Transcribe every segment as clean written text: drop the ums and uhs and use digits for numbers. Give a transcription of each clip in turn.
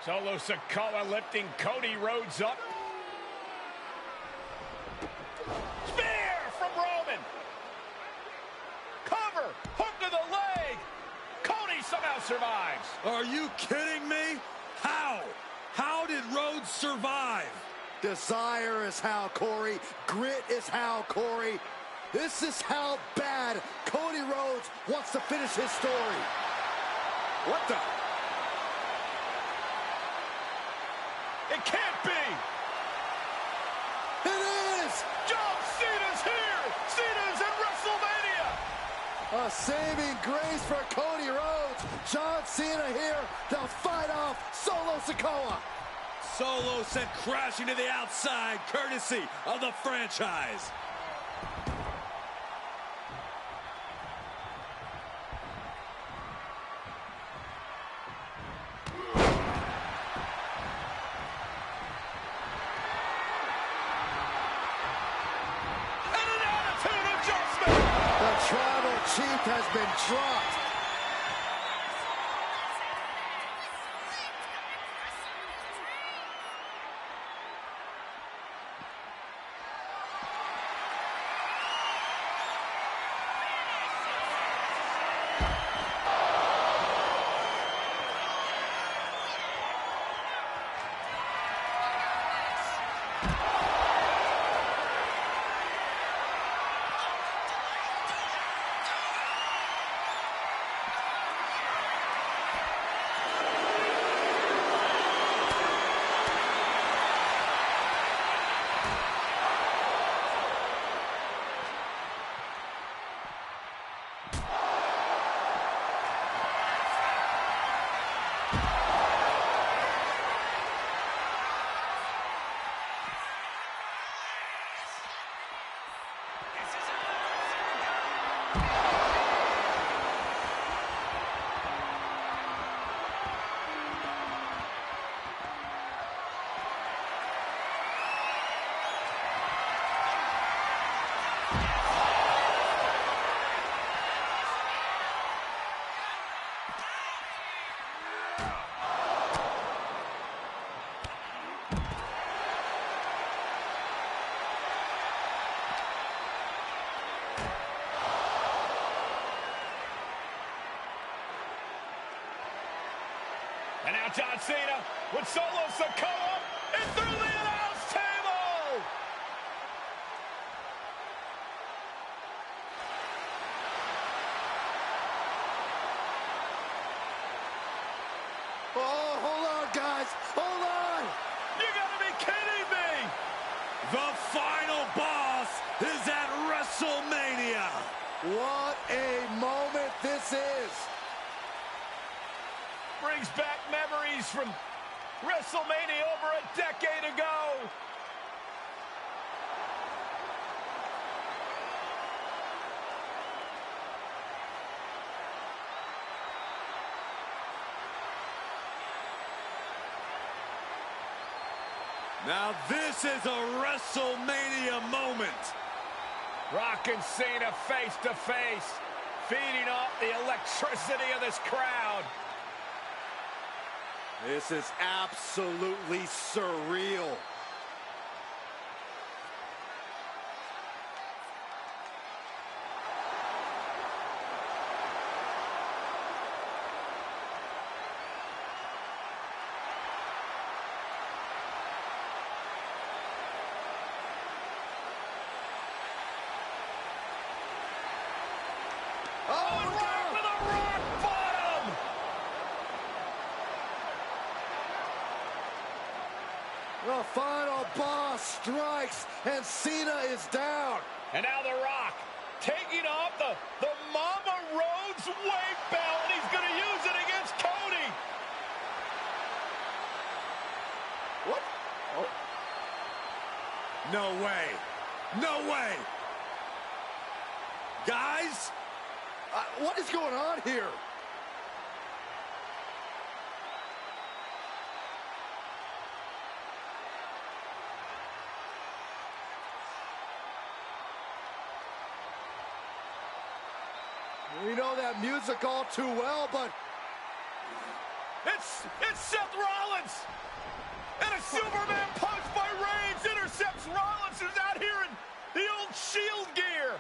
Solo Sikoa lifting Cody Rhodes up. Spear from Roman. Cover, hook to the leg. Cody somehow survives. Are you kidding me? How? How did Rhodes survive? Desire is how, Corey. Grit is how, Corey. This is how bad Cody Rhodes wants to finish his story. What the? It can't be. It is! John Cena's here. Cena's in WrestleMania. A saving grace for Cody Rhodes. John Cena here to fight off Solo Sikoa. Solo sent crashing to the outside, courtesy of the franchise. And an attitude adjustment. The tribal chief has been dropped. And now John Cena with Solo Sikoa and through the announce table. Oh, hold on, guys. Hold on. You gotta be kidding me. The final boss is at WrestleMania. What a moment this is. Brings back memories from WrestleMania over a decade ago. Now this is a WrestleMania moment. Rock and Cena face to face, feeding off the electricity of this crowd. This is absolutely surreal. Oh, and right with a rock bottom! The final boss strikes, and Cena is down. And now The Rock taking off the Mama Rhodes weight belt, and he's going to use it against Cody. What? Oh. No way. No way. Guys? What is going on here? We know that music all too well, but It's Seth Rollins! And a Superman punch by Reigns intercepts Rollins, who's out here in the old Shield gear.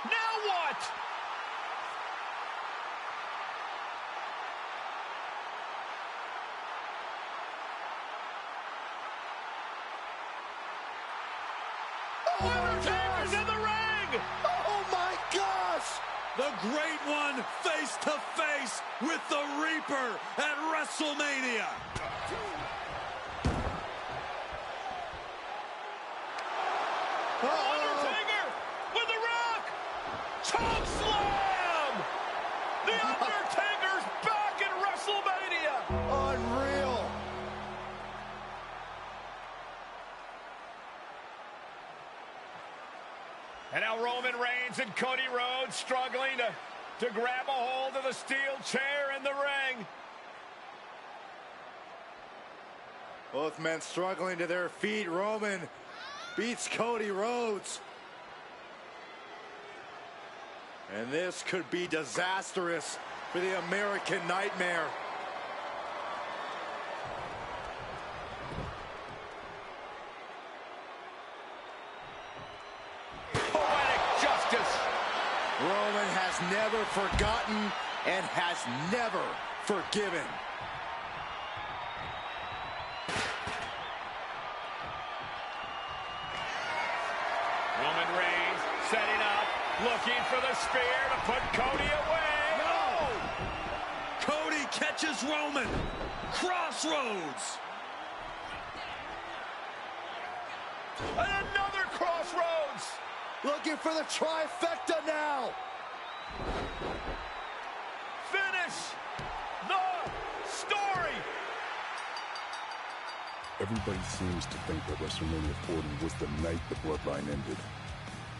Now what? Undertaker's in the ring! Oh my gosh! The Great One face to face with the Reaper at WrestleMania. Undertaker with the Rock! Choke slam! The Undertaker's back in WrestleMania! Unreal! And now Roman Reigns and Cody Rhodes struggling to grab a hold of the steel chair in the ring. Both men struggling to their feet. Roman beats Cody Rhodes. And this could be disastrous for the American Nightmare. Poetic justice. Roman has never forgotten and has never forgiven. Roman Reigns setting up, looking for the spear to put Cody away. No! Cody catches Roman. Crossroads. And another crossroads. Looking for the trifecta now. Finish the story. Everybody seems to think that WrestleMania 40 was the night the Bloodline ended.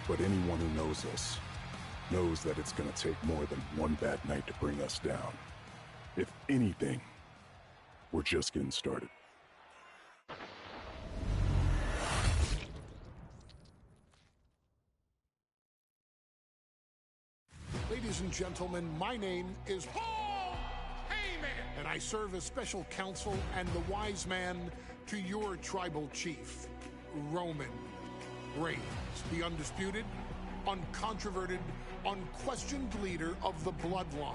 But anyone who knows us knows that it's going to take more than one bad night to bring us down. If anything, we're just getting started. Ladies and gentlemen, my name is Paul Heyman, and I serve as special counsel and the wise man to your tribal chief, Roman Reigns, the undisputed, uncontroverted, unquestioned leader of the Bloodline,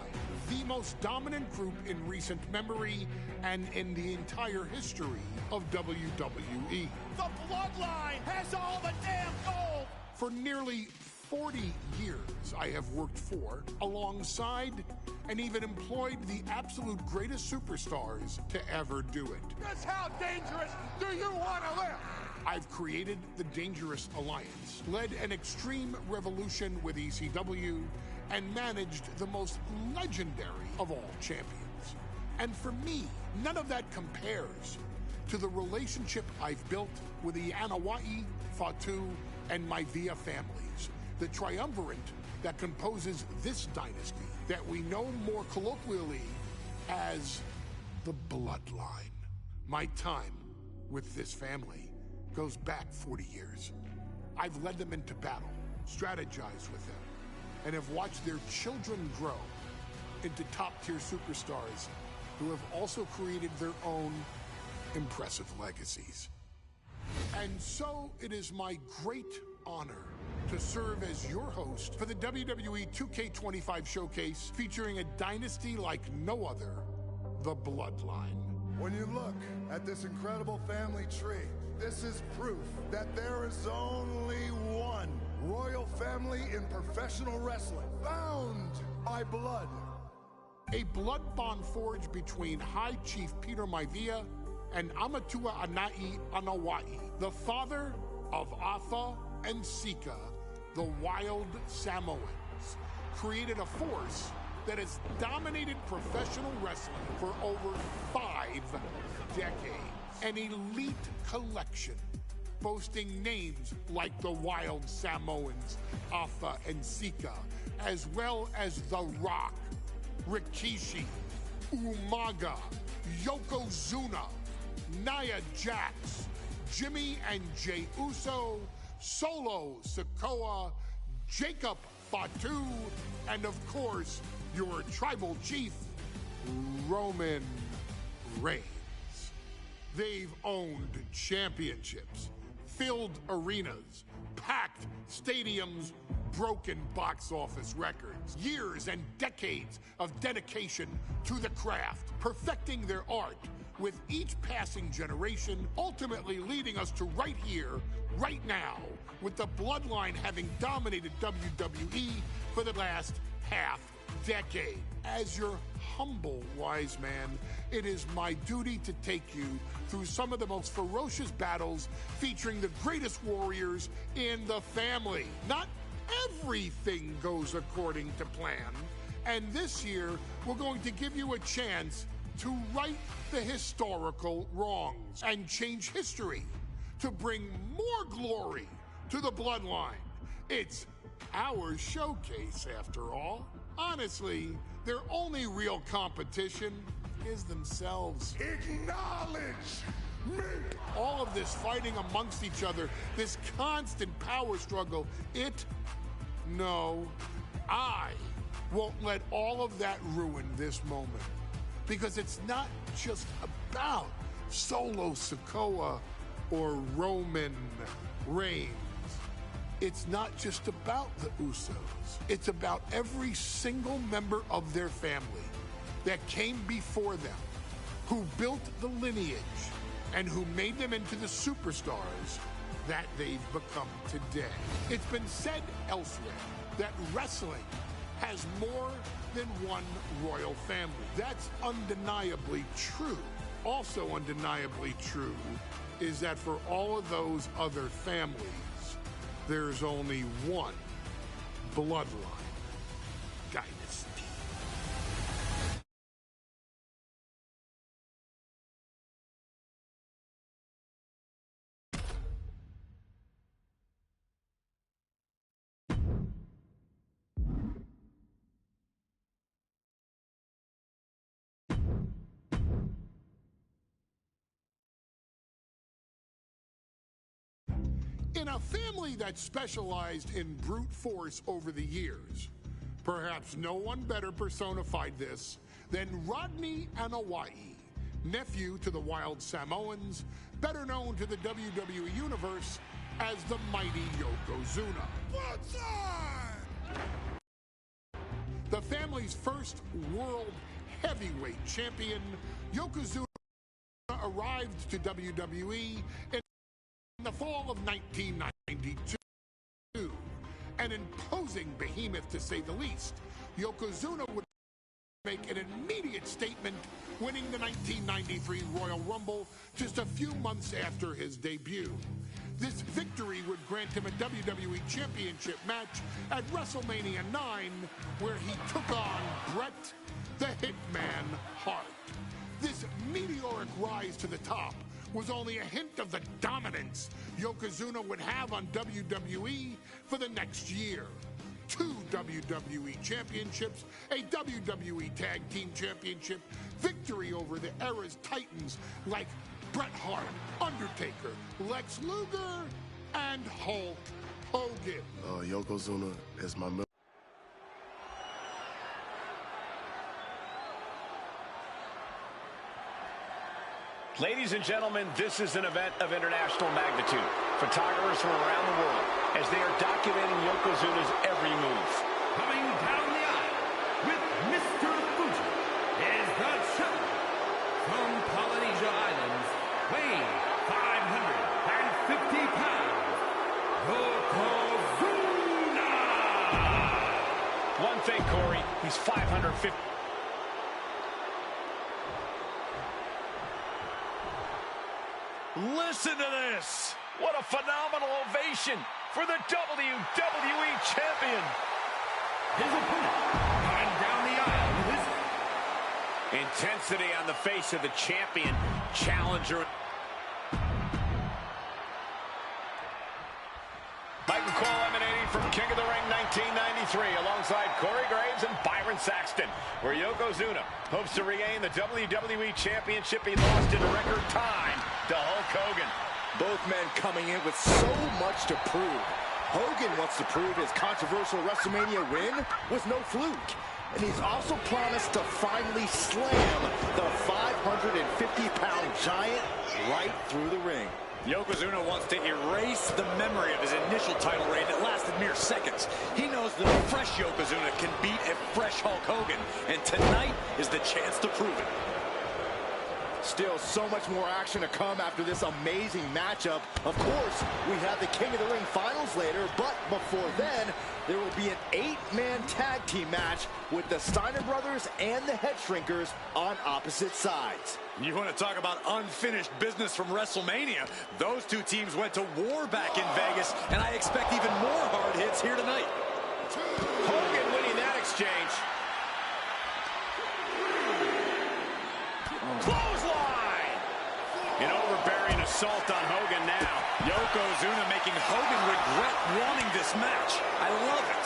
the most dominant group in recent memory and in the entire history of WWE. The Bloodline has all the damn gold. For nearly 40 years, I have worked for, alongside, and even employed the absolute greatest superstars to ever do it. Just how dangerous do you want to live? I've created the Dangerous Alliance, led an extreme revolution with ECW, and managed the most legendary of all champions. And for me, none of that compares to the relationship I've built with the Anoa'i, Fatu, and Maivia families, the triumvirate that composes this dynasty that we know more colloquially as the Bloodline. My time with this family goes back 40 years. I've led them into battle, strategized with them, and have watched their children grow into top-tier superstars who have also created their own impressive legacies. And so it is my great honor to serve as your host for the WWE 2K25 showcase featuring a dynasty like no other, the Bloodline. When you look at this incredible family tree, this is proof that there is only one royal family in professional wrestling, bound by blood. A blood bond forged between High Chief Peter Maivia and Amatua Anai Anoa'i, the father of Afa and Sika, the wild Samoans, created a force that has dominated professional wrestling for over 5 decades. An elite collection boasting names like the Wild Samoans, Afa and Sika, as well as The Rock, Rikishi, Umaga, Yokozuna, Nia Jax, Jimmy and Jey Uso, Solo Sikoa, Jacob Fatu, and of course, your tribal chief, Roman Reigns. They've owned championships, filled arenas, packed stadiums, broken box office records, years and decades of dedication to the craft, perfecting their art with each passing generation, ultimately leading us to right here, right now, with the Bloodline having dominated WWE for the last half-decade. As your humble wise man, it is my duty to take you through some of the most ferocious battles featuring the greatest warriors in the family. Not everything goes according to plan, and this year we're going to give you a chance to right the historical wrongs and change history to bring more glory to the Bloodline. It's our showcase, after all. Honestly, their only real competition is themselves. Acknowledge me! All of this fighting amongst each other, this constant power struggle, I won't let all of that ruin this moment. Because it's not just about Solo Sikoa or Roman Reigns. It's not just about the Usos. It's about every single member of their family that came before them, who built the lineage, and who made them into the superstars that they've become today. It's been said elsewhere that wrestling has more than one royal family. That's undeniably true. Also undeniably true is that for all of those other families, there's only one Bloodline dynasty. In a family that specialized in brute force over the years, perhaps no one better personified this than Rodney Anawai, nephew to the Wild Samoans, better known to the WWE Universe as the mighty Yokozuna. The family's first world heavyweight champion, Yokozuna arrived to WWE in the fall of 1992. An imposing behemoth, to say the least, Yokozuna would make an immediate statement, winning the 1993 Royal Rumble just a few months after his debut. This victory would grant him a WWE Championship match at WrestleMania 9, where he took on Bret the Hitman Hart. This meteoric rise to the top was only a hint of the dominance Yokozuna would have on WWE for the next year. 2 WWE championships, a WWE Tag Team Championship, victory over the era's titans like Bret Hart, Undertaker, Lex Luger, and Hulk Hogan. Yokozuna is my middle. Ladies and gentlemen, this is an event of international magnitude. Photographers from around the world as they are documenting Yokozuna's every move. Coming down the aisle with Mr. Fuji is the champion from Polynesia Islands, weighing 550 pounds, Yokozuna! One thing, Corey, he's 550. Listen to this! What a phenomenal ovation for the WWE Champion. His opponent coming down the aisle with his... Intensity on the face of the champion. Challenger. 1993, alongside Corey Graves and Byron Saxton, where Yokozuna hopes to regain the WWE Championship he lost in record time to Hulk Hogan. Both men coming in with so much to prove. Hogan wants to prove his controversial WrestleMania win was no fluke. And he's also promised to finally slam the 550-pound giant right through the ring. Yokozuna wants to erase the memory of his initial title reign that lasted mere seconds. He knows that a fresh Yokozuna can beat a fresh Hulk Hogan, and tonight is the chance to prove it. Still so much more action to come after this amazing matchup. Of course, we have the King of the Ring finals later, but before then, there will be an 8-man tag team match with the Steiner brothers and the Head Shrinkers on opposite sides. You want to talk about unfinished business from WrestleMania? Those two teams went to war back in Vegas, and I expect even more hard hits here tonight. Hogan winning that exchange. Clothesline! An overbearing assault on Hogan now. Yokozuna making Hogan regret wanting this match. I love it.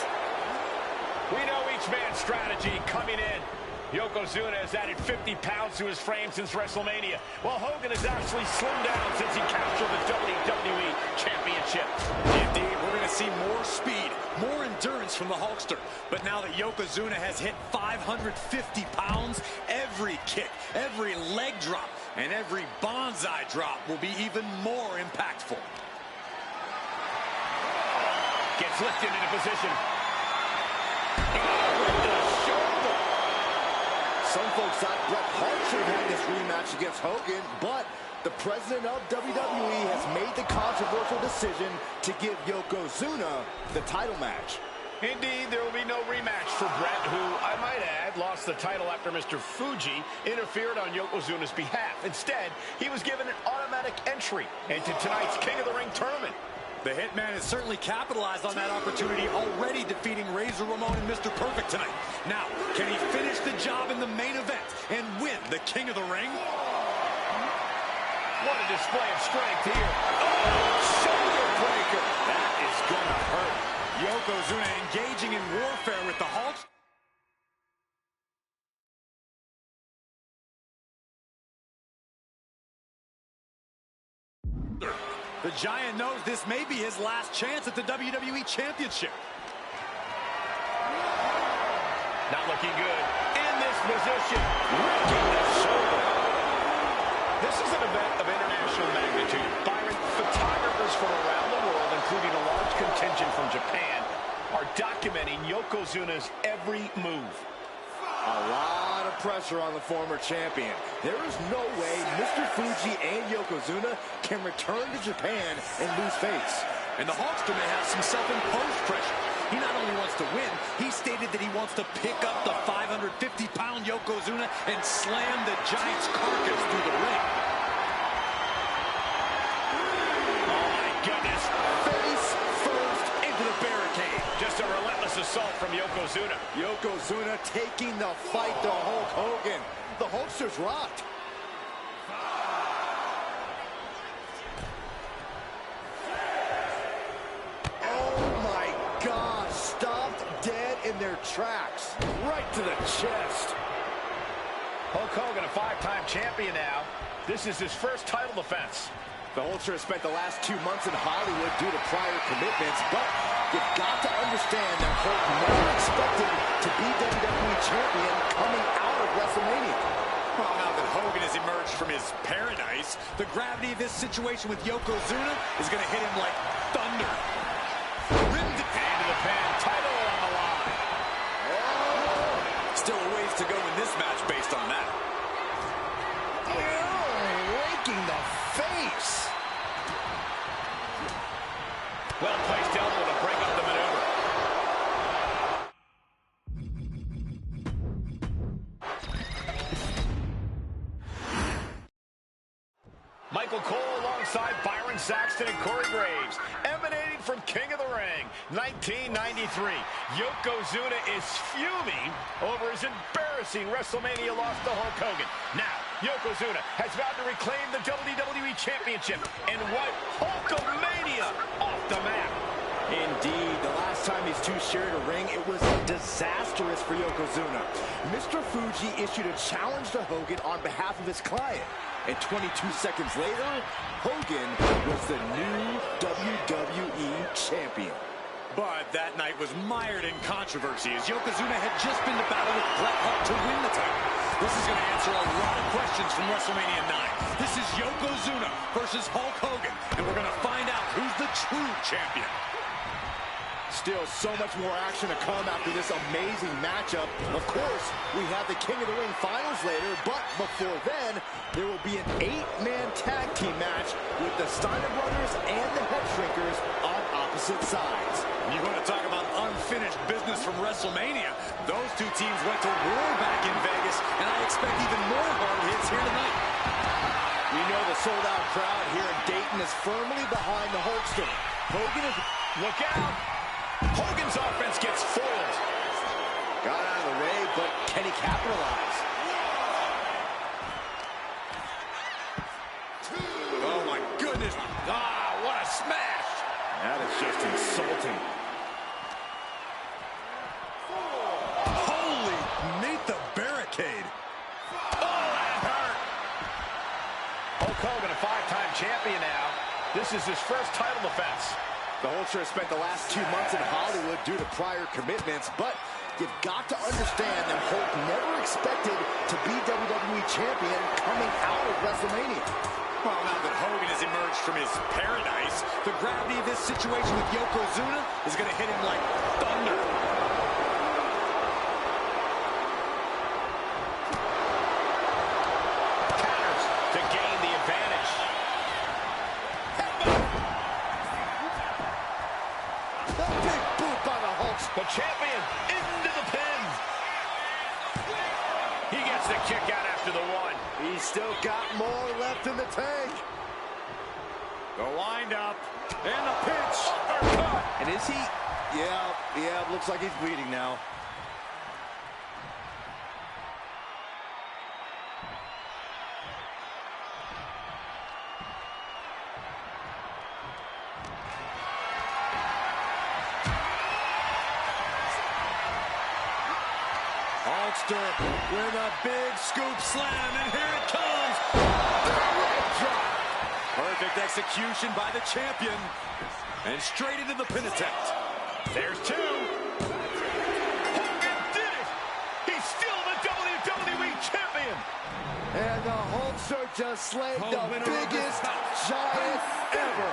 We know each man's strategy coming in. Yokozuna has added 50 pounds to his frame since WrestleMania, while Hogan has actually slimmed down since he captured the WWE Championship. Indeed, we're going to see more speed, more endurance from the Hulkster. But now that Yokozuna has hit 550 pounds, every kick, every leg drop, and every bonsai drop will be even more impactful. Gets lifted into position. With the shoulder. Some folks thought Bret Hart should have had this rematch against Hogan, but the president of WWE has made the controversial decision to give Yokozuna the title match. Indeed, there will be no rematch for Bret, who, I might add, lost the title after Mr. Fuji interfered on Yokozuna's behalf. Instead, he was given an automatic entry into tonight's King of the Ring tournament. The Hitman has certainly capitalized on that opportunity, already defeating Razor Ramon and Mr. Perfect tonight. Now, can he finish the job in the main event and win the King of the Ring? What a display of strength here. Oh, shoulder breaker. That is gonna hurt. Yokozuna engaging in warfare with the Hulk. The Giant knows this may be his last chance at the WWE Championship. Not looking good. In this position, raking the shoulder. This is an event of international magnitude. Byron, photographers from around the world, including a large contingent from Japan, are documenting Yokozuna's every move. A lot of pressure on the former champion. There is no way Mr. Fuji and Yokozuna can return to Japan and lose face. And the Hulkster may have some self-imposed pressure. He not only wants to win, he stated that he wants to pick up the 550-pound Yokozuna and slam the Giant's carcass through the ring. Oh my goodness. Face first into the barricade. Just a relentless assault from Yokozuna. Yokozuna taking the fight to Hulk Hogan. The Hulkster's rocked. Oh my God, stopped dead in their tracks. Right to the chest. Hulk Hogan, a 5-time champion now. This is his first title defense. The Hulkster has spent the last 2 months in Hollywood due to prior commitments, but you've got to understand that Hulk never expected to be WWE champion coming out of WrestleMania. Well, now that Hogan has emerged from his paradise, the gravity of this situation with Yokozuna is going to hit him like thunder. Rimmed it into the pin, title on the line. Still a ways to go in this match based on that. Raking the face. Well-placed elbow to break up the maneuver. Michael Cole alongside Byron Saxton and Corey Graves, emanating from King of the Ring, 1993. Yokozuna is fuming over his embarrassing WrestleMania loss to Hulk Hogan. Now, Yokozuna has vowed to reclaim the WWE Championship and wipe Hulkamania off the map. Indeed, the last time these two shared a ring, it was disastrous for Yokozuna. Mr. Fuji issued a challenge to Hogan on behalf of his client. And 22 seconds later, Hogan was the new WWE Champion. But that night was mired in controversy as Yokozuna had just been to battle with Bret Hart to win the title. This is going to answer a lot of questions from WrestleMania 9. This is Yokozuna versus Hulk Hogan, and we're going to find out who's the true champion. Still so much more action to come after this amazing matchup. Of course, we have the King of the Ring finals later, but before then, there will be an 8-man tag team match with the Steiner Brothers and the Head Shrinkers on opposite sides. You want to talk about unfinished business from WrestleMania? Those two teams went to war back in Vegas, and I expect even more hard hits here tonight. We know the sold-out crowd here in Dayton is firmly behind the Hulkster. Hogan is... Look out! Hogan's offense gets foiled. Got out of the way, but can he capitalize? Oh, my goodness. Ah, what a smash. That is just insulting. Holy, meet the barricade. Oh, that hurt. Hulk Hogan, a 5-time champion now. This is his first title defense. The Hulkster has spent the last 2 months in Hollywood due to prior commitments, but you've got to understand that Hulk never expected to be WWE Champion coming out of WrestleMania. Well, now that Hogan has emerged from his paradise, the gravity of this situation with Yokozuna is going to hit him like thunder. Counters to gain the advantage. A big boot by the Hulkster. The champion into the pin. He gets the kick out after the one. He's still got more left in the tank. The wind up and the pinch. Uppercut. And is he? Yeah, looks like he's bleeding now. Hulkster with a big scoop slam, and here it comes. Perfect execution by the champion. And straight into the pin attempt. There's two. Hogan did it. He's still the WWE Champion. And the Hulkster just slayed the biggest giant ever.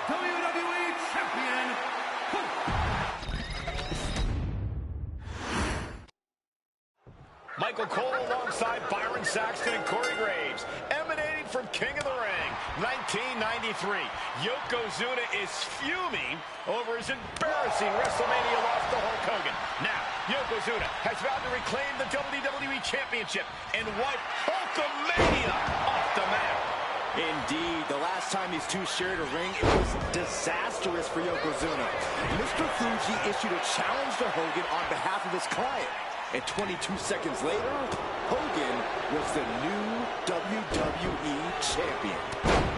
WWE Champion, Michael Cole alongside Byron Saxton and Corey Graves, emanating from King of the Ring, 1993. Yokozuna is fuming over his embarrassing WrestleMania loss to Hulk Hogan. Now, Yokozuna has vowed to reclaim the WWE Championship and wipe Hulkamania off the map. Indeed, the last time these two shared a ring, it was disastrous for Yokozuna. Mr. Fuji issued a challenge to Hogan on behalf of his client. And 22 seconds later, Hogan was the new WWE Champion.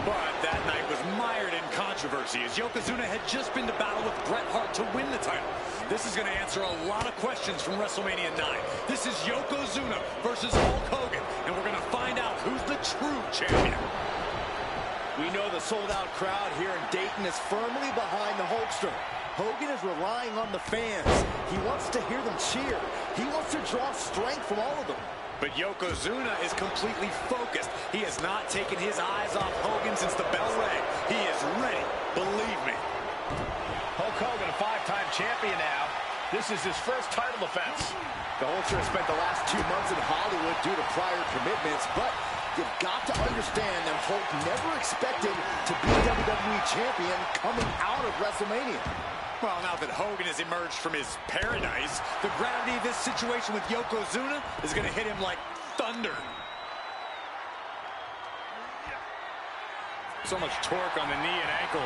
But that night was mired in controversy as Yokozuna had just been to battle with Bret Hart to win the title. This is going to answer a lot of questions from WrestleMania 9. This is Yokozuna versus Hulk Hogan, and we're going to find out who's the true champion. We know the sold-out crowd here in Dayton is firmly behind the Hulkster. Hogan is relying on the fans. He wants to hear them cheer. He wants to draw strength from all of them. But Yokozuna is completely focused. He has not taken his eyes off Hogan since the bell rang. He is ready, believe me. Hulk Hogan, a 5-time champion now. This is his first title defense. The Hulkster has spent the last 2 months in Hollywood due to prior commitments, but you've got to understand that Hulk never expected to be WWE Champion coming out of WrestleMania. Well, now that Hogan has emerged from his paradise, the gravity of this situation with Yokozuna is going to hit him like thunder. So much torque on the knee and ankle.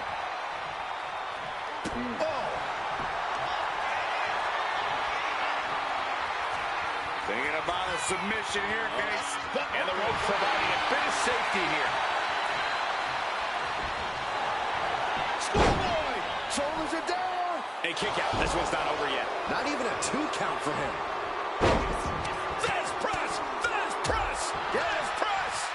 Oh! Thinking about a submission here, guys. And the rope providing a bit of safety here. Schoolboy! Shoulders are down! A kick out. This one's not over yet. Not even a 2 count for him. There's press! There's press! There's press!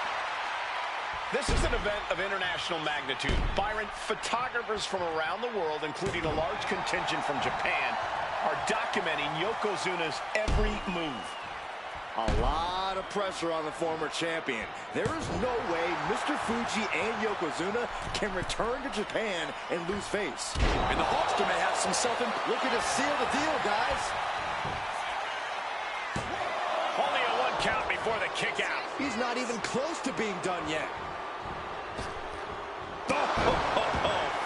This is an event of international magnitude. Byron, photographers from around the world, including a large contingent from Japan, are documenting Yokozuna's every move. A lot of pressure on the former champion. There is no way Mr. Fuji and Yokozuna can return to Japan and lose face. And the Hulkster may have some looking to seal the deal, guys. Only a 1 count before the kick out. He's not even close to being done yet.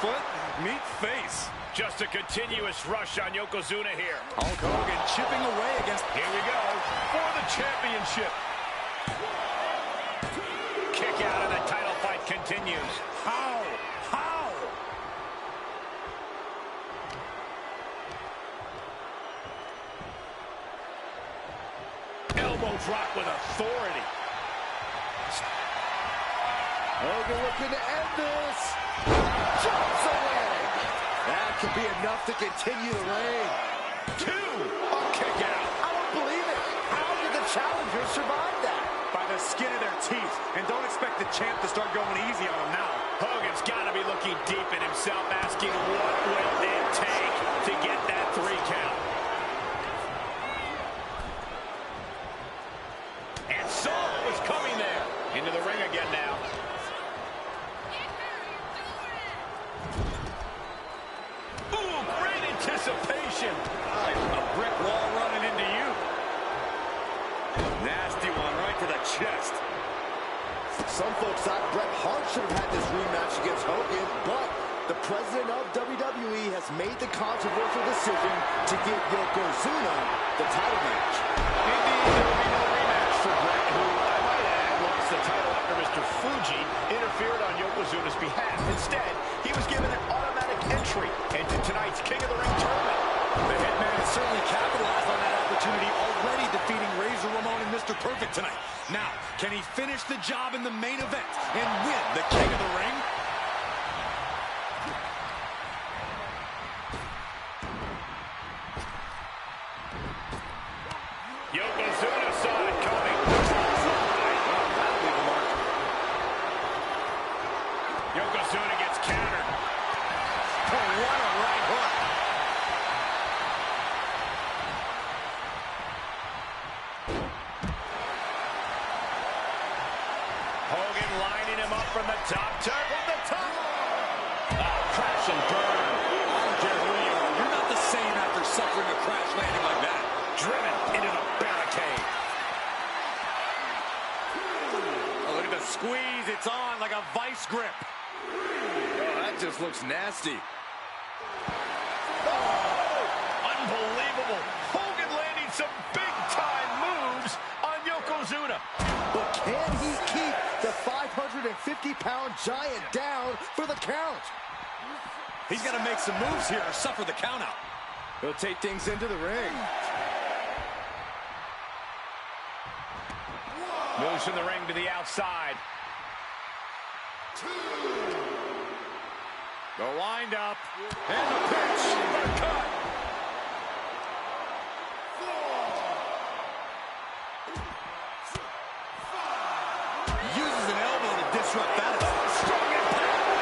foot meet face. Just a continuous rush on Yokozuna here. Hulk Hogan chipping away against... Here we go for the championship. Kick out and the title fight continues. How? Elbow drop with authority. Hogan looking to end this. Jumps away. That could be enough to continue the reign. 2. A kick out. I don't believe it. How did the challengers survive that? By the skin of their teeth. And don't expect the champ to start going easy on him now. Hogan's got to be looking deep in himself, asking what will it take to get that 3 count. And Saul was coming there. Into the ring again now. Ooh, great anticipation. A brick wall running into you. Nasty one right to the chest. Some folks thought Bret Hart should have had this rematch against Hogan, but the president of WWE has made the controversial decision to give Yokozuna the title match. Indeed, there will be no rematch for Bret, who, I might add, lost the title after Mr. Fuji interfered on Yokozuna's behalf. Instead, he was given an automatic entry into tonight's King of the Ring tournament. The Hitman has certainly capitalized on that opportunity, already defeating Razor Ramon and Mr. Perfect tonight. Now, can he finish the job in the main event and win the King of the Ring? Yokozuna saw it coming. That'll leave a mark. Yokozuna gets countered. Oh, what a right hook. Hogan lining him up from the top. From the top. Oh, crash and burn. I don't care who you are. You're not the same after suffering a crash landing like that. Driven into the barricade. Oh, look at the squeeze. It's on like a vice grip. Oh, that just looks nasty. Unbelievable. Hogan landing some big-time moves on Yokozuna. But can he keep the 550-pound giant down for the count? He's got to make some moves here or suffer the countout. He'll take things into the ring. Moves from the ring to the outside. 2. The wind up. And the pitch. The cut. 4. 5. Uses an elbow to disrupt that. Strong impact.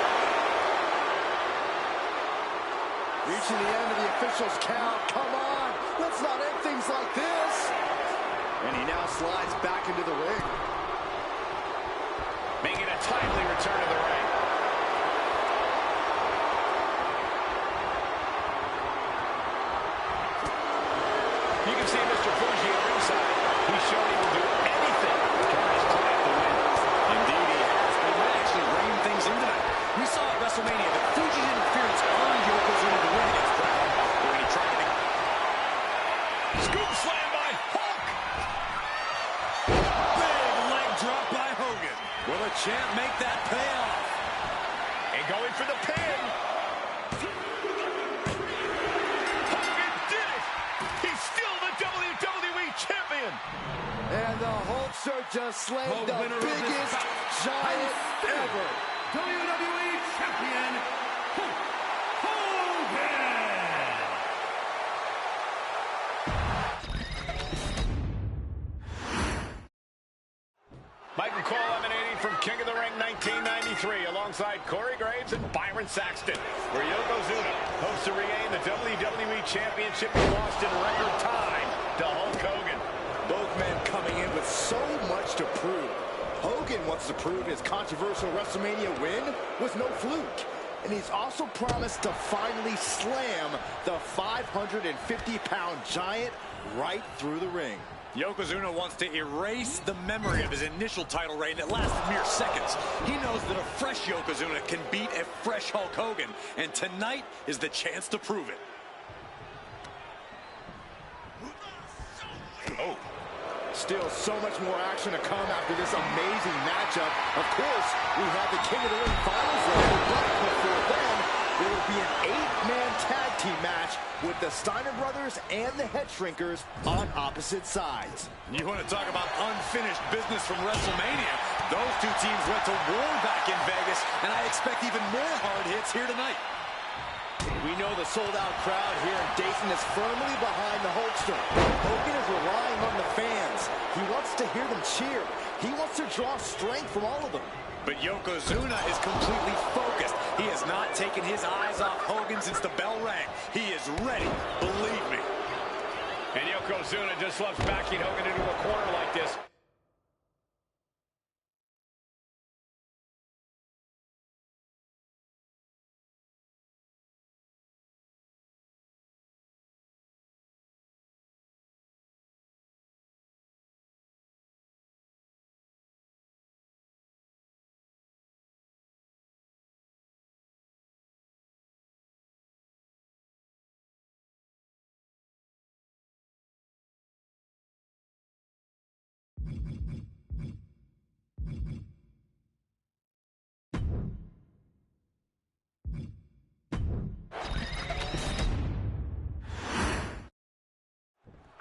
Reaching the end of the official's count. Come on. Let's not end things like this. And he now slides back into the ring. Making a timely return to the ring. You can see Mr. Fuji at ringside. He's shown he will do anything to get his client to win. Indeed he has. But he might actually rein things in tonight. We saw at WrestleMania that Fuji's interference earned Yokozuna to win against Bret Hart. But when he tried to... Scoop slam by Hulk. Big leg drop by Hogan. Will the champ make that pay off? And going for the pin. Hogan did it. He's still the WWE champion. And the Hulkster just slayed the winner of this biggest giant ever. WWE Champion, Hulk Hogan! Michael Cole emanating from King of the Ring 1993 alongside Corey Graves and Byron Saxton, where Yokozuna hopes to regain the WWE Championship he lost in record time to Hulk Hogan. Both men coming in with so much to prove. Hogan wants to prove his controversial WrestleMania win was no fluke. And he's also promised to finally slam the 550-pound giant right through the ring. Yokozuna wants to erase the memory of his initial title reign that lasted mere seconds. He knows that a fresh Yokozuna can beat a fresh Hulk Hogan, and tonight is the chance to prove it. Oh. Still so much more action to come after this amazing matchup. Of course, we have the King of the Ring finals later, but before then, there will be an 8-man tag team match with the Steiner brothers and the Head Shrinkers on opposite sides. You want to talk about unfinished business from WrestleMania? Those two teams went to war back in Vegas, and I expect even more hard hits here tonight. We know the sold-out crowd here in Dayton is firmly behind the Hulkster. Hogan is relying on the fans. He wants to hear them cheer. He wants to draw strength from all of them. But Yokozuna is completely focused. He has not taken his eyes off Hogan since the bell rang. He is ready, believe me. And Yokozuna just loves backing Hogan into a corner like this.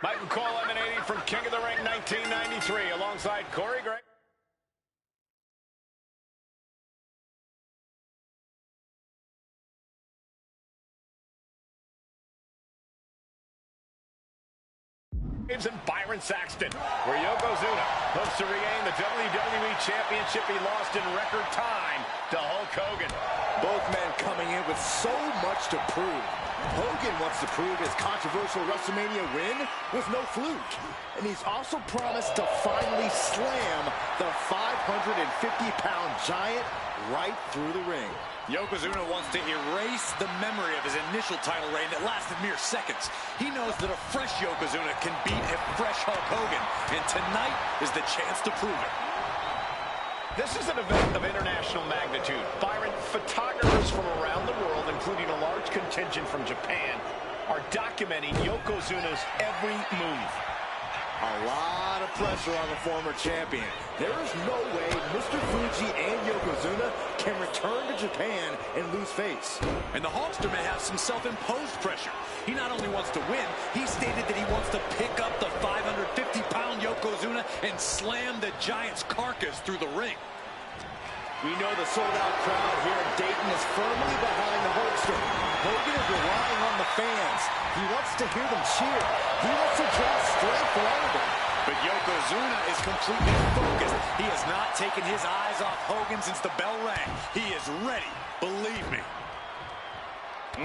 Michael Cole emanating from King of the Ring 1993 alongside Corey Graves. And Byron Saxton, where Yokozuna hopes to regain the WWE Championship he lost in record time to Hulk Hogan. Both men coming in with so much to prove. Hogan wants to prove his controversial WrestleMania win was no fluke. And he's also promised to finally slam the 550-pound giant right through the ring. Yokozuna wants to erase the memory of his initial title reign that lasted mere seconds. He knows that a fresh Yokozuna can beat a fresh Hulk Hogan, and tonight is the chance to prove it. This is an event of international magnitude. Byron, photographers from around the world, including a large contingent from Japan, are documenting Yokozuna's every move. A lot of pressure on the former champion. There is no way Mr. Fuji and Yokozuna can return to Japan and lose face. And the Hulkster may have some self-imposed pressure. He not only wants to win, he stated that he wants to pick up the 550-pound Yokozuna and slam the giant's carcass through the ring. We know the sold-out crowd here in Dayton is firmly behind the Hulkster. Hogan is relying on the fans. He wants to hear them cheer. He wants to draw strength from all of them. But Yokozuna is completely focused. He has not taken his eyes off Hogan since the bell rang. He is ready, believe me.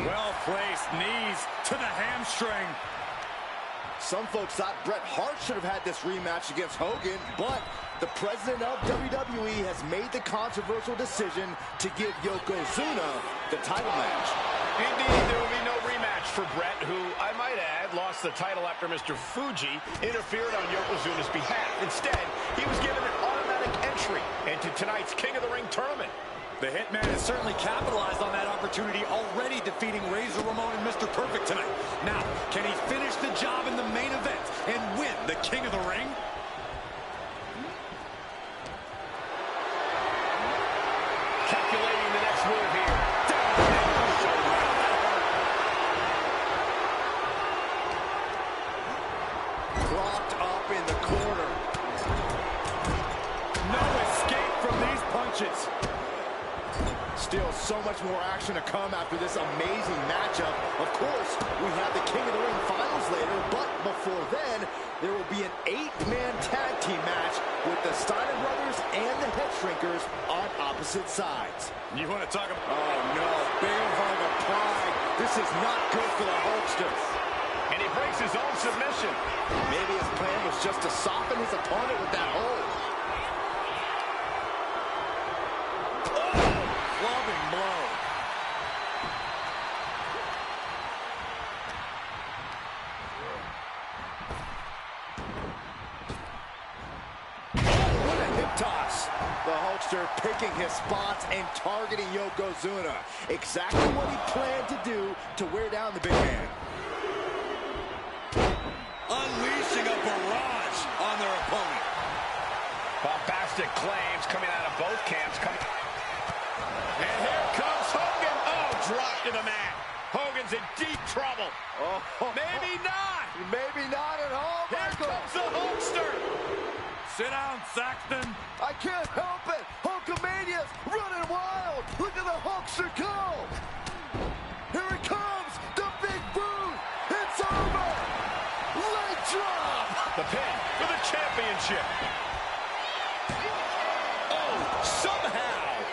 Well-placed knees to the hamstring. Some folks thought Bret Hart should have had this rematch against Hogan, but the president of WWE has made the controversial decision to give Yokozuna the title match. Indeed, there will be no rematch for Bret, who, I might add, lost the title after Mr. Fuji interfered on Yokozuna's behalf. Instead, he was given an automatic entry into tonight's King of the Ring tournament. The Hitman has certainly capitalized on that opportunity, already defeating Razor Ramon and Mr. Perfect tonight. Now, can he finish the job in the main event and win the King of the Ring? Calculating the next move here. Locked up in the corner. No escape from these punches. Still so much more action to come after this amazing matchup. Of course, we have the King of the Ring finals later, but before then, there will be an 8-man tag team match with the Steiner brothers and the Head Shrinkers on opposite sides. You want to talk about... Oh no, big hug of pride. This is not good for the Hulkster. And he breaks his own submission. Maybe his plan was just to soften his opponent with that hold. Clubbing blow. What a hip toss. The Hulkster picking his spots and targeting Yokozuna. Exactly what he planned to do to wear down the big man. Unleashing a barrage on their opponent. Bombastic claims coming out of both camps. And here comes Hogan. Oh, drop to the mat. Hogan's in deep trouble. Maybe not. Maybe not at all, Here Michael. comes the Hulkster. Sit down, Saxton. I can't help it. Hulkamania's running wild. Look at the Hulkster go. Here it comes. The big boot. It's over. Leg drop. The pin for the championship. Oh, somehow.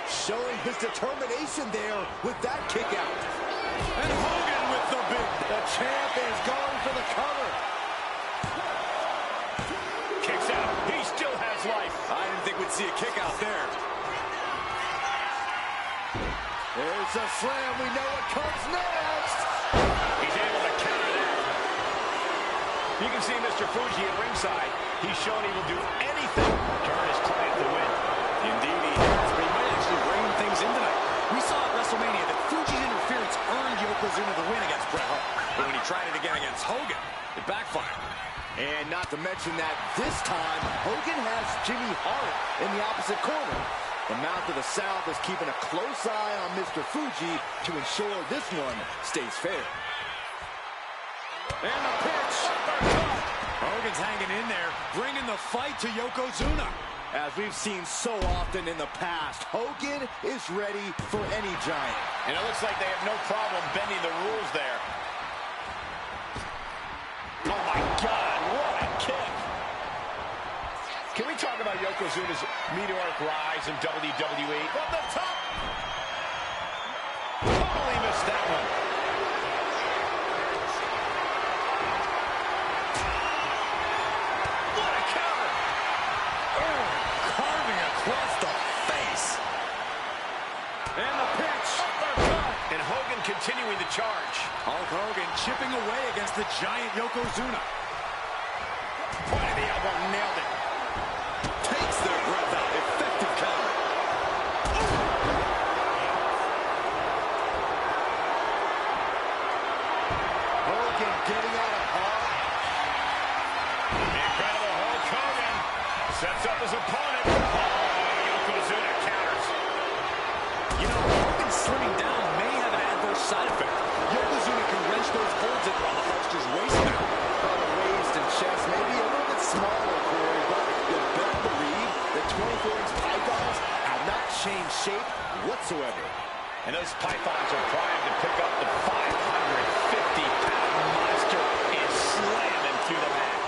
Showing his determination there with that kick out. And Hogan with the big... The champ is going for the cover. Kicks out. He still has life. I didn't think we'd see a kick out there. There's a slam. We know what comes next. He's able to counter that. You can see Mr. Fuji at ringside. He's shown he will do anything to earn his client the win. Indeed he has, but he might actually rein things in tonight. We saw at WrestleMania that Fuji's interference earned Yokozuna the win against Bret Hart. But when he tried it again against Hogan, it backfired. And not to mention that this time, Hogan has Jimmy Hart in the opposite corner. The Mouth of the South is keeping a close eye on Mr. Fuji to ensure this one stays fair. And the pitch. Hogan's hanging in there, bringing the fight to Yokozuna. As we've seen so often in the past, Hogan is ready for any giant. And it looks like they have no problem bending the rules there. Oh my God, what a kick. Can we talk about Yokozuna's meteoric rise in WWE? From the top. Totally missed that one. What a counter. Carving across the face. And the pitch. And Hogan continuing the charge. Hulk Hogan chipping away against the giant Yokozuna. Point of the elbow, nailed it. Takes their breath out. Effective counter. Hogan getting out of Hart. The incredible Hulk Hogan sets up his opponent. Oh, Yokozuna counters. You know, Hogan slimming down may have an adverse side effect. Yokozuna can wrench those holds in around the Hulkster's waist now. Well, the waist and chest may be a little bit smaller, Corey, but you better believe the 24-inch pythons have not changed shape whatsoever. And those pythons are primed to pick up the 550-pound monster and slam him through the mat.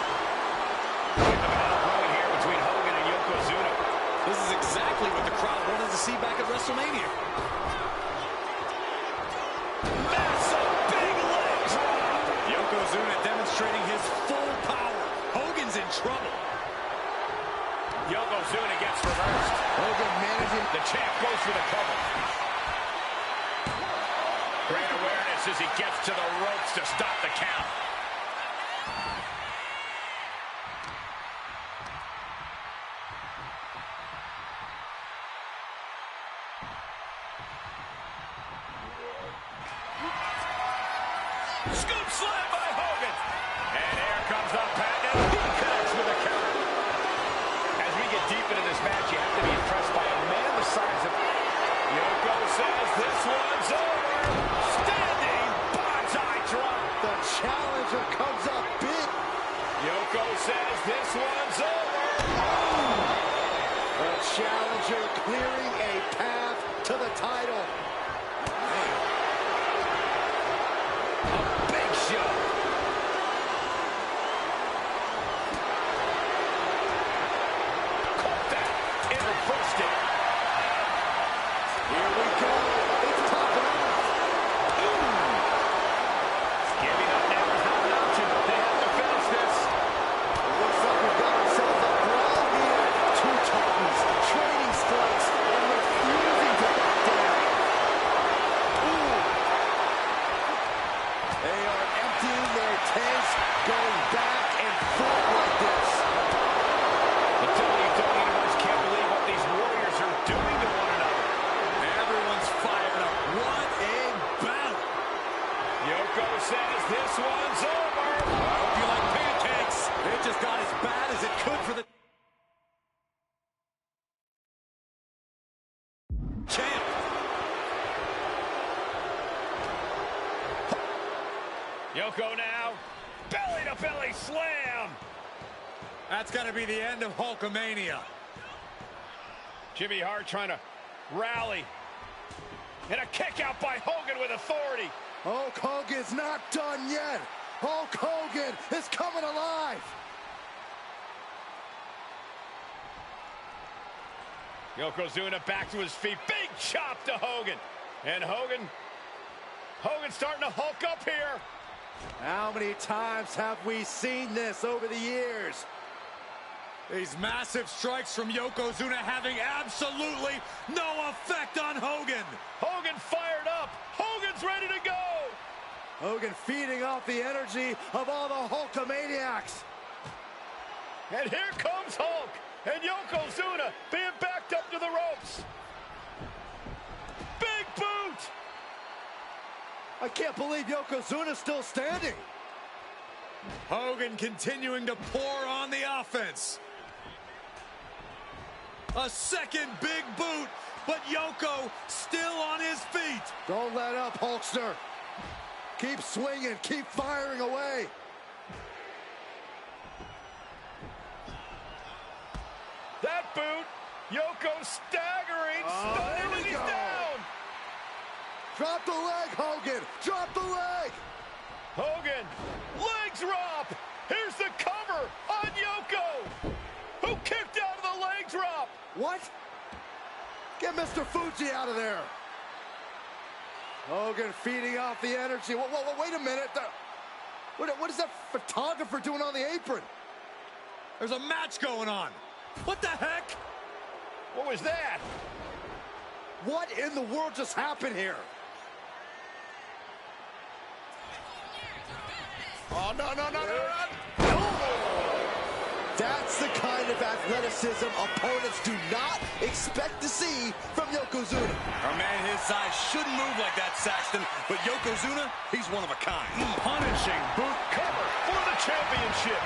With the battle brewing here between Hogan and Yokozuna. This is exactly what the crowd wanted to see back at WrestleMania. Massive big leg drop. Yokozuna demonstrating his full power. Hogan's in trouble. Yokozuna gets reversed. Hogan managing. The champ goes for the cover. Great awareness as he gets to the ropes to stop the count. Scoop slam by Hogan. And here comes the patent. He connects with a counter. As we get deep into this match, you have to be impressed by a man the size of... Yoko says this one's over. Standing bonsai drop. The challenger comes up big. Yoko says this one's over. The challenger clearing a path to the title. A big shot. Caught that and reversed it. Here we go. It's popping off. Giving up now is not an option. They have to finish this. It looks like we've got ourselves a brawl here. Two titans trading strikes and refusing to back down. Ooh. They are emptying their tanks, going back and forth like this. The WWE Universe can't believe what these Warriors are doing to one another. Everyone's fired up. What a battle. Yoko says this one's over. I hope you like pancakes. It just got as bad as it could for the champ. Yoko now. Belly to belly slam. That's going to be the end of Hulkamania. Jimmy Hart trying to rally. And a kick out by Hogan with authority. Hulk Hogan's not done yet. Hulk Hogan is coming alive. Yokozuna back to his feet. Big chop to Hogan. And Hogan's starting to hulk up here. How many times have we seen this over the years? These massive strikes from Yokozuna having absolutely no effect on Hogan. Hogan fired up. Hogan's ready to go. Hogan feeding off the energy of all the Hulkamaniacs. And here comes Hulk. And Yokozuna being backed up to the ropes. Big boot. I can't believe Yokozuna's still standing. Hogan continuing to pour on the offense. A second big boot, but Yoko still on his feet. Don't let up, Hulkster. Keep swinging, keep firing away. That boot, Yoko staggering, stunning, and he's down. Drop the leg, Hogan. Drop the leg. Hogan, leg drop. Here's the cover on Yoko, who kicked out of the leg drop. What? Get Mr. Fuji out of there. Hogan feeding off the energy. Wait a minute. What is that photographer doing on the apron? There's a match going on. What the heck? What was that? What in the world just happened here? Oh, no. That's the kind of athleticism opponents do not expect to see from Yokozuna. A man his size shouldn't move like that, Saxton, but Yokozuna, he's one of a kind. Punishing boot cover for the championship.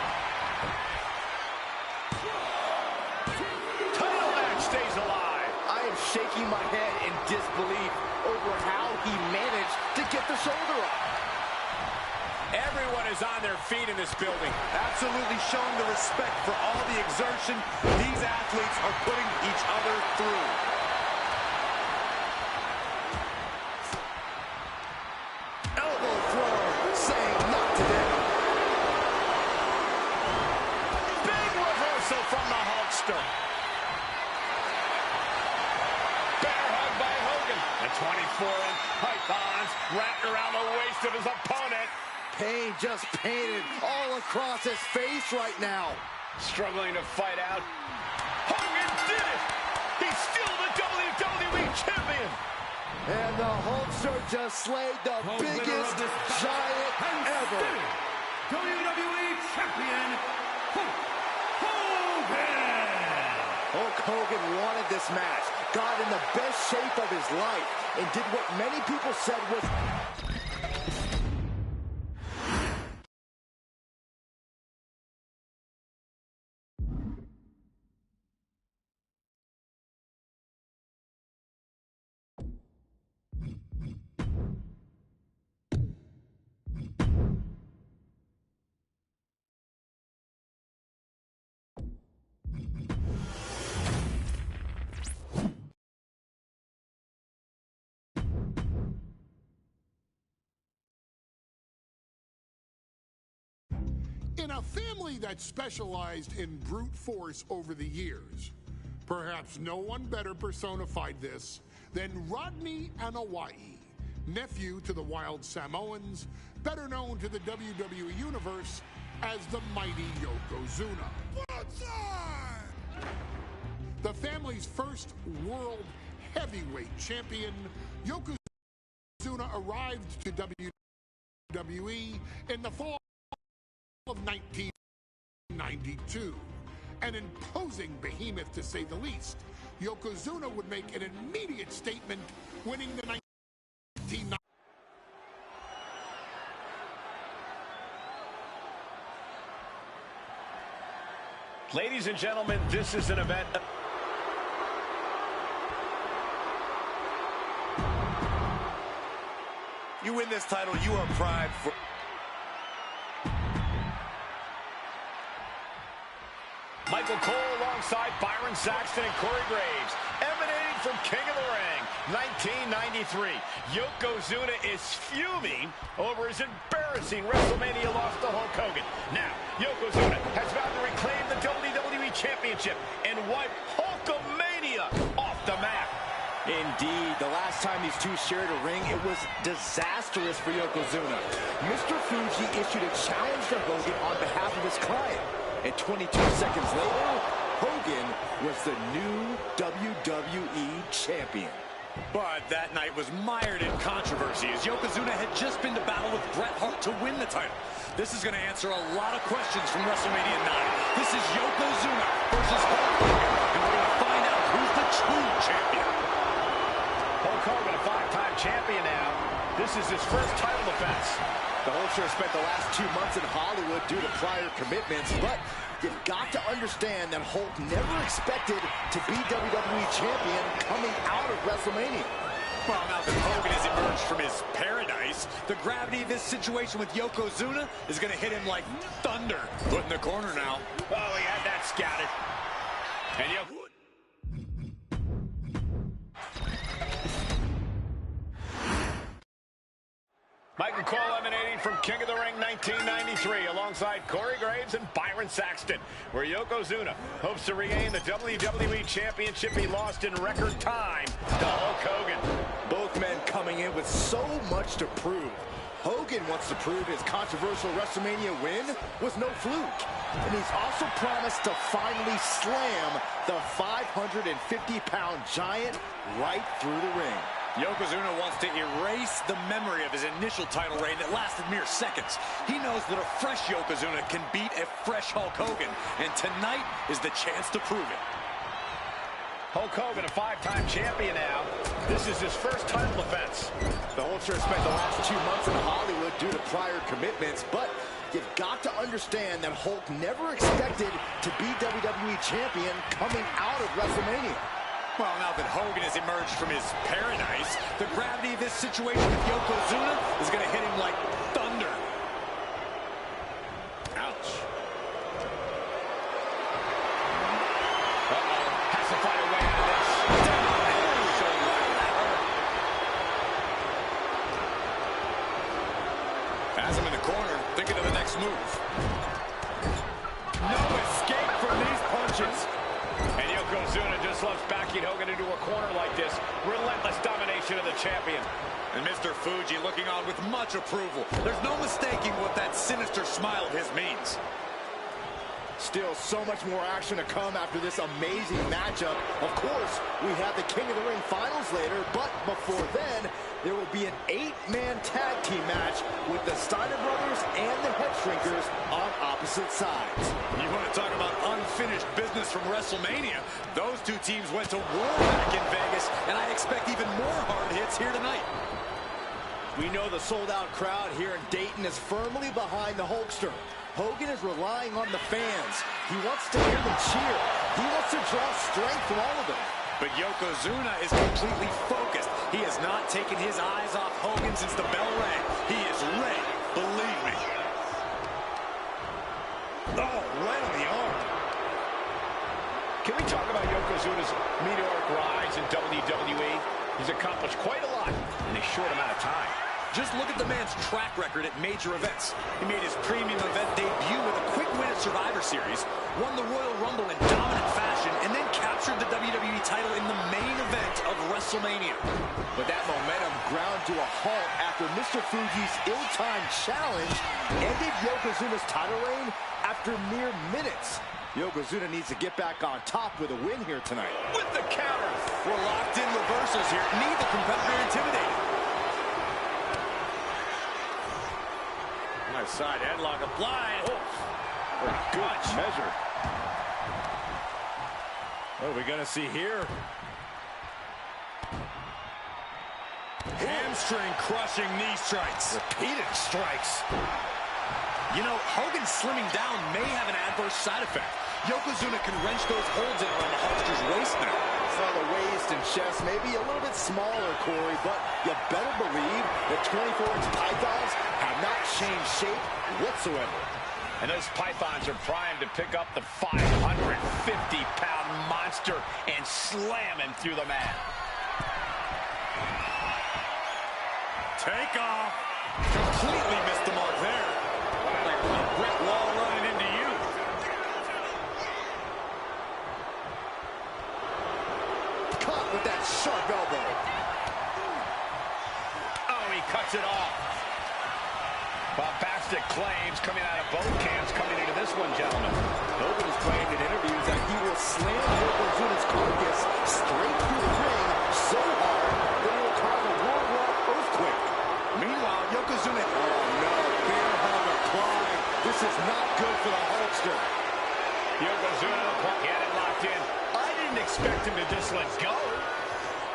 Title match stays alive. I am shaking my head in disbelief over how he managed to get the shoulder up. Everyone is on their feet in this building. Absolutely showing the respect for all the exertion these athletes are putting each other through. Elbow throw, saying not today. Big reversal from the Hulkster. Bear hug by Hogan. The 24-inch pythons wrapped around the waist of his opponent. Pain just painted all across his face right now. Struggling to fight out. Hogan did it! He's still the WWE Champion! And the Hulkster just slayed the biggest giant ever. WWE Champion, Hulk Hogan! Hulk Hogan wanted this match, got in the best shape of his life, and did what many people said was In a family that specialized in brute force over the years, perhaps no one better personified this than Rodney Anawai, nephew to the Wild Samoans, better known to the WWE Universe as the mighty Yokozuna. The family's first world heavyweight champion, Yokozuna arrived to WWE in the fall of 1992. An imposing behemoth, to say the least. Yokozuna would make an immediate statement, winning the 1990. Ladies and gentlemen, this is an event. You win this title, you are primed for... Michael Cole alongside Byron Saxton and Corey Graves, emanating from King of the Ring, 1993. Yokozuna is fuming over his embarrassing WrestleMania loss to Hulk Hogan. Now, Yokozuna has vowed to reclaim the WWE Championship and wipe Hulkamania off the map. Indeed, the last time these two shared a ring, it was disastrous for Yokozuna. Mr. Fuji issued a challenge to Hogan on behalf of his client. And 22 seconds later, Hogan was the new WWE champion. But that night was mired in controversy as Yokozuna had just been to battle with Bret Hart to win the title. This is going to answer a lot of questions from WrestleMania 9. This is Yokozuna versus Hulk Hogan, and we're going to find out who's the true champion. Hulk Hogan, a five-time champion now. This is his first title defense. The Hulkster spent the last 2 months in Hollywood due to prior commitments, but you've got to understand that Hulk never expected to be WWE champion coming out of WrestleMania. Well, now that Hogan has emerged from his paradise, the gravity of this situation with Yokozuna is going to hit him like thunder. Put in the corner now. Oh, he had that scouted. And Michael Cole emanating from King of the Ring 1993 alongside Corey Graves and Byron Saxton, where Yokozuna hopes to regain the WWE Championship he lost in record time to Hulk Hogan. Both men coming in with so much to prove. Hogan wants to prove his controversial WrestleMania win was no fluke. And he's also promised to finally slam the 550-pound giant right through the ring. Yokozuna wants to erase the memory of his initial title reign that lasted mere seconds. He knows that a fresh Yokozuna can beat a fresh Hulk Hogan, and tonight is the chance to prove it. Hulk Hogan, a five-time champion now. This is his first title defense. The Hulkster spent the last 2 months in Hollywood due to prior commitments, but you've got to understand that Hulk never expected to be WWE champion coming out of WrestleMania. Well, now that Hogan has emerged from his paradise, the gravity of this situation with Yokozuna is going to hit him like thunder. Ouch. Uh-oh. Has to find a way out of this. Has him in the corner, thinking of the next move. No escape from these punches. And Yokozuna just loves backing Hogan into a corner like this. Relentless domination of the champion. And Mr. Fuji looking on with much approval. There's no mistaking what that sinister smile of his means. Still so much more action to come after this amazing matchup. Of course, we have the King of the Ring finals later, but before then, there will be an 8-man tag team match with the Steiner brothers and the Head Shrinkers on opposite sides. You want to talk about unfinished business from WrestleMania? Those two teams went to war back in Vegas, and I expect even more hard hits here tonight. We know the sold-out crowd here in Dayton is firmly behind the Hulkster. Hogan is relying on the fans. He wants to hear them cheer. He wants to draw strength from all of them. But Yokozuna is completely focused. He has not taken his eyes off Hogan since the bell rang. He is ready, believe me. Oh, right on the arm. Can we talk about Yokozuna's meteoric rise in WWE? He's accomplished quite a lot in a short amount of time. Just look at the man's track record at major events. He made his premium event debut with a quick win at Survivor Series, won the Royal Rumble in dominant fashion, and then captured the WWE title in the main event of WrestleMania. But that momentum ground to a halt after Mr. Fuji's ill-timed challenge ended Yokozuna's title reign after mere minutes. Yokozuna needs to get back on top with a win here tonight. With the counter. We're locked in reversals here. Neither competitor intimidated. Nice side headlock applied. Oh, a good measure. What are we going to see here? Hamstring crushing knee strikes. Repeated strikes. You know, Hogan slimming down may have an adverse side effect. Yokozuna can wrench those holds in around the Hulkster's waist now. So the waist and chest may be a little bit smaller, Corey, but you better believe the 24-inch pythons have not changed shape whatsoever. And those pythons are primed to pick up the 550-pound monster and slam him through the mat. Take off. Completely missed the mark there. Like a brick wall running into you. Caught with that sharp elbow. Oh, he cuts it off. Bombastic claims coming out of both camps coming into this one, gentlemen. Hogan has claimed in interviews that he will slam Yokozuna's carcass straight through the ring so hard that it will cause a worldwide earthquake. Meanwhile, Yokozuna... Oh, no. Bear hug applied. This is not good for the Hulkster. Yokozuna, he had it locked in. I didn't expect him to just let go.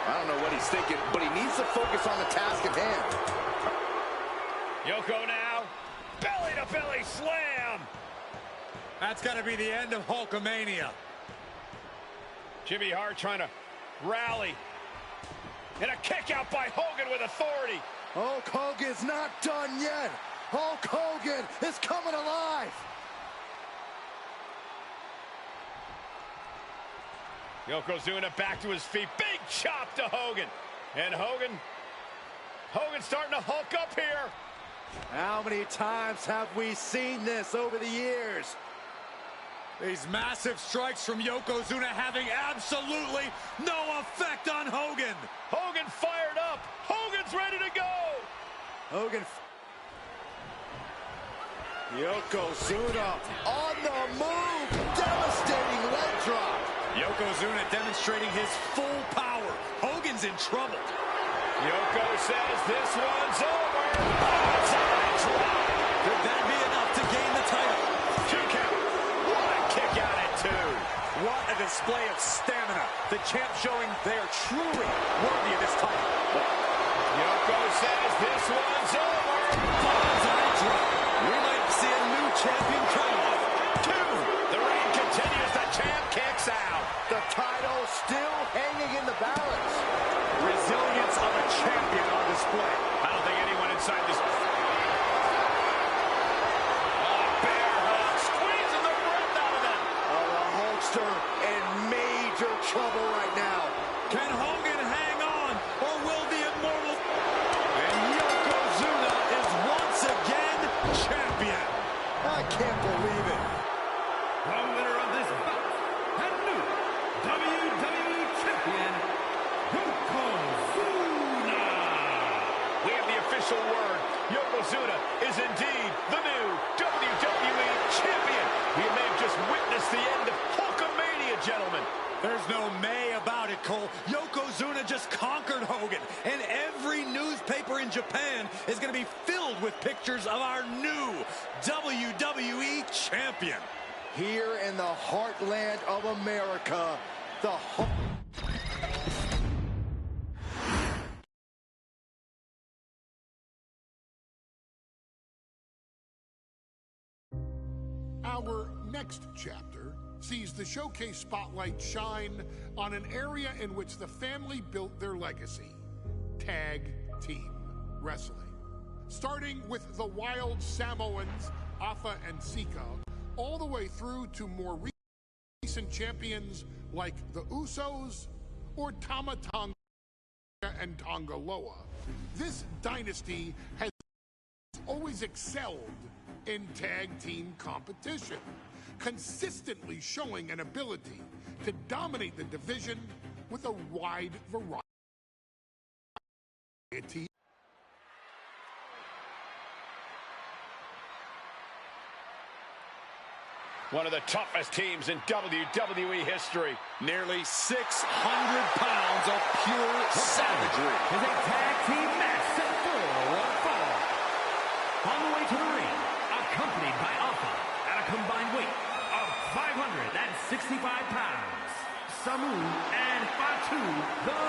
I don't know what he's thinking, but he needs to focus on the task at hand. Yoko now. Belly-to-belly slam. That's got to be the end of Hulkamania. Jimmy Hart trying to rally. And a kick out by Hogan with authority. Hulk Hogan's not done yet. Hulk Hogan is coming alive. Yokozuna back to his feet. Big chop to Hogan. And Hogan's starting to hulk up here. How many times have we seen this over the years? These massive strikes from Yokozuna having absolutely no effect on Hogan. Hogan fired up. Hogan's ready to go. Yokozuna on the move. Devastating leg drop. Yokozuna demonstrating his full power. Hogan's in trouble. Yoko says this one's over. Bonsai drop. Could that be enough to gain the title? 2 count. What a kick out at 2. What a display of stamina. The champ showing they are truly worthy of this title. Yoko says this one's over. Bonsai drop. We might see a new champion coming. 2. The reign continues. The champ kicks out. The title still hanging in the balance. Resilience of a champion on display. I don't think anyone inside this... bear hug, squeezing the breath out of them. The Hulkster in major trouble right now. Can Hogan hang on, or will the immortal... And Yokozuna is once again champion. I can't believe it. The winner of this bout, and new WWE Champion, Yokozuna. We have the official word. Yokozuna is indeed the new WWE Champion. We may have just witnessed the end of Hulkamania, gentlemen. There's no may about it, Cole. Yokozuna just conquered Hogan, and every newspaper in Japan is going to be filled with pictures of our new WWE Champion. Here in the heartland of America, the Hulk... Our next chapter sees the showcase spotlight shine on an area in which the family built their legacy: tag team wrestling. Starting with the Wild Samoans, Afa and Sika, all the way through to more recent champions like the Usos or Tama Tonga Osaka and Tonga Loa, this dynasty has always excelled in tag team competition, consistently showing an ability to dominate the division with a wide variety. One of the toughest teams in WWE history. Nearly 600 pounds of pure savagery. Is a tag team match set for one fall. On the way to the ring, accompanied by Alpha at a combined weight of 565 pounds, Samu and Fatu, the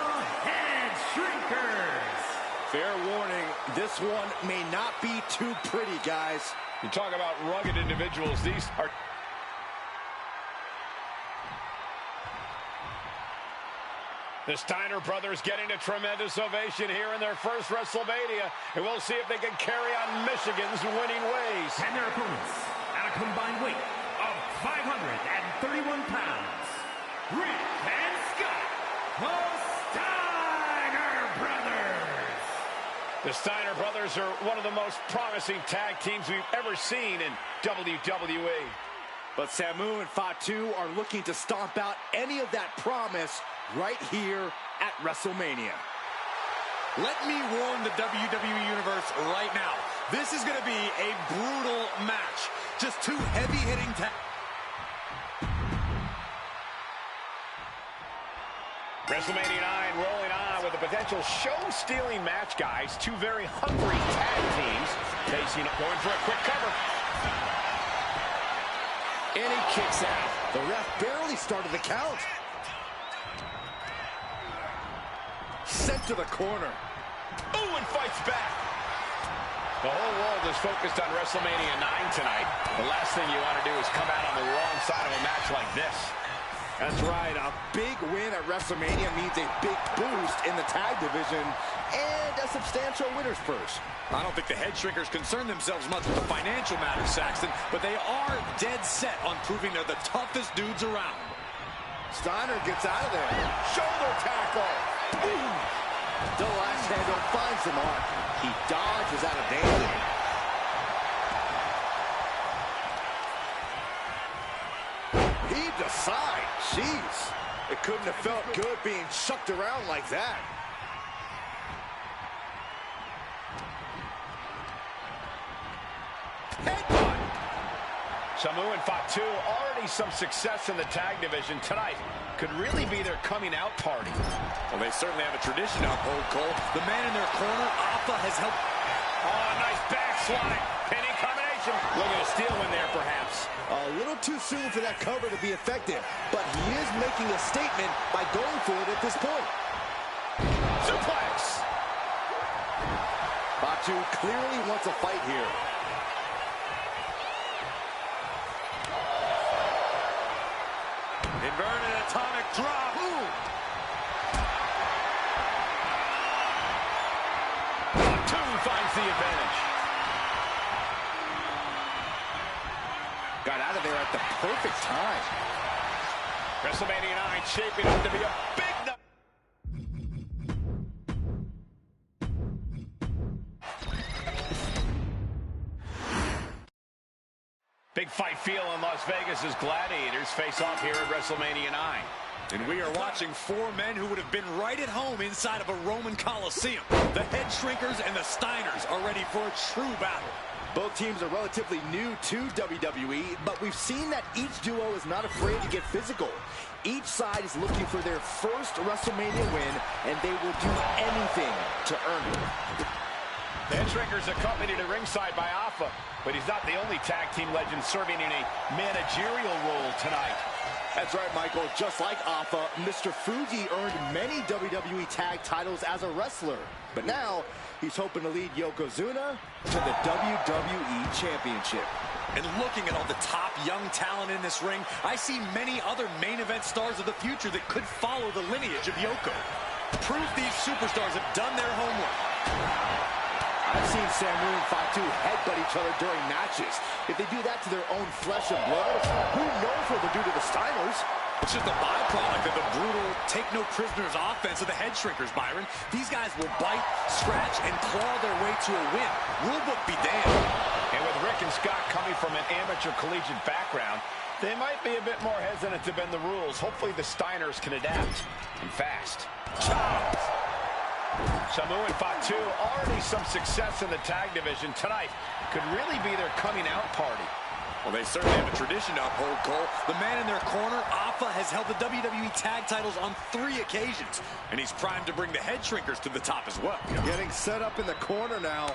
Head Shrinkers. Fair warning, this one may not be too pretty, guys. You talk about rugged individuals. These are... The Steiner brothers getting a tremendous ovation here in their first WrestleMania, and we'll see if they can carry on Michigan's winning ways. And their opponents, at a combined weight of 531 pounds, Rick and Scott, the Steiner brothers. The Steiner brothers are one of the most promising tag teams we've ever seen in WWE. But Samu and Fatu are looking to stomp out any of that promise right here at WrestleMania. Let me warn the WWE Universe right now. This is going to be a brutal match. Just two heavy-hitting WrestleMania 9 rolling on with a potential show-stealing match, guys. Two very hungry tag teams facing, going for a quick cover. And he kicks out. The ref barely started the count. Sent to the corner. Ooh, and fights back. The whole world is focused on WrestleMania 9 tonight. The last thing you want to do is come out on the wrong side of a match like this. That's right. A big win at WrestleMania means a big boost in the tag division and a substantial winner's purse. I don't think the Head Shrinkers concern themselves much with the financial matters, Saxton, but they are dead set on proving they're the toughest dudes around. Steiner gets out of there. Shoulder tackle. Boom. The last handle finds the mark. He dodges out of danger. He decides. Jeez. It couldn't have felt good being chucked around like that. Headbutt. Samu and Fatu, already some success in the tag division tonight. Could really be their coming out party. Well, they certainly have a tradition to uphold, Cole. The man in their corner, Alpha, has helped. Oh, nice backslide. Pinning combination. Looking to steal one there, perhaps. A little too soon for that cover to be effective, but he is making a statement by going for it at this point. Suplex. Fatu clearly wants a fight here. Inverted atomic drop. Ooh. Fatu finds the advantage. Got out of there at the perfect time. WrestleMania 9 shaping up to be a big night. Big fight feel in Las Vegas as Gladiators face off here at WrestleMania 9. And we are watching four men who would have been right at home inside of a Roman Coliseum. The Head Shrinkers and the Steiners are ready for a true battle. Both teams are relatively new to WWE, but we've seen that each duo is not afraid to get physical. Each side is looking for their first WrestleMania win, and they will do anything to earn it. The Head Shrinkers accompanied at ringside by Alpha, but he's not the only tag team legend serving in a managerial role tonight. That's right, Michael. Just like Alpha, Mr. Fuji earned many WWE tag titles as a wrestler. But now, he's hoping to lead Yokozuna to the WWE Championship. And looking at all the top young talent in this ring, I see many other main event stars of the future that could follow the lineage of Yoko. Proof these superstars have done their homework. I've seen Samu and Fatu headbutt each other during matches. If they do that to their own flesh and blood, who knows what they'll do to the Steiners? It's just a byproduct of the brutal take-no-prisoners offense of the head shrinkers, Byron. These guys will bite, scratch, and claw their way to a win. Rulebook be damned. And with Rick and Scott coming from an amateur collegiate background, they might be a bit more hesitant to bend the rules. Hopefully the Steiners can adapt, and fast. Chops! Samu and Fatu, already some success in the tag division tonight. Could really be their coming out party. Well, they certainly have a tradition to uphold, Cole. The man in their corner, Alpha, has held the WWE tag titles on 3 occasions. And he's primed to bring the head shrinkers to the top as well. Getting set up in the corner now.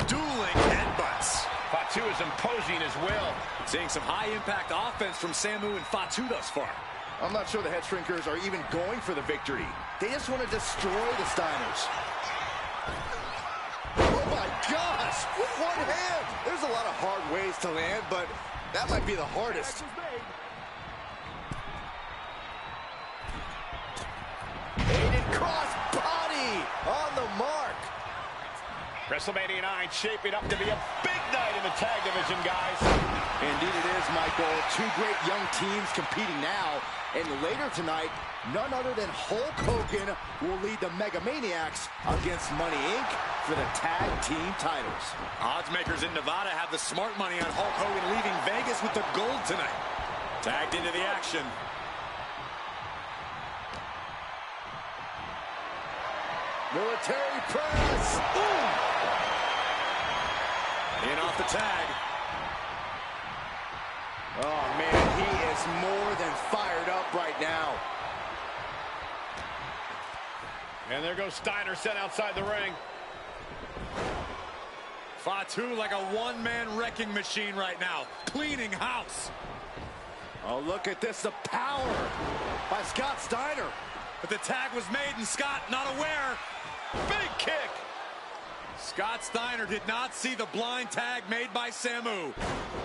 Dueling headbutts. Fatu is imposing his will. Seeing some high-impact offense from Samu and Fatu thus far. I'm not sure the head shrinkers are even going for the victory. They just want to destroy the Steiners. Oh my gosh! With one hand! There's a lot of hard ways to land, but that might be the hardest. Aided cross body on the mark. WrestleMania 9 shaping up to be a big night in the tag division, guys. Indeed it is, Michael. 2 great young teams competing now. And later tonight, none other than Hulk Hogan will lead the Mega Maniacs against Money Inc. for the tag team titles. Odds makers in Nevada have the smart money on Hulk Hogan leaving Vegas with the gold tonight. Tagged into the action. Military press. Ooh. In off the tag. Oh, man, he is more than fired up right now. And there goes Steiner sent outside the ring. Fatu like a one-man wrecking machine right now. Cleaning house. Oh, look at this, the power by Scott Steiner. But the tag was made and Scott not aware. Big kick. Scott Steiner did not see the blind tag made by Samu.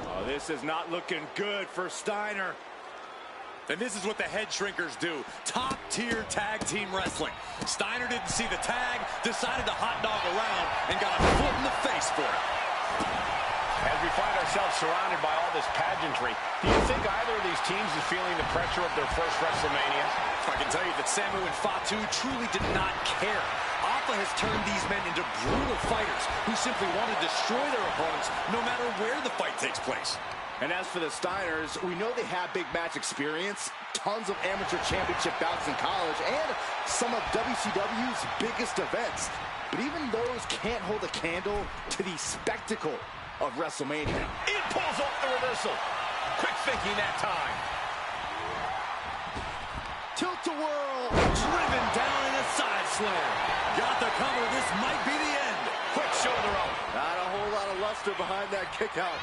Oh, this is not looking good for Steiner. And this is what the head shrinkers do. Top-tier tag team wrestling. Steiner didn't see the tag, decided to hot dog around, and got a foot in the face for it. As we find ourselves surrounded by all this pageantry, do you think either of these teams is feeling the pressure of their first WrestleMania? I can tell you that Samu and Fatu truly did not care. Alpha has turned these men into brutal fighters who simply want to destroy their opponents no matter where the fight takes place. And as for the Steiners, we know they have big match experience, tons of amateur championship bouts in college, and some of WCW's biggest events. But even those can't hold a candle to the spectacle of WrestleMania. It pulls off the reversal. Quick thinking that time. Tilt-a-whirl. Driven down in a side slam. Got the cover. This might be the end. Quick shoulder up. Not a whole lot of luster behind that kick out.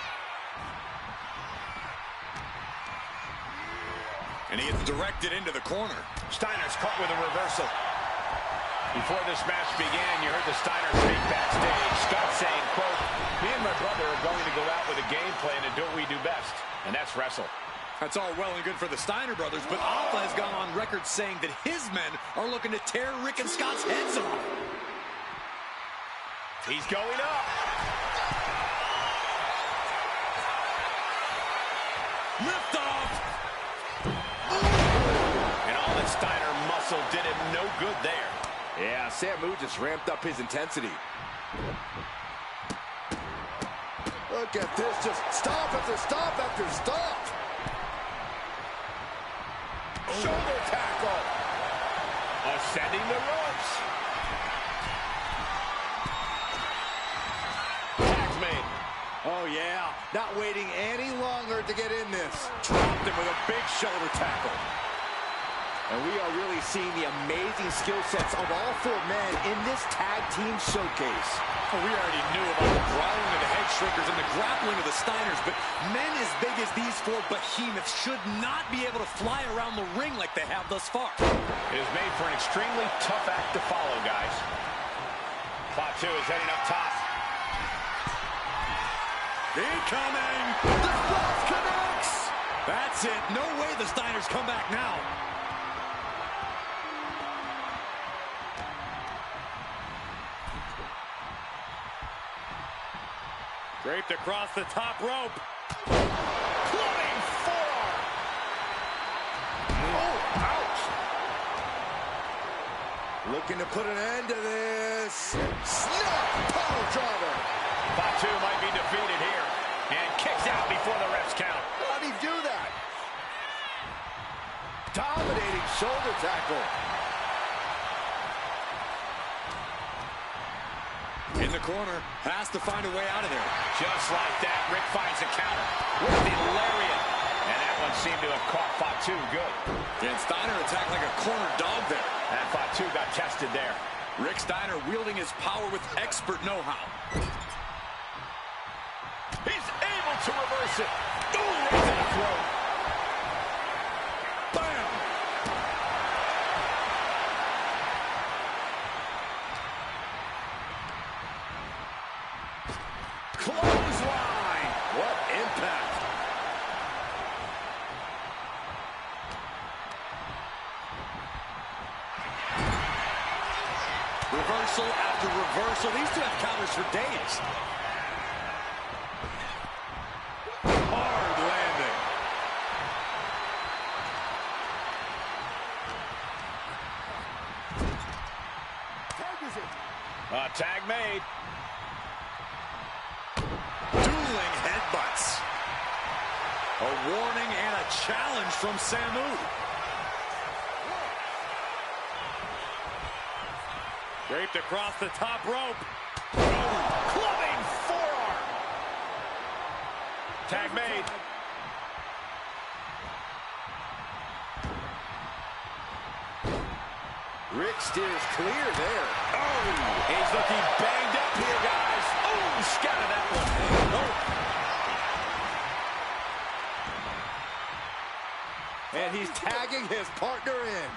And he gets directed into the corner. Steiner's caught with a reversal. Before this match began, you heard the Steiners speak backstage. Scott saying, quote, "Me and my brother are going to go out with a game plan and do what we do best, and that's wrestle." That's all well and good for the Steiner brothers, but Alpha has gone on record saying that his men are looking to tear Rick and Scott's heads off. He's going up. Lift off. And all that Steiner muscle did him no good there. Yeah, Samu just ramped up his intensity. Look at this, just stop after stop after stop. Shoulder tackle. Ascending the ropes. Tag's made. Oh yeah, not waiting any longer to get in this. Dropped him with a big shoulder tackle. And we are really seeing the amazing skill sets of all 4 men in this tag team showcase. Well, we already knew about the brawling of the head shrinkers and the grappling of the Steiners, but men as big as these 4 behemoths should not be able to fly around the ring like they have thus far. It is made for an extremely tough act to follow, guys. Fatu is heading up top. Incoming! The cross connects! That's it. No way the Steiners come back now. Draped across the top rope. Clubbing forearm. Oh, ouch. Looking to put an end to this. Snap power driver. Fatu might be defeated here. And kicks out before the refs count. How'd he do that? Dominating shoulder tackle. In the corner, has to find a way out of there. Just like that, Rick finds a counter with the lariat. And that one seemed to have caught Fatu good. And Steiner attacked like a cornered dog there. And Fatu got tested there. Rick Steiner wielding his power with expert know-how. He's able to reverse it. Ooh, right to the throat. Bam! Clothesline! What impact! Reversal after reversal. These two have counters for days. Hard landing. Tag made. Dueling headbutts. A warning and a challenge from Samu. Draped across the top rope. Clubbing forearm. Tag made. Rick steers clear there. Oh, he's looking banged up here, guys. Oh, scattered that one. Oh. And he's tagging his partner in.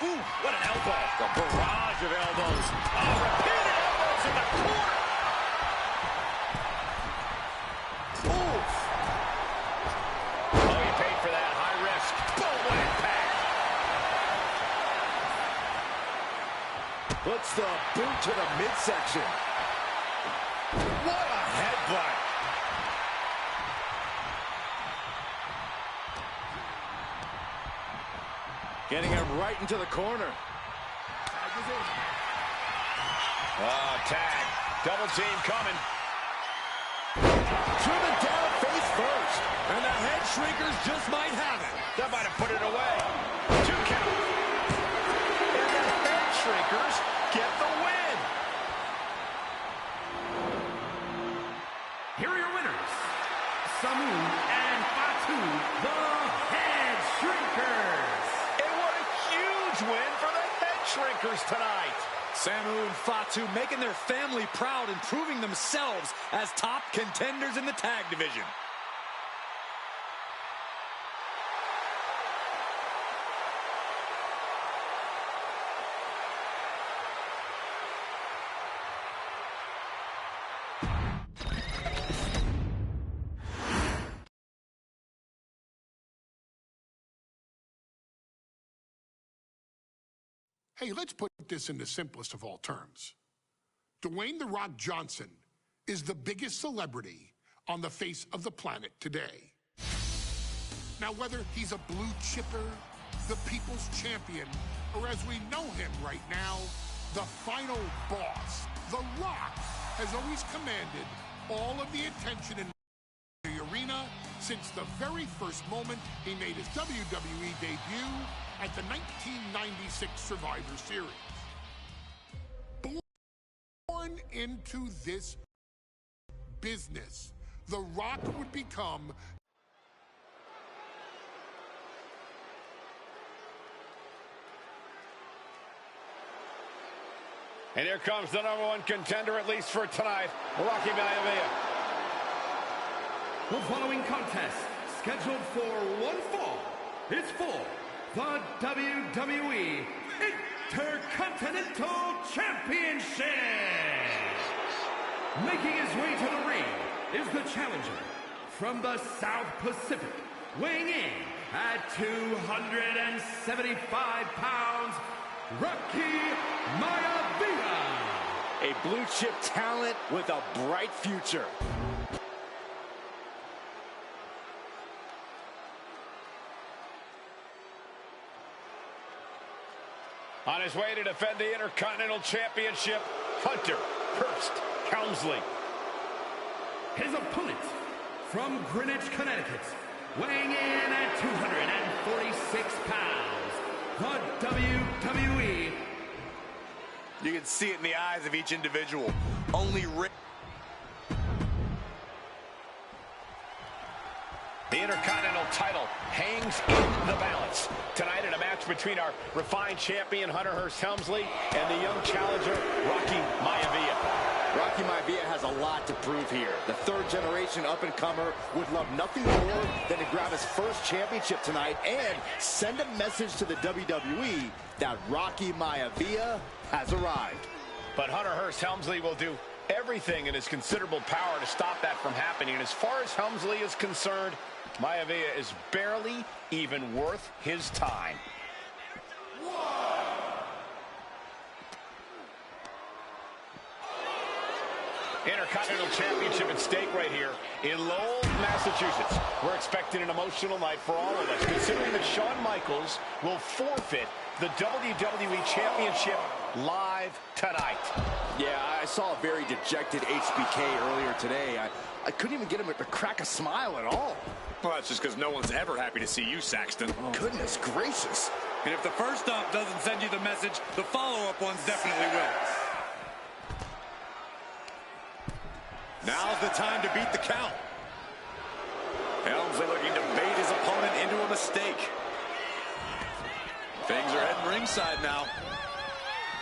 Ooh, what an elbow. The barrage of elbows. Oh, repeated elbows in the corner. Ooh. Oh, you paid for that. High risk. Boom, what impact. Puts the boot to the midsection. What a headbutt. Getting him right into the corner. Tag. Double team coming. Driven down face first. And the head shrinkers just might have it. That might have put it away. 2 count. And the head shrinkers get the win. Here are your winners, Samu and Fatu, the Head Shrinkers. And what a huge win for the head shrinkers tonight. Samu and Fatu making their family proud and proving themselves as top contenders in the tag division. Hey, let's put this in the simplest of all terms. Dwayne "The Rock" Johnson is the biggest celebrity on the face of the planet today. Now, whether he's a blue chipper, the people's champion, or as we know him right now, the final boss, The Rock has always commanded all of the attention in the arena since the very first moment he made his WWE debut at the 1996 Survivor Series. Born into this business, The Rock would become And here comes the #1 contender, at least for tonight, Rocky Maivia. The following contest, scheduled for one fall, is for the WWE Intercontinental Championship. Making his way to the ring is the challenger from the South Pacific, weighing in at 275 pounds, Rocky Maivia. A blue chip talent with a bright future. On his way to defend the Intercontinental Championship, Hunter Hearst Helmsley. His opponent from Greenwich, Connecticut, weighing in at 246 pounds, the WWE. You can see it in the eyes of each individual. Only The Intercontinental title hangs in the balance. Tonight in a match between our refined champion, Hunter Hearst Helmsley, and the young challenger, Rocky Maivia. Rocky Maivia has a lot to prove here. The third-generation up-and-comer would love nothing more than to grab his first championship tonight and send a message to the WWE that Rocky Maivia has arrived. But Hunter Hearst Helmsley will do everything in his considerable power to stop that from happening. And as far as Helmsley is concerned, Maivia is barely even worth his time. Intercontinental Championship at stake right here in Lowell, Massachusetts. We're expecting an emotional night for all of us, considering that Shawn Michaels will forfeit the WWE Championship live tonight. Yeah, I saw a very dejected HBK earlier today. I couldn't even get him to crack a smile at all. Well, that's just because no one's ever happy to see you, Saxton. Oh, goodness gracious. And if the first stop doesn't send you the message, the follow-up ones definitely will. Now's the time to beat the count. Helmsley looking to bait his opponent into a mistake. Things are heading ringside now.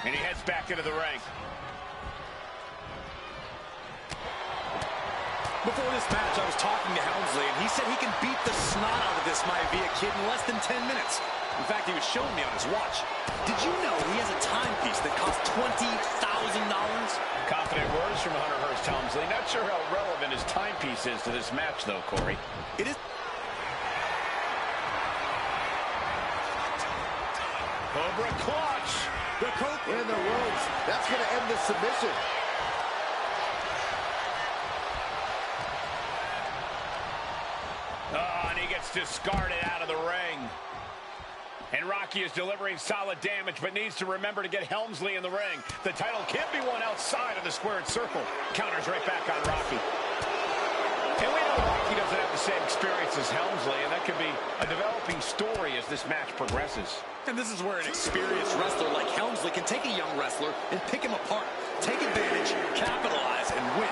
And he heads back into the ring. Before this match, I was talking to Helmsley, and he said he can beat the snot out of this Maivia kid in less than 10 minutes. In fact, he was showing me on his watch. Did you know he has a timepiece that costs $20,000? Confident words from Hunter Hearst Helmsley. Not sure how relevant his timepiece is to this match, though, Corey. It is. Cobra clutch. The Cobra in the ropes. That's going to end the submission. Oh, and he gets discarded out of the ring. And Rocky is delivering solid damage, but needs to remember to get Helmsley in the ring. The title can be won outside of the squared circle. Counters right back on Rocky. And we know Rocky doesn't have the same experience as Helmsley, and that could be a developing story as this match progresses. And this is where an experienced wrestler like Helmsley can take a young wrestler and pick him apart, take advantage, capitalize, and win.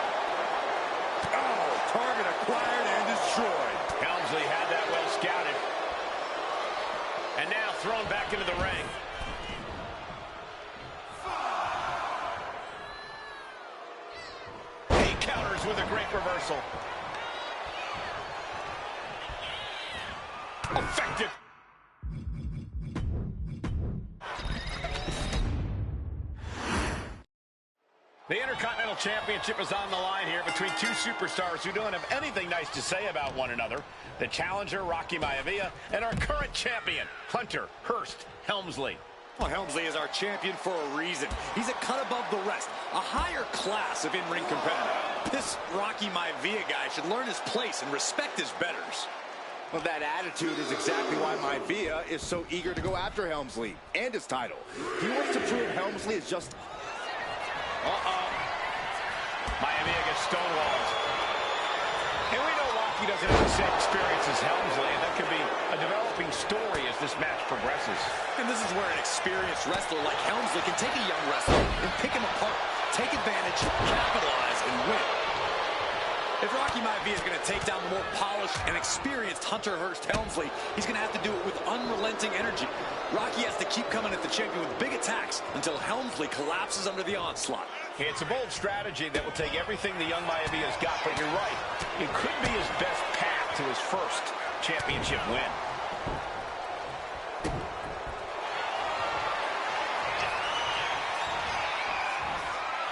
Oh, target acquired and destroyed. Helmsley had that well scouted. And now thrown back into the ring. He counters with a great reversal. Effective. The Intercontinental Championship is on the line here between two superstars who don't have anything nice to say about one another. The challenger, Rocky Maivia, and our current champion, Hunter Hearst Helmsley. Well, Helmsley is our champion for a reason. He's a cut above the rest, a higher class of in-ring competitor. This Rocky Maivia guy should learn his place and respect his betters. Well, that attitude is exactly why Maivia is so eager to go after Helmsley and his title. He wants to prove Helmsley is just... Maivia gets stonewalled. And we know Rocky doesn't have the same experience as Helmsley, and that could be a developing story as this match progresses. And this is where an experienced wrestler like Helmsley can take a young wrestler and pick him apart, take advantage, capitalize, and win. If Rocky Maivia is going to take down the more polished and experienced Hunter Hearst Helmsley, he's going to have to do it with unrelenting energy. Rocky has to keep coming at the champion with big attacks until Helmsley collapses under the onslaught. It's a bold strategy that will take everything the young Maivia's got, but you're right. It could be his best path to his first championship win.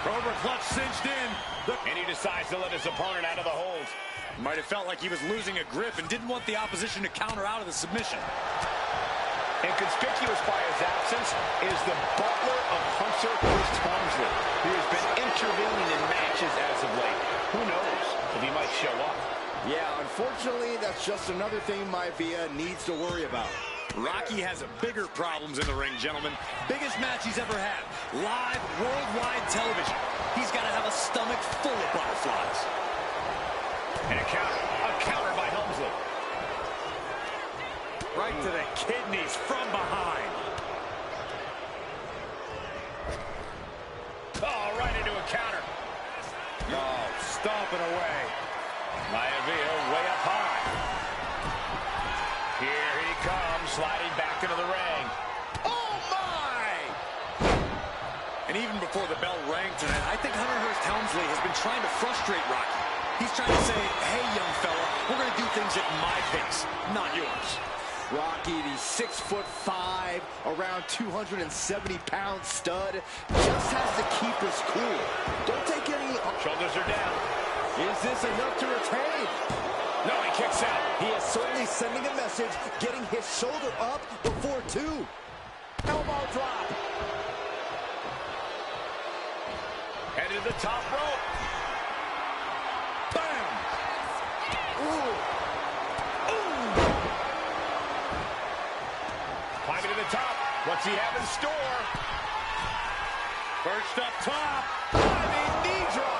Cobra clutch cinched in. And he decides to let his opponent out of the hold. Might have felt like he was losing a grip and didn't want the opposition to counter out of the submission. And conspicuous by his absence is the butler of Hunter Hearst Helmsley, who has been intervening in matches as of late. Who knows if he might show up? Yeah, unfortunately, that's just another thing Maivia needs to worry about. Rocky has bigger problems in the ring, gentlemen. Biggest match he's ever had. Live, worldwide television. He's got to have a stomach full of butterflies. And a counter by Helmsley. Right to the kidneys from behind. Oh, right into a counter. Oh, stomping away. Maivia way up high. Here he comes, sliding back into the ring. Oh, my! And even before the bell rang tonight, I think Hunter Hearst Helmsley has been trying to frustrate Rocky. He's trying to say, hey, young fella, we're going to do things at my pace, not yours. Rocky, the 6'5", around 270-pound stud, just has to keep his cool. Don't take any... Shoulders are down. Is this enough to retain? No, he kicks out. He is certainly sending a message, getting his shoulder up before two. Elbow drop. Headed to the top rope. Bam! Ooh. Climbing to the top. What's he have in store? Perched up top. Diving knee drop.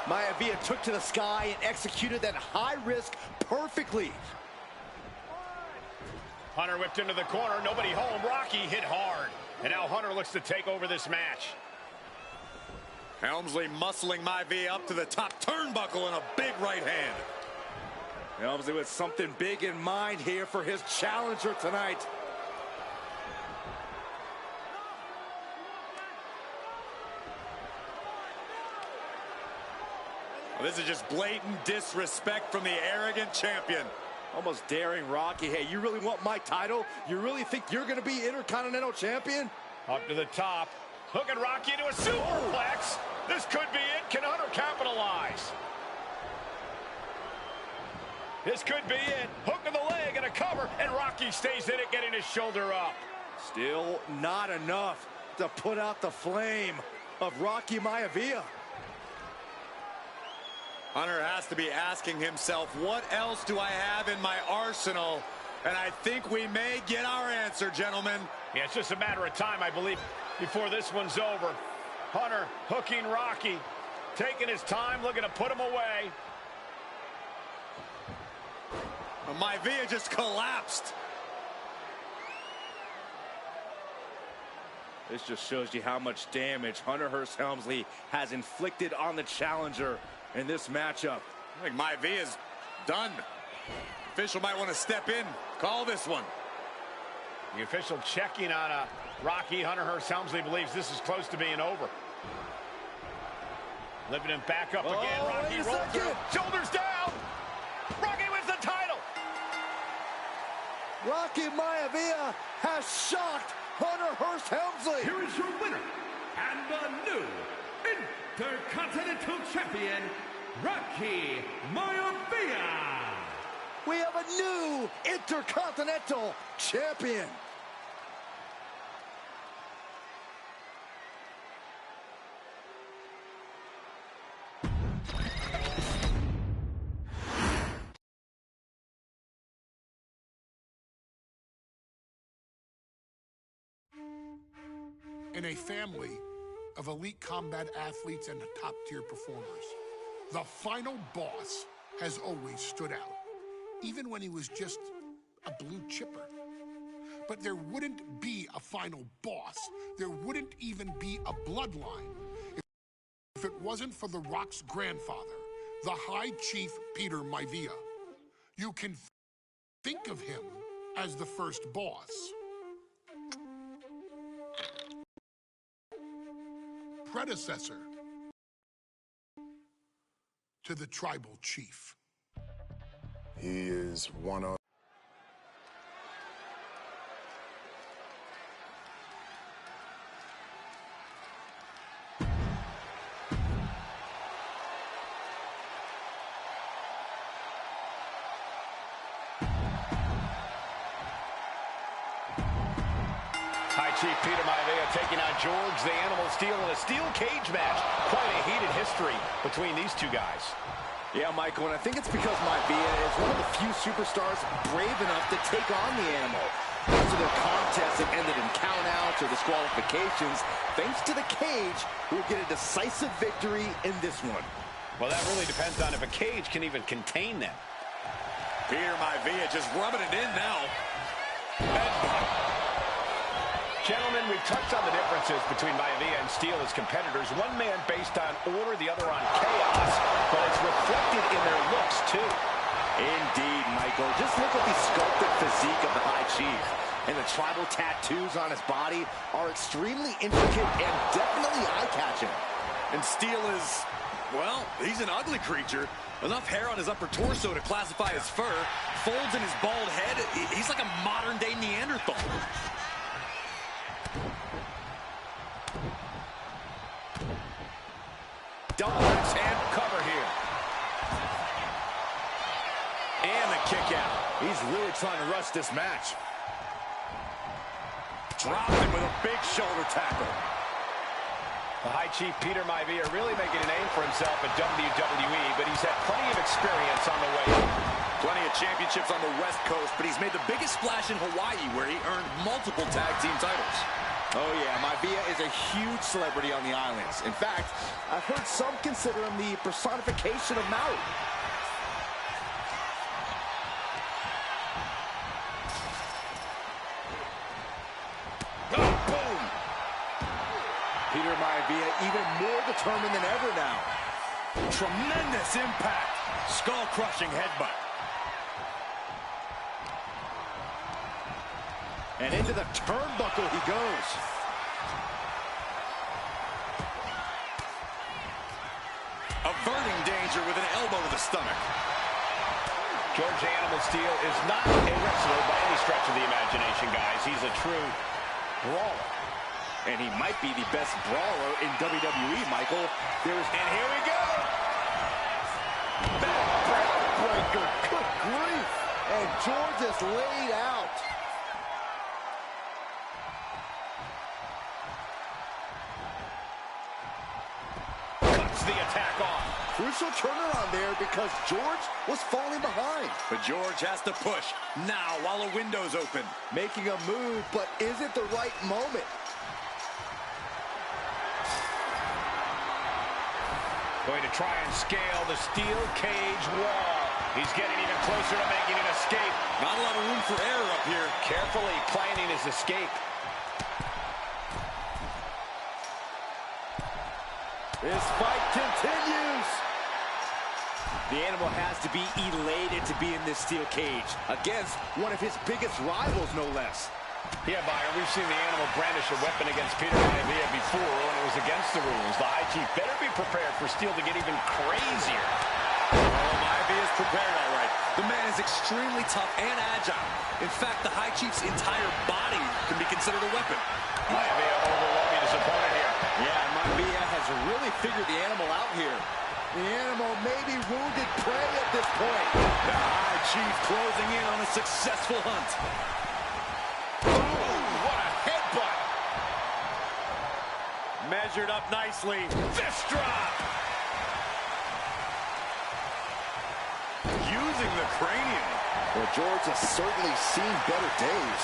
Maivia took to the sky and executed that high risk perfectly. Hunter whipped into the corner. Nobody home. Rocky hit hard. And now Hunter looks to take over this match. Helmsley muscling Maivia up to the top turnbuckle in a big right hand. Helmsley with something big in mind here for his challenger tonight. Well, this is just blatant disrespect from the arrogant champion. Almost daring Rocky. Hey, you really want my title? You really think you're going to be Intercontinental Champion? Up to the top. Hooking Rocky into a superplex. This could be it. Can Hunter capitalize? This could be it. Hook of the leg and a cover, and Rocky stays in it, getting his shoulder up. Still not enough to put out the flame of Rocky Maivia. Hunter has to be asking himself, what else do I have in my arsenal? And I think we may get our answer, gentlemen. Yeah, it's just a matter of time, I believe, before this one's over. Hunter hooking Rocky, taking his time, looking to put him away. Maivia just collapsed. This just shows you how much damage Hunter Hearst Helmsley has inflicted on the challenger in this matchup. I think Maivia's done. Official might want to step in, call this one. The official checking on Rocky. Hunter Hearst Helmsley believes this is close to being over. Lifting him back up again. Rocky rolls through. Shoulders down. Rocky wins the title. Rocky Maivia has shocked Hunter Hearst Helmsley. Here is your winner and the new Intercontinental Champion, Rocky Maivia. We have a new Intercontinental Champion. In a family of elite combat athletes and top-tier performers, the final boss has always stood out, even when he was just a blue chipper. But there wouldn't be a final boss. There wouldn't even be a bloodline if it wasn't for The Rock's grandfather, the High Chief Peter Maivia. You can think of him as the first boss. Predecessor to the tribal chief. He is one of... Chief Peter Maivia taking on George the Animal Steel in a steel cage match. Quite a heated history between these two guys. Yeah, Michael, and I think it's because Maivia is one of the few superstars brave enough to take on the Animal. Most of their contests have ended in countouts or disqualifications. Thanks to the cage, we'll get a decisive victory in this one. Well, that really depends on if a cage can even contain them. Peter Maivia just rubbing it in now. Gentlemen, we've touched on the differences between Maivia and Steel as competitors. One man based on order, the other on chaos, but it's reflected in their looks, too. Indeed, Michael. Just look at the sculpted physique of the High Chief. And the tribal tattoos on his body are extremely intricate and definitely eye-catching. And Steel is, well, he's an ugly creature. Enough hair on his upper torso to classify as fur. Folds in his bald head. He's like a modern-day Neanderthal. Double axe hand cover here. And the kick out. He's really trying to rush this match. Dropped him with a big shoulder tackle. The High Chief Peter Maivia really making a name for himself at WWE, but he's had plenty of experience on the way up. Plenty of championships on the West Coast, but he's made the biggest splash in Hawaii, where he earned multiple tag team titles. Oh, yeah, Maivia is a huge celebrity on the islands. In fact, I've heard some consider him the personification of Maui. Oh, boom! Peter Maivia even more determined than ever now. Tremendous impact. Skull-crushing headbutt. And into the turnbuckle he goes. Averting danger with an elbow to the stomach. George Animal Steel is not a wrestler by any stretch of the imagination, guys. He's a true brawler. And he might be the best brawler in WWE, Michael. And here we go. Backbreaker. Good grief. And George is laid out. Cuts the attack off. Crucial turnaround there because George was falling behind. But George has to push now while the window's open. Making a move, but is it the right moment? Going to try and scale the steel cage wall. He's getting even closer to making an escape. Not a lot of room for error up here. Carefully planning his escape. This fight continues. The Animal has to be elated to be in this steel cage against one of his biggest rivals, no less. Yeah, Byron, we've seen the Animal brandish a weapon against Peter Maivia before when it was against the rules. The High Chief better be prepared for Steel to get even crazier. Oh, Maivia is prepared, all right. The man is extremely tough and agile. In fact, the High Chief's entire body can be considered a weapon. Maivia overwhelming his opponent here. Yeah, Maivia has really figured the Animal out here. The Animal may be wounded prey at this point. The High Chief closing in on a successful hunt. What a headbutt. Measured up nicely. Fist drop. Using the cranium. Well, George has certainly seen better days.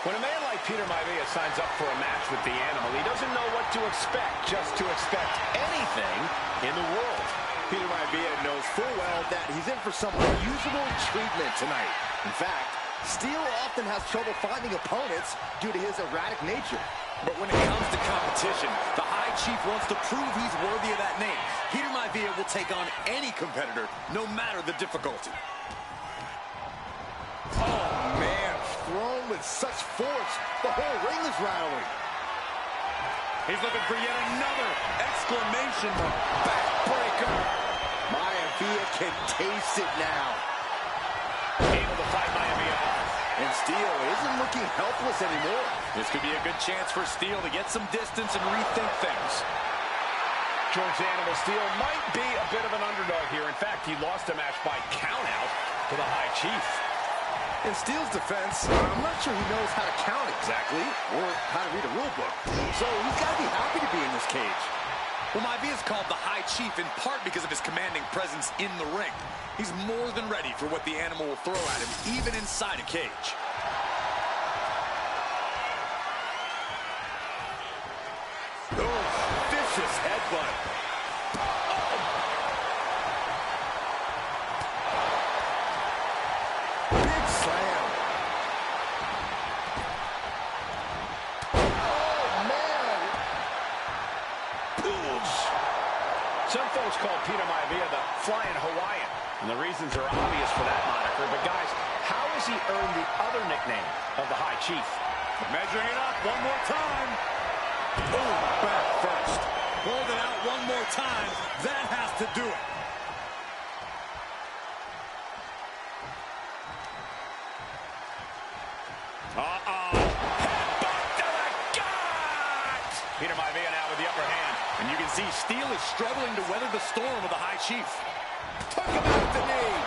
When a man like Peter Maivia signs up for a match with the Animal, he doesn't know what to expect, just to expect anything in the world. Peter Maivia knows full well that he's in for some unusual treatment tonight. In fact, Steel often has trouble finding opponents due to his erratic nature. But when it comes to competition, the High Chief wants to prove he's worthy of that name. Peter Maivia will take on any competitor, no matter the difficulty. Oh, man, thrown with such force, the whole ring is rattling. He's looking for yet another exclamation mark. Backbreaker. Maivia can taste it now. Able to fight Maivia off. And Steel isn't looking helpless anymore. This could be a good chance for Steel to get some distance and rethink things. George Animal Steel might be a bit of an underdog here. In fact, he lost a match by countout to the High Chief. In Steele's defense, I'm not sure he knows how to count exactly, or how to read a rule book. So he's got to be happy to be in this cage. Well, Maivia is called the High Chief in part because of his commanding presence in the ring. He's more than ready for what the animal will throw at him, even inside a cage. Oh, vicious headbutt. Big slam. Oh, man. Some folks call Peter Maivia the Flying Hawaiian, and the reasons are obvious for that moniker. But guys, how has he earned the other nickname of the High Chief? Measuring it up one more time. Boom, back first. Hold it out one more time. That has to do it. Headbutt to the gut! Peter Maivia now with the upper hand. And you can see Steele is struggling to weather the storm of the High Chief. Took him out at the knee.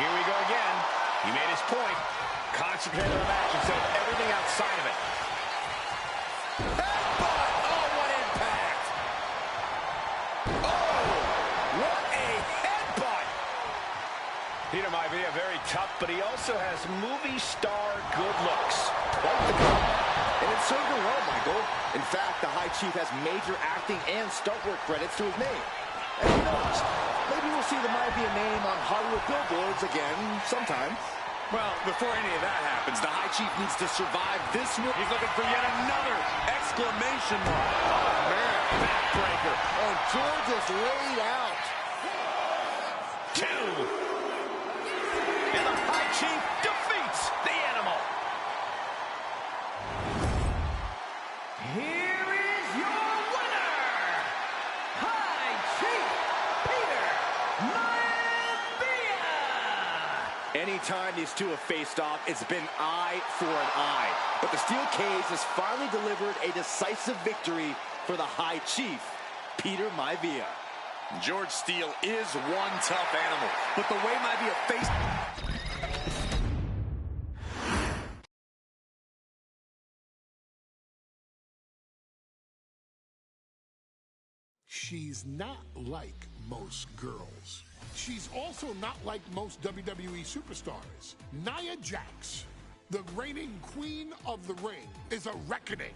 Here we go again. He made his point. Concentrated on the match instead of everything outside of it. Headbutt! Oh, what impact! Oh, what a headbutt! Peter Maivia very tough, but he also has movie star good looks. Like the comeback. And it served him well, Michael. In fact, the High Chief has major acting and stunt work credits to his name. And who knows? Maybe we'll see the Maivia name on Hollywood billboards again sometime. Well, before any of that happens, the High Chief needs to survive this one. He's looking for yet another exclamation mark. Oh, man, backbreaker. Oh, George is laid out. 2. And the High Chief defeats the animal. Here is your winner, High Chief Peter Maivia. Anytime these two have faced off, it's been eye for an eye. But the steel cage has finally delivered a decisive victory for the High Chief, Peter Maivia. George Steele is one tough animal, but the way Maivia faced... She's not like most girls. She's also not like most WWE superstars. Nia Jax, the reigning queen of the ring, is a reckoning,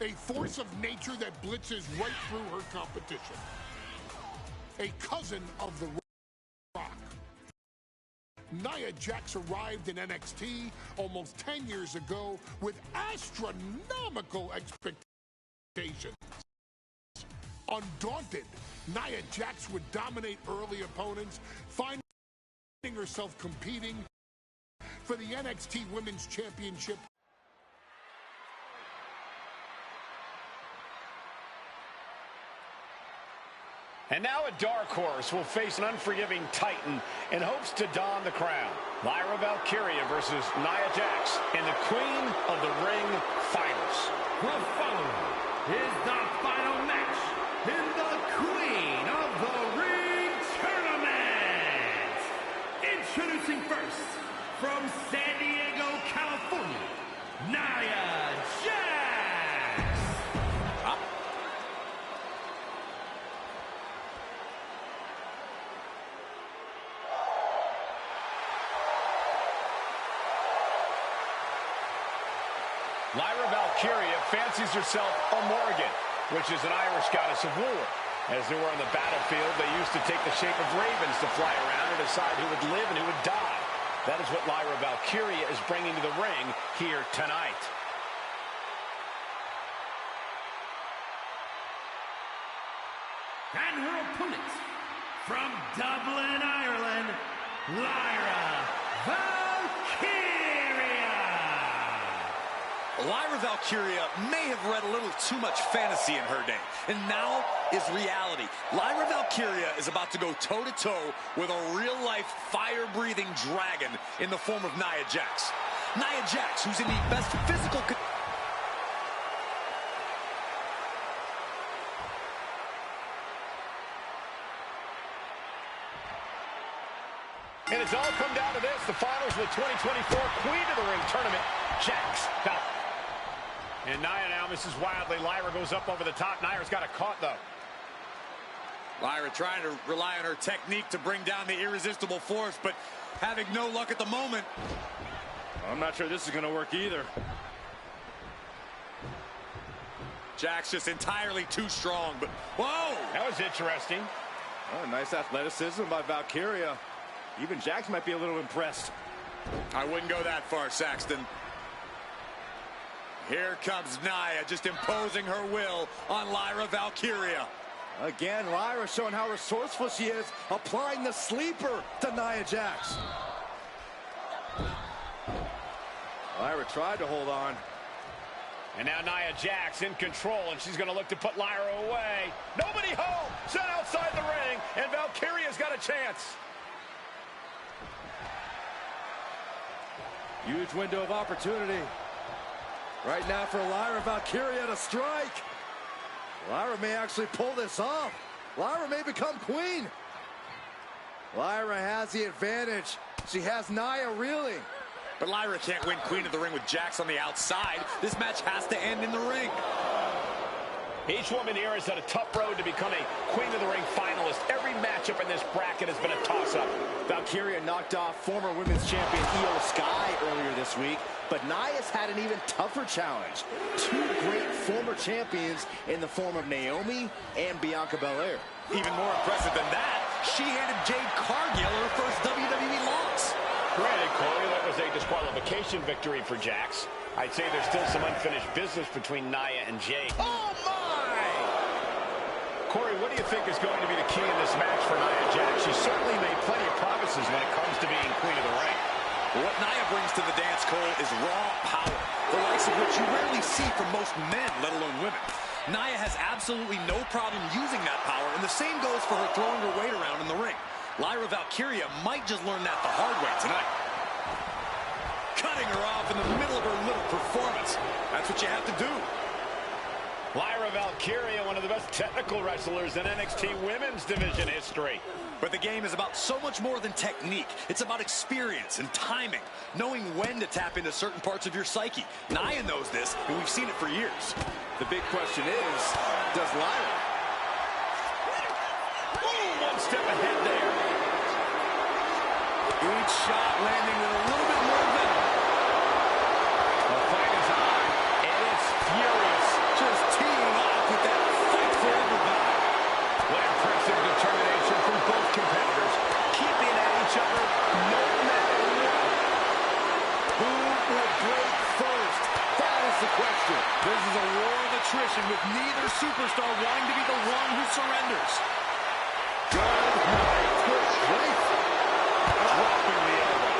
a force of nature that blitzes right through her competition. A cousin of the Rock. Nia Jax arrived in NXT almost 10 years ago with astronomical expectations. Undaunted, Nia Jax would dominate early opponents, finding herself competing for the NXT Women's Championship. And now a dark horse will face an unforgiving titan in hopes to don the crown. Lyra Valkyria versus Nia Jax in the Queen of the Ring Finals. The following is the final match in the Queen of the Ring Tournament. Introducing first, from San Diego, California, Nia Jax. Lyra Valkyria fancies herself a Morrigan, which is an Irish goddess of war. As they were on the battlefield, they used to take the shape of ravens to fly around and decide who would live and who would die. That is what Lyra Valkyria is bringing to the ring here tonight. And her opponent, from Dublin, Ireland, Lyra Valkyria. Lyra Valkyria may have read a little too much fantasy in her day, and now is reality. Lyra Valkyria is about to go toe-to-toe with a real-life, fire-breathing dragon in the form of Nia Jax. Nia Jax, who's in the best physical... And it's all come down to this, the finals of the 2024 Queen of the Ring tournament, Jax Falcon. And Nia now misses wildly. Lyra goes up over the top. Nia's got it caught, though. Lyra trying to rely on her technique to bring down the irresistible force, but having no luck at the moment. I'm not sure this is going to work either. Jax just entirely too strong, but whoa! That was interesting. Oh, nice athleticism by Valkyria. Even Jax might be a little impressed. I wouldn't go that far, Saxton. Here comes Nia, just imposing her will on Lyra Valkyria. Again, Lyra showing how resourceful she is, applying the sleeper to Nia Jax. Lyra tried to hold on. And now Nia Jax in control, and she's going to look to put Lyra away. Nobody home! Set outside the ring, and Valkyria's got a chance. Huge window of opportunity. Right now for Lyra Valkyria to strike. Lyra may actually pull this off. Lyra may become queen. Lyra has the advantage. She has Nia reeling. But Lyra can't win Queen of the Ring with Jax on the outside. This match has to end in the ring. Each woman here has had a tough road to become a Queen of the Ring finalist. Every matchup in this bracket has been a toss-up. Valkyria knocked off former women's champion Io Sky earlier this week, but Nia's had an even tougher challenge. Two great former champions in the form of Naomi and Bianca Belair. Even more impressive than that, she handed Jade Cargill her first WWE loss. Granted, Corey, that was a disqualification victory for Jax. I'd say there's still some unfinished business between Nia and Jade. Oh, my! Corey, what do you think is going to be the key in this match for Nia Jax? She certainly made plenty of promises when it comes to being Queen of the Ring. What Nia brings to the dance, Cole, is raw power, the likes of which you rarely see from most men, let alone women. Nia has absolutely no problem using that power, and the same goes for her throwing her weight around in the ring. Lyra Valkyria might just learn that the hard way tonight. Cutting her off in the middle of her little performance. That's what you have to do. Lyra Valkyria, one of the best technical wrestlers in NXT Women's Division history. But the game is about so much more than technique. It's about experience and timing, knowing when to tap into certain parts of your psyche. Nia knows this, and we've seen it for years. The big question is, does Lyra? Ooh, one step ahead there. Each shot landing with a little bit more venom. The fight is on, and it's furious. Just teeing off with that fight for everybody. What impressive determination from both competitors, keeping at each other no matter what. Who will break first? That is the question. This is a war of attrition with neither superstar wanting to be the one who surrenders. Good night. Good strength. Dropping the elbow.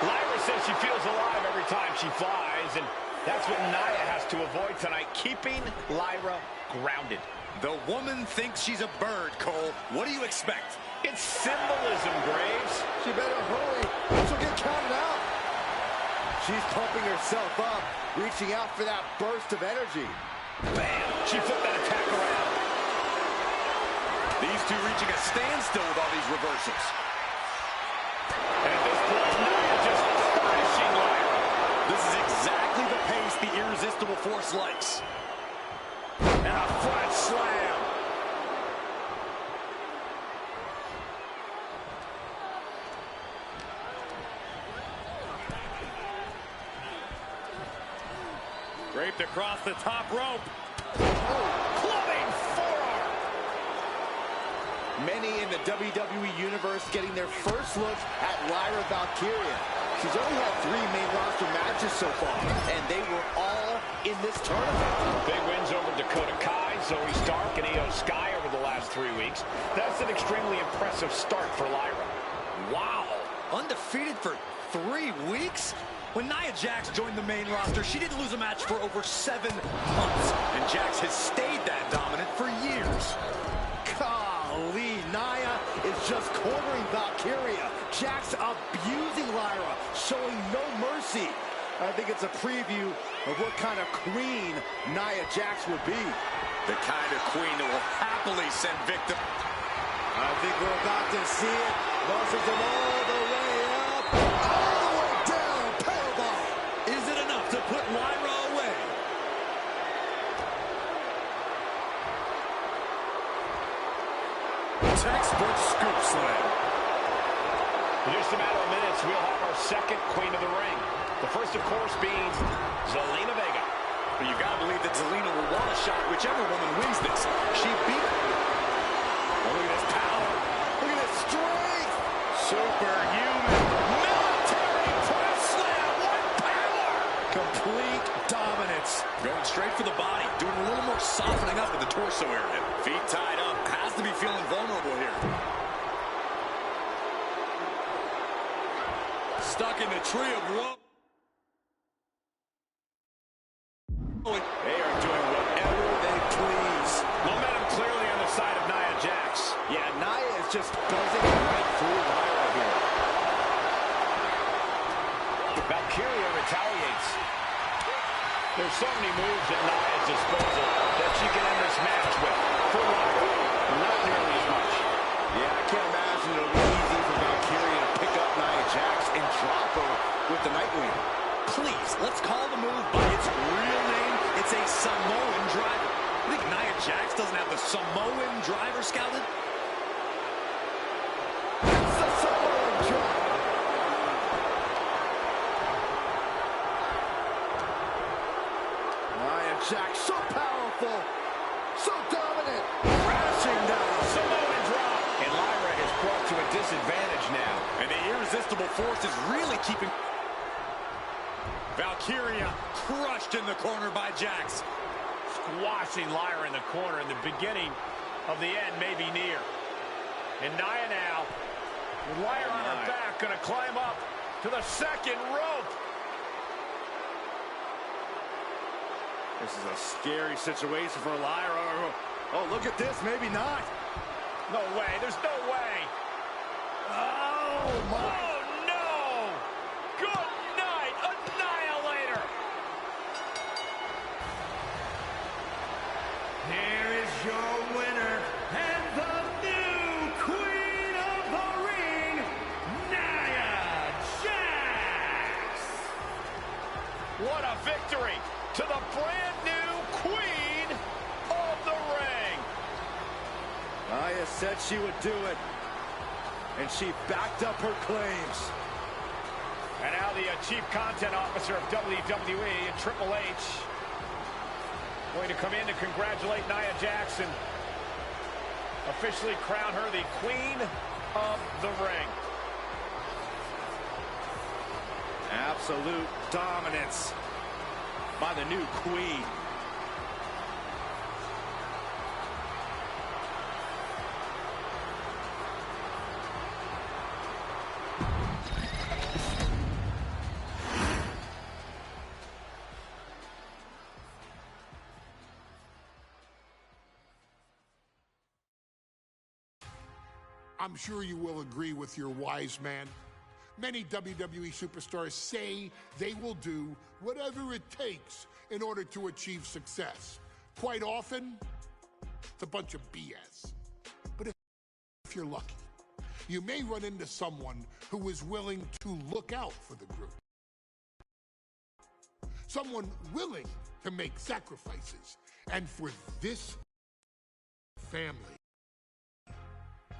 Lyra says she feels alive every time she flies, and that's what Nia has to avoid tonight, keeping Lyra grounded. The woman thinks she's a bird, Cole. What do you expect? It's symbolism, Graves. She better hurry. She'll get counted out. She's pumping herself up, reaching out for that burst of energy. Bam! She flipped that attack around. These two reaching a standstill with all these reversals. And at this point, Nia just punishing Lyra. This is exactly the pace the irresistible force likes. And a front slam. Draped across the top rope. Clubbing forearm. Many in the WWE Universe getting their first look at Lyra Valkyria. She's only had 3 main roster matches so far, and they were all in this tournament. Big wins over Dakota Kai, Zoe Stark, and Io Sky over the last 3 weeks. That's an extremely impressive start for Lyra. Wow, undefeated for 3 weeks? When Nia Jax joined the main roster, she didn't lose a match for over 7 months, and Jax has stayed that dominant for years. Golly, Nia is just cornering Valkyria. Jax abusing Lyra, showing no mercy. I think it's a preview of what kind of queen Nia Jax would be. The kind of queen that will happily send victim. I think we're about to see it Buses him all the way up, all the way down, powerbomb. Is it enough to put Lyra away? Textbook scoop slam. In just a matter of minutes, we'll have our second Queen of the Ring. The first, of course, being Zelina Vega. But you've got to believe that Zelina will want a shot whichever woman wins this. She beat her. Oh, look at this power. Look at this strength. Superhuman. Military press slam. What power. Complete dominance. Going straight for the body. Doing a little more softening up in the torso area. Feet tied up. Has to be feeling vulnerable here. Stuck in the tree of woe. They are doing whatever they please. Momentum clearly on the side of Nia Jax. Yeah, Nia is just buzzing right through Lyra here. Valkyria retaliates. There's so many moves at Nia's disposal that she can end this match with. For Lyra, not nearly as much. Yeah, I can't imagine it'll be easy for Valkyria to pick up Nia Jax and drop her with the Nightwing. Please, let's call the move by its real name. It's a Samoan driver. You think Nia Jax doesn't have the Samoan driver scouted? It's the Samoan driver. Nia Jax, so powerful, so dominant, crashing down. Samoan drop. And Lyra is brought to a disadvantage now. And the irresistible force is really keeping... Valkyria crushed in the corner by Jax. Squashing Lyra in the corner, and the beginning of the end may be near. And Nia now, with Lyra on her back, going to climb up to the second rope. This is a scary situation for Lyra. Oh, look at this, maybe not. No way, there's no way. Oh, my. Oh, no. Good night, Annihilator. Here is your winner and the new Queen of the Ring, Nia Jax. What a victory to the brand new Queen of the Ring. Nia said she would do it, and she backed up her claims. And now the Chief Content Officer of WWE, Triple H, going to come in to congratulate Nia Jax and officially crown her the Queen of the Ring. Absolute dominance by the new Queen. I'm sure you will agree with your wise man. Many WWE superstars say they will do whatever it takes in order to achieve success. Quite often, it's a bunch of BS. But if you're lucky, you may run into someone who is willing to look out for the group. Someone willing to make sacrifices. And for this family,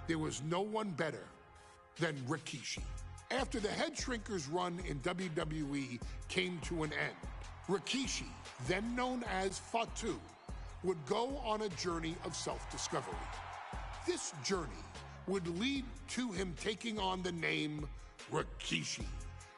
there was no one better than Rikishi. After the Head Shrinkers run in WWE came to an end, Rikishi, then known as Fatu, would go on a journey of self-discovery. This journey would lead to him taking on the name Rikishi,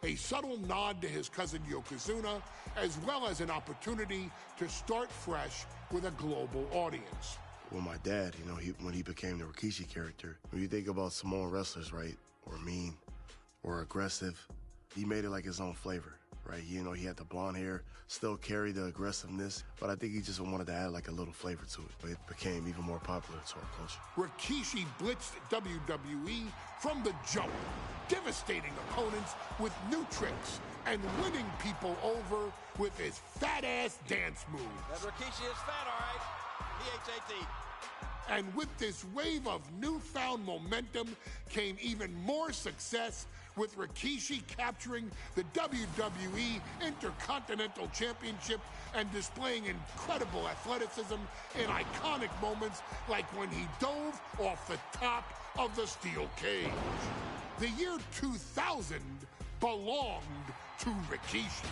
a subtle nod to his cousin Yokozuna, as well as an opportunity to start fresh with a global audience. Well, my dad, you know, when he became the Rikishi character, when you think about Samoan wrestlers, right, or mean, or aggressive, he made it like his own flavor, right? You know, he had the blonde hair, still carried the aggressiveness, but I think he just wanted to add like a little flavor to it. But it became even more popular to our culture. Rikishi blitzed WWE from the jump, devastating opponents with new tricks and winning people over with his fat-ass dance moves. That Rikishi is fat, all right. P-H-A-T. And with this wave of newfound momentum came even more success, with Rikishi capturing the WWE Intercontinental Championship and displaying incredible athleticism in iconic moments like when he dove off the top of the steel cage. The year 2000 belonged to Rikishi.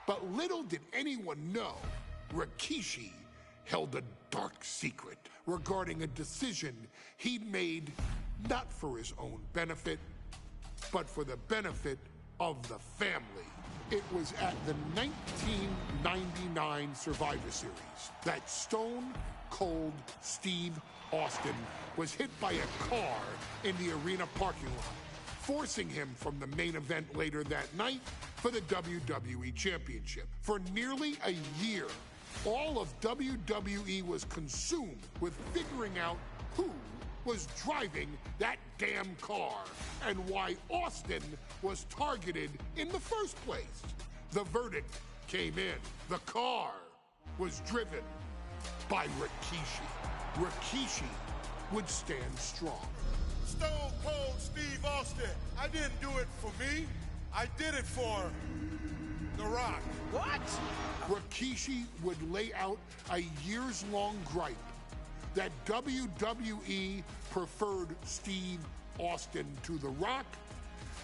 But little did anyone know, Rikishi held a dark secret regarding a decision he'd made not for his own benefit, but for the benefit of the family. It was at the 1999 Survivor Series that Stone Cold Steve Austin was hit by a car in the arena parking lot, forcing him from the main event later that night for the WWE Championship. For nearly a year, all of WWE was consumed with figuring out who was driving that damn car and why Austin was targeted in the first place. The verdict came in. The car was driven by Rikishi. Rikishi would stand strong. Stone Cold Steve Austin. I didn't do it for me. I did it for The Rock. What? Rikishi would lay out a years-long gripe that WWE preferred Steve Austin to The Rock,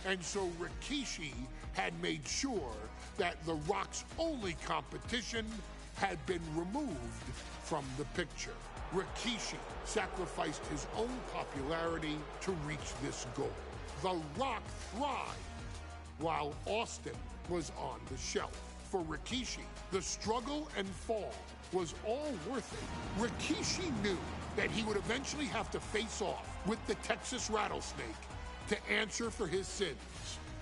and so Rikishi had made sure that The Rock's only competition had been removed from the picture. Rikishi sacrificed his own popularity to reach this goal. The Rock thrived while Austin was on the shelf. For Rikishi, the struggle and fall was all worth it. Rikishi knew that he would eventually have to face off with the Texas Rattlesnake to answer for his sins.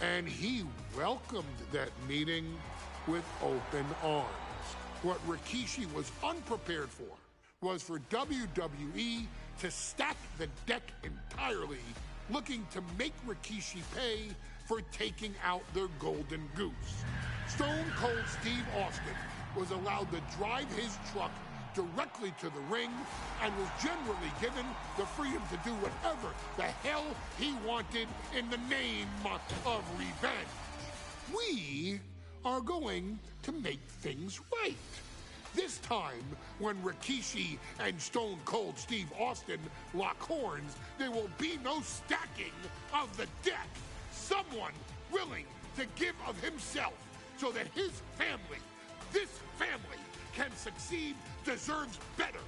And he welcomed that meeting with open arms. What Rikishi was unprepared for was for WWE to stack the deck entirely, looking to make Rikishi pay for taking out their golden goose. Stone Cold Steve Austin was allowed to drive his truck directly to the ring and was generally given the freedom to do whatever the hell he wanted in the name of revenge. We are going to make things right. This time, when Rikishi and Stone Cold Steve Austin lock horns, there will be no stacking of the deck. Someone willing to give of himself so that his family, this family, can succeed, deserves better.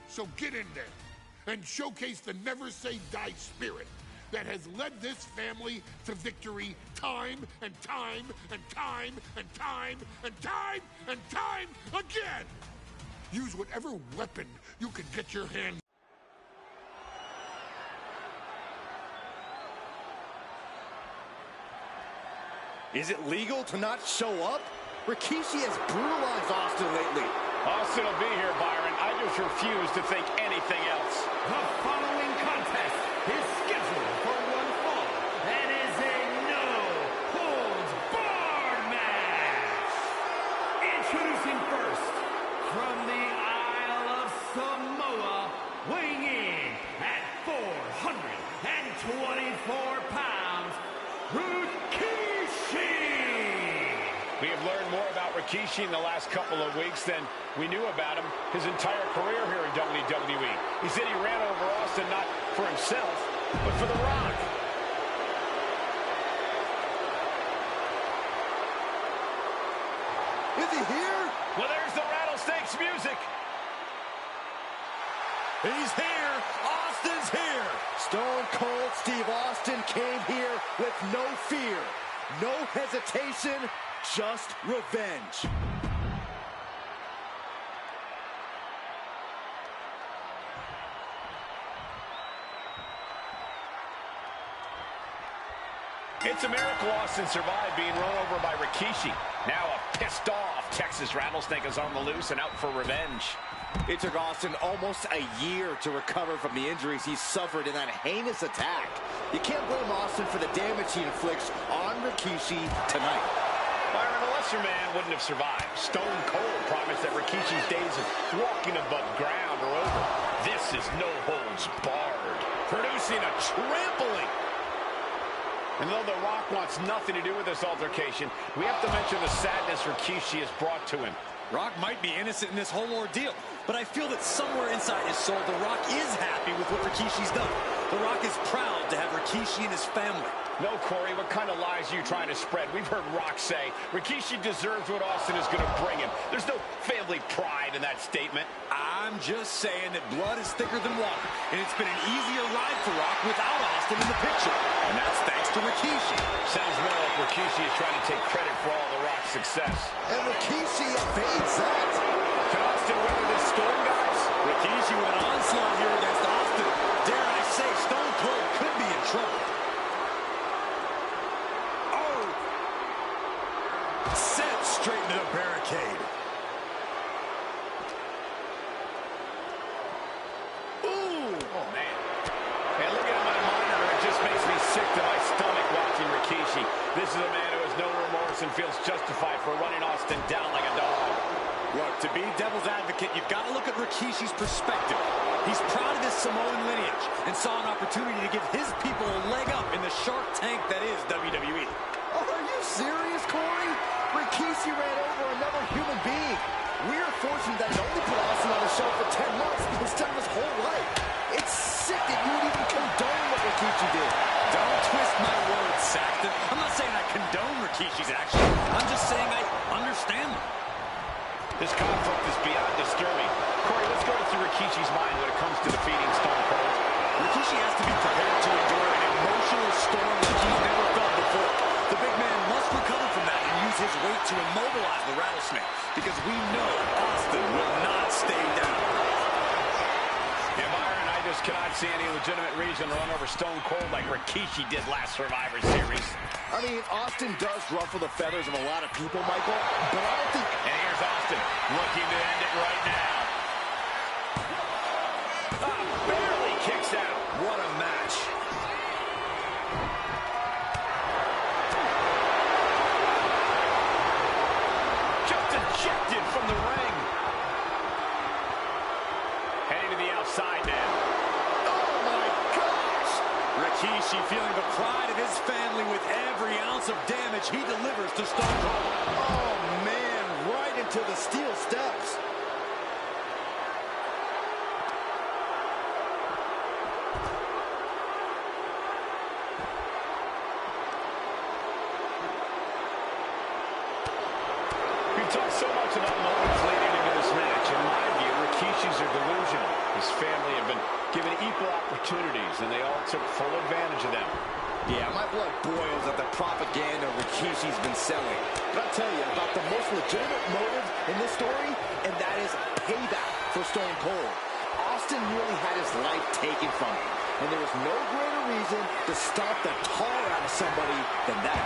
So get in there and showcase the never say die spirit that has led this family to victory time and time and time and time and time and time again. Use whatever weapon you can get your hand. Is it legal to not show up? Rikishi has brutalized Austin lately. Austin will be here, Byron. I just refuse to think anything else. The following contest is scheduled for one fall and is a no-holds-barred match. Introducing first, from the Isle of Samoa, weighing in at 424 pounds, Rikishi. We have learned more about Rikishi in the last couple of weeks than we knew about him his entire career here in WWE. He said he ran over Austin not for himself, but for The Rock. Is he here? Well, there's the Rattlesnake's music. He's here. Austin's here. Stone Cold Steve Austin came here with no fear, no hesitation, just revenge. It's a miracle Austin survived being run over by Rikishi. Now a pissed off Texas Rattlesnake is on the loose and out for revenge. It took Austin almost a year to recover from the injuries he suffered in that heinous attack. You can't blame Austin for the damage he inflicts on Rikishi tonight. Byron, a lesser man wouldn't have survived. Stone Cold promised that Rikishi's days of walking above ground her over. This is no holds barred. Producing a trampling. And though The Rock wants nothing to do with this altercation, we have to mention the sadness Rikishi has brought to him. Rock might be innocent in this whole ordeal, but I feel that somewhere inside his soul, The Rock is happy with what Rikishi's done. The Rock is proud to have Rikishi and his family. No, Corey, what kind of lies are you trying to spread? We've heard Rock say Rikishi deserves what Austin is going to bring him. There's no family pride in that statement. I'm just saying that blood is thicker than water, and it's been an easier ride for Rock without Austin in the picture, and that's thanks to Rikishi. Sounds more like Rikishi is trying to take credit for all The Rock's success. And Rikishi evades that. Can Austin weather this storm, guys? Rikishi with an onslaught here against Austin. Dare I say, Stone Cold could be in trouble. Oh! Set straight into the barricade. Oh, man. And looking at my monitor, it just makes me sick to my stomach watching Rikishi. This is a man who has no remorse and feels justified for running Austin down like a dog. Look, to be devil's advocate, you've got to look at Rikishi's perspective. He's proud of his Samoan lineage and saw an opportunity to give his people a leg up in the Shark Tank that is WWE. Oh, are you serious, Corey? Rikishi ran over another human being. We're fortunate that he only put Austin on the shelf for 10 months instead of his whole life. It's sick that you would even condone what Rikishi did. Don't twist my words, Saxton. I'm not saying I condone Rikishi's actions. I'm just saying I understand them. This conflict is beyond disturbing. Corey, let's go into Rikishi's mind when it comes to defeating Stone Cold. Rikishi has to be prepared to endure an emotional storm like he's never felt before. The big man must recover from that and use his weight to immobilize the rattlesnake, because we know Austin will not stay down. Yeah, Byron, I just cannot see any legitimate reason to run over Stone Cold like Rikishi did last Survivor Series. I mean, Austin does ruffle the feathers of a lot of people, Michael, but I don't think... And here's Austin looking to end it right now. Barely kicks out. What a match. Just ejected from the ring. Heading to the outside now. Oh, my gosh! Rikishi feeling the pride of his family with every ounce of damage he delivers to Stone Cold. Oh, man, right into the steel steps. We talked so much about moments leading into this match. In my view, Rikishi's are delusional. His family have been given equal opportunities, and they all took full advantage of them. Yeah, my blood boils at the propaganda Rikishi's been selling. But I'll tell you about the most legitimate motive in this story, and that is payback for Stone Cold. Austin nearly had his life taken from him, and there was no greater reason to stomp the tar out of somebody than that.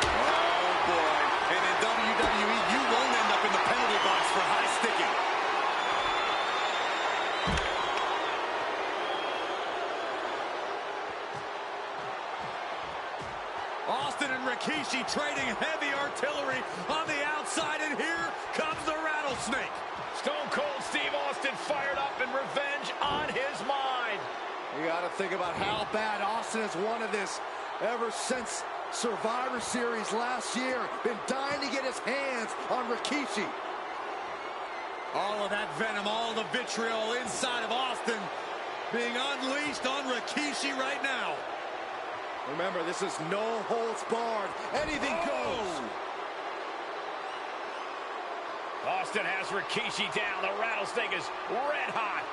Oh, boy. And in WWE, you won't end up in the penalty box for high sticking. Austin and Rikishi trading heavy artillery on the outside, and here comes the rattlesnake. Stone Cold Steve Austin fired up and revenge on his mind. You got to think about how bad Austin has wanted this ever since Survivor Series last year. Been dying to get his hands on Rikishi. All of that venom, all the vitriol inside of Austin being unleashed on Rikishi right now. Remember, this is no holds barred. Anything goes. Austin has Rikishi down. The rattlesnake is red hot.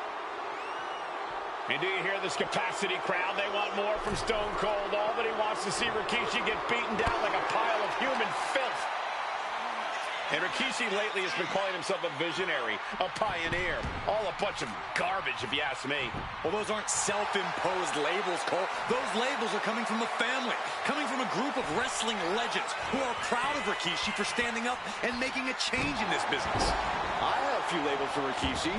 And do you hear this capacity crowd? They want more from Stone Cold. All that he wants to see Rikishi get beaten down like a pile of human filth. And Rikishi lately has been calling himself a visionary, a pioneer. All a bunch of garbage, if you ask me. Well, those aren't self-imposed labels, Cole. Those labels are coming from a family, coming from a group of wrestling legends who are proud of Rikishi for standing up and making a change in this business. I have a few labels for Rikishi.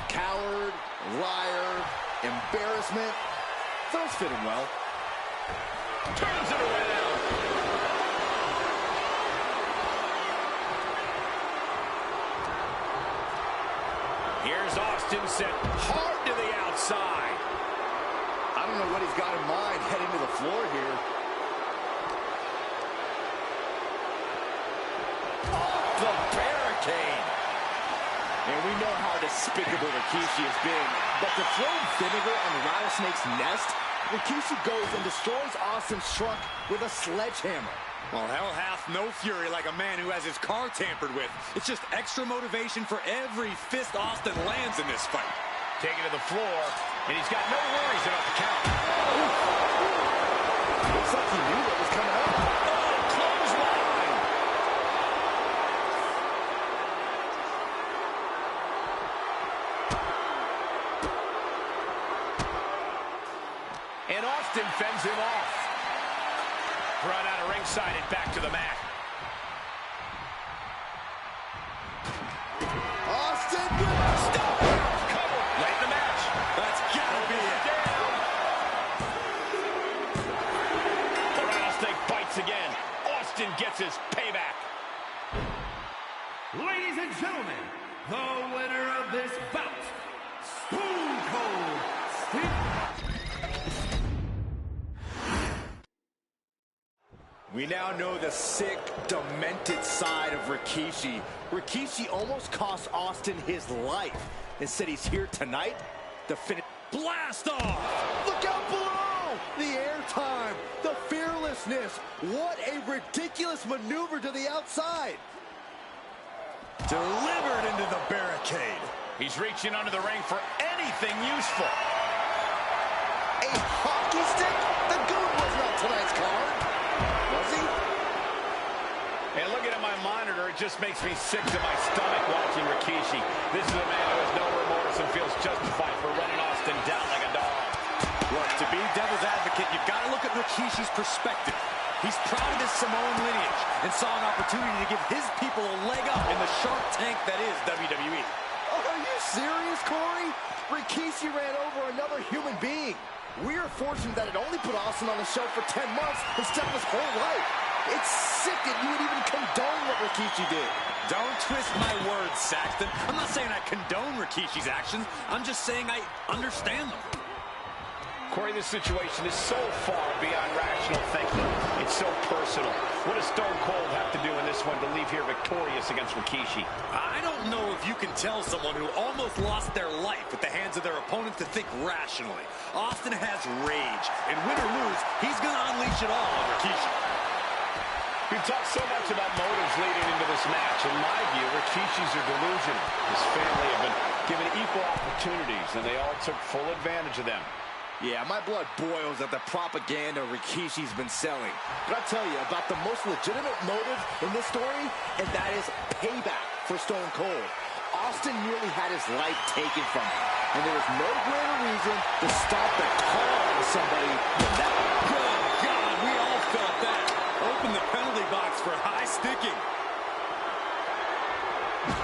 Coward, liar, embarrassment. Those fit him well. Turns it around. Here's Austin sent hard to the outside. I don't know what he's got in mind heading to the floor here. Off the barricade. And we know how despicable Rikishi has been. But to throw vinegar on the rattlesnake's nest, Rikishi goes and destroys Austin's truck with a sledgehammer. Well, hell hath no fury like a man who has his car tampered with. It's just extra motivation for every fist Austin lands in this fight. Taken to the floor, and he's got no worries about the count. Looks like he knew what was coming up. Oh, clothesline! And Austin fends him off. Run out of ringside and back to the mat. Austin with a stunner! Cover. Late in the match. That's gotta be it. Down. The rattlesnake bites again. Austin gets his payback. Ladies and gentlemen, the winner of this bout, Stone Cold Steve. We now know the sick, demented side of Rikishi. Rikishi almost cost Austin his life. Instead, he's here tonight to finish. Blast off! Look out below! The airtime, the fearlessness. What a ridiculous maneuver to the outside. Delivered into the barricade. He's reaching under the ring for anything useful. A hockey stick? The goon wasn't on tonight's card. Was he? And looking at my monitor, it just makes me sick to my stomach watching Rikishi. This is a man who has no remorse and feels justified for running Austin down like a dog. Look, to be devil's advocate, you've got to look at Rikishi's perspective. He's proud of his Samoan lineage and saw an opportunity to give his people a leg up in the Shark Tank that is WWE. Are you serious, Corey? Rikishi ran over another human being. We are fortunate that it only put Austin on the show for 10 months instead of his whole life. It's sick that you would even condone what Rikishi did. Don't twist my words, Saxton. I'm not saying I condone Rikishi's actions. I'm just saying I understand them. Corey, this situation is so far beyond rational thinking. It's so personal. What does Stone Cold have to do in this one to leave here victorious against Rikishi? I don't know if you can tell someone who almost lost their life at the hands of their opponent to think rationally. Austin has rage, and win or lose, he's going to unleash it all on Rikishi. We've talked so much about motives leading into this match. In my view, Rikishi's are delusional. His family have been given equal opportunities, and they all took full advantage of them. Yeah, my blood boils at the propaganda Rikishi's been selling. But I'll tell you about the most legitimate motive in this story, and that is payback for Stone Cold. Austin nearly had his life taken from him, and there was no greater reason to stop the car on somebody than that. Good God, we all felt that. Open the penalty box for high sticking.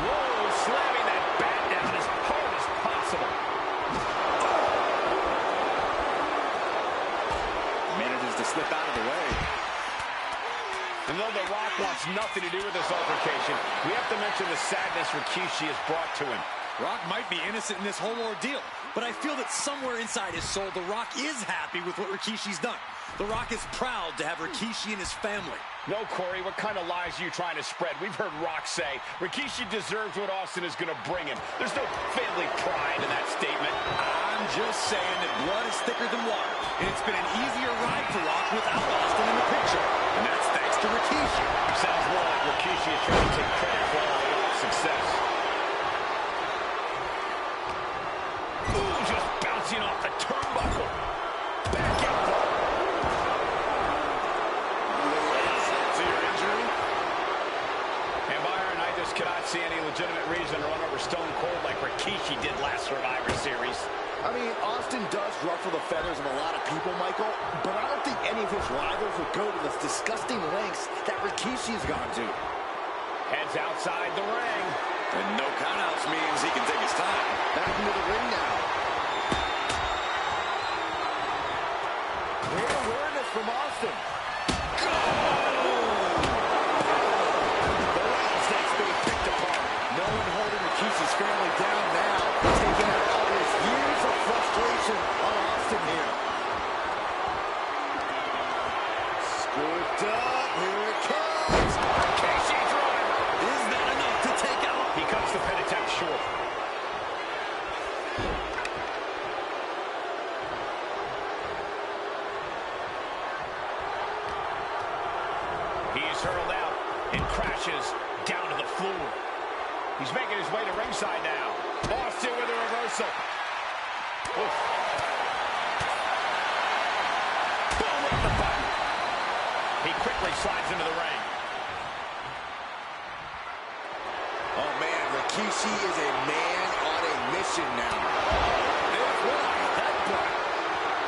Whoa, slamming that bat down as hard as possible. Manages to slip out of the way. And though The Rock wants nothing to do with this altercation, we have to mention the sadness Rikishi has brought to him. Rock might be innocent in this whole ordeal, but I feel that somewhere inside his soul, The Rock is happy with what Rikishi's done. The Rock is proud to have Rikishi and his family. No, Corey, what kind of lies are you trying to spread? We've heard Rock say Rikishi deserves what Austin is going to bring him. There's no family pride in that statement. I'm just saying that blood is thicker than water, and it's been an easier ride for Rock without Austin in the picture. And that's thanks to Rikishi. Sounds more like Rikishi is trying to take credit for all the success. Ooh, just bouncing off the turnbuckle. Back elbow. Cannot see any legitimate reason to run over Stone Cold like Rikishi did last Survivor Series. I mean, Austin does ruffle the feathers of a lot of people, Michael, but I don't think any of his rivals would go to the disgusting lengths that Rikishi's gone to. Heads outside the ring. And no countouts means he can take his time. Back into the ring now. Great awareness from Austin. No one holding Rikishi's family down now. He's hurled out and crashes down to the floor. He's making his way to ringside now. Austin with a reversal. Oof. Boom, on the button. He quickly slides into the ring. Oh, man, Rikishi is a man on a mission now. There's what a headbutt.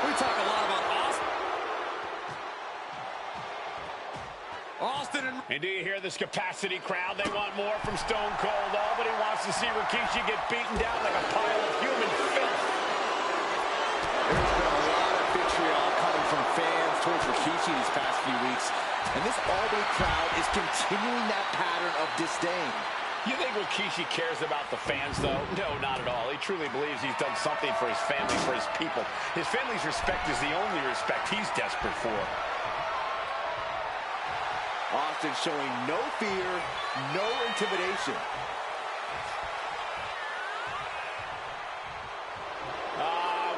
We talk a lot about Austin and do you hear this capacity crowd? They want more from Stone Cold. All he wants to see Rikishi get beaten down like a pile of human filth. There's been a lot of vitriol coming from fans towards Rikishi these past few weeks, and this all-day crowd is continuing that pattern of disdain. You think Rikishi cares about the fans, though? No, not at all. He truly believes he's done something for his family, for his people. His family's respect is the only respect he's desperate for. Austin showing no fear, no intimidation.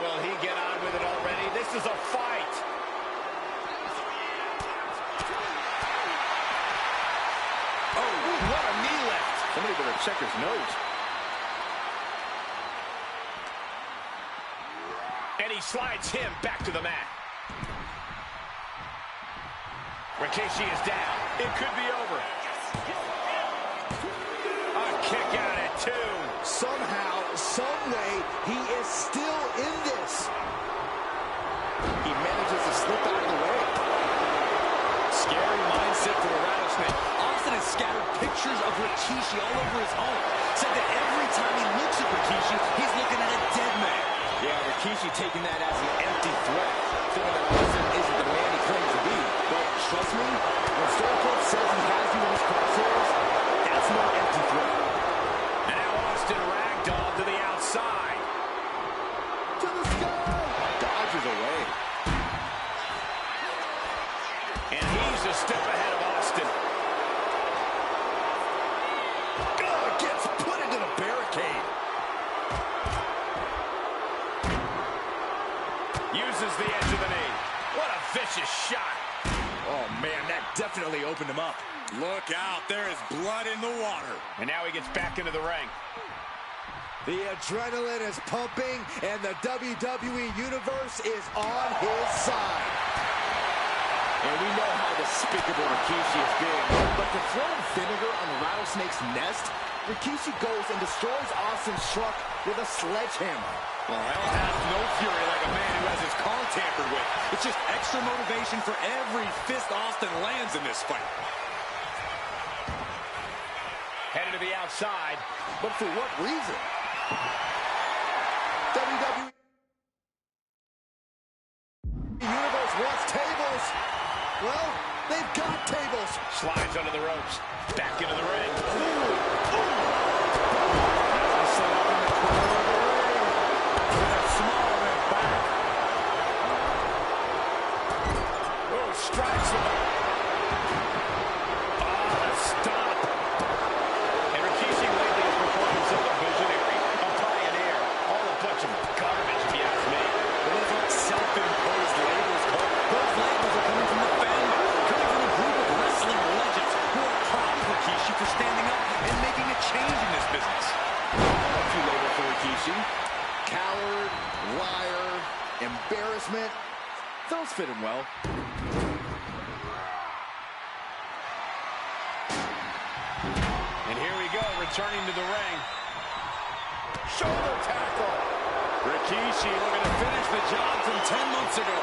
Will he get on with it already? This is a fight. Oh, what a knee lift. Somebody better check his nose. And he slides him back to the mat. Rikishi is down. It could be over. A kick out at 2. Somehow, some way, he is still in this. He manages to slip out of the way. Scary mindset for the Rattlesnake. Austin has scattered pictures of Rikishi all over his home. Said that every time he looks at Rikishi, he's looking at a dead man. Yeah, Rikishi taking that as an empty threat, thinking that Austin isn't the man he claims to be. But trust me, when Stone Cold says he has you in his crosshairs, that's no empty threat. And now Austin ragdoll to the outside. To the sky! Dodges away. And he's a step ahead of Austin. Gets put into the barricade. Uses the edge of the knee. What a vicious shot. Oh, man, that definitely opened him up. Look out, there is blood in the water. And now he gets back into the ring. The adrenaline is pumping, and the WWE Universe is on his side. And we know how despicable Rikishi has been, but to throw vinegar on the Rattlesnake's nest, Rikishi goes and destroys Austin's truck with a sledgehammer. Well, hell has no fury like a man who has his car tampered with. It's just extra motivation for every fist Austin lands in this fight. Headed to the outside. But for what reason? WWE Universe wants tables. Well, they've got tables. Slides under the ropes. Back into the ring. Strikes him. Stop. And Rikishi lately has performed himself a visionary, a pioneer. All a bunch of garbage, if you ask me. Those aren't self-imposed labels, Cole. Those labels are coming from the family, coming from a group of wrestling legends who are proud of Rikishi for standing up and making a change in this business. What you label for Rikishi? Coward, liar, embarrassment. Those fit him well. And here we go, returning to the ring. Shoulder tackle. Rikishi looking to finish the job from 10 months ago.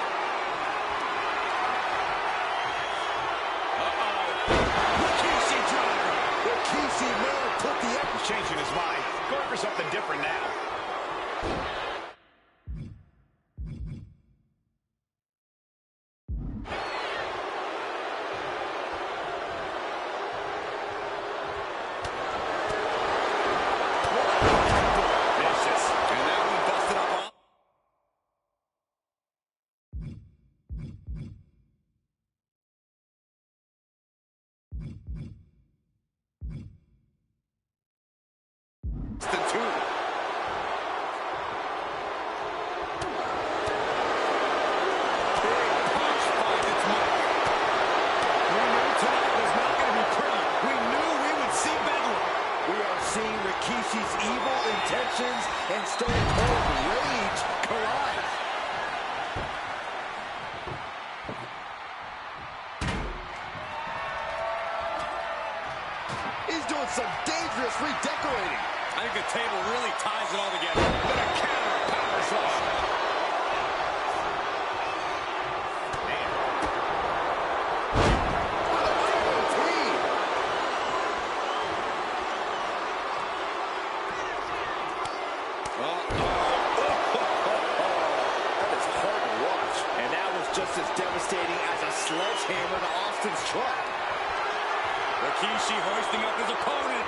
Rikishi driver. Rikishi may have put the... He's changing his mind. Going for something different now. That is hard to watch. And that was just as devastating as a sledgehammer to Austin's truck. Rikishi hoisting up his opponent.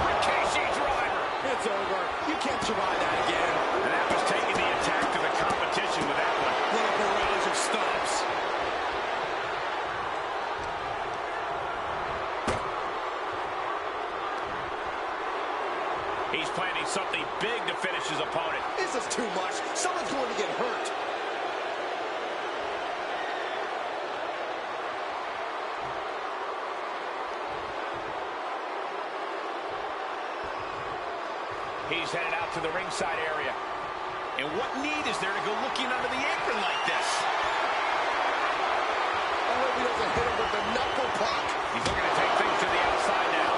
Rikishi driver. It's over. You can't survive that again. And that was taking the attack to the competition with that one. What a barrage of stops. He's planning something big to finish his opponent. This is too much. Someone's going to get hurt. He's headed out to the ringside area. And what need is there to go looking under the apron like this? I hope he doesn't hit him with the knuckle puck. He's looking to take things to the outside now.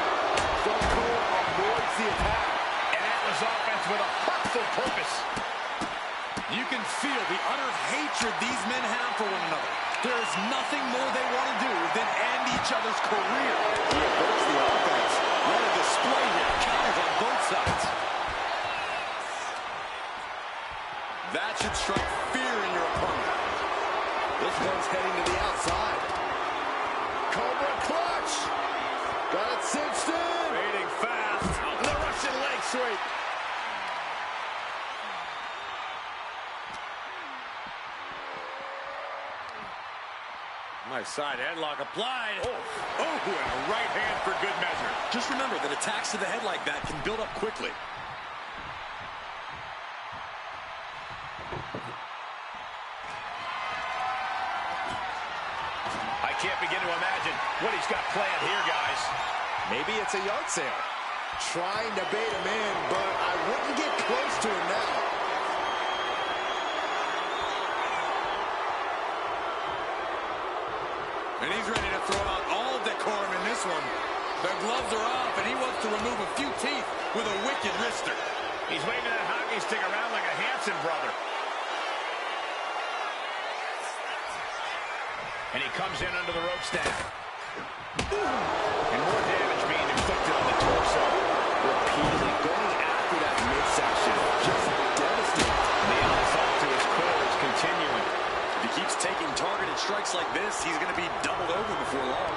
Stone Cold avoids the attack. And that was offense with a hurtful purpose. You can feel the utter hatred these men have for one another. There is nothing more they want to do than end each other's career. He averts the offense. What a display here. Counters on both sides. That should strike fear in your opponent. This one's heading to the outside. Cobra clutch. Got it cinched in. Fading fast. The Russian leg sweep. Nice side headlock applied. Oh, and a right hand for good measure. Just remember that attacks to the head like that can build up quickly. I can't begin to imagine what he's got planned here, guys. Maybe it's a yard sale. Trying to bait him in, but I wouldn't get close to him now. And he's ready to throw out all decorum in this one. The gloves are off, and he wants to remove a few teeth with a wicked wrister. He's waving that hockey stick around like a Hanson brother. And he comes in under the rope staff. And more damage being inflicted on the torso. Repeatedly going after that midsection. Just devastating. The onslaught to his core is continuing. If he keeps taking targeted strikes like this, he's going to be doubled over before long.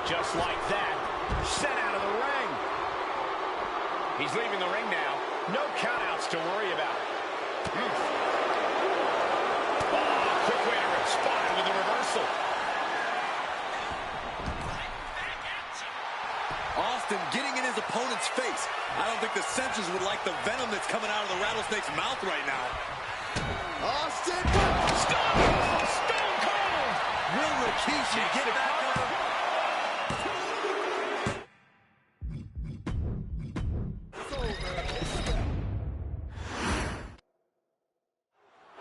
Just like that, sent out of the ring. He's leaving the ring now. No countouts to worry about. Quick way to respond with a reversal. Austin getting in his opponent's face. I don't think the censors would like the venom that's coming out of the rattlesnake's mouth right now. Austin! Stone Cold! Will Rikishi get back up?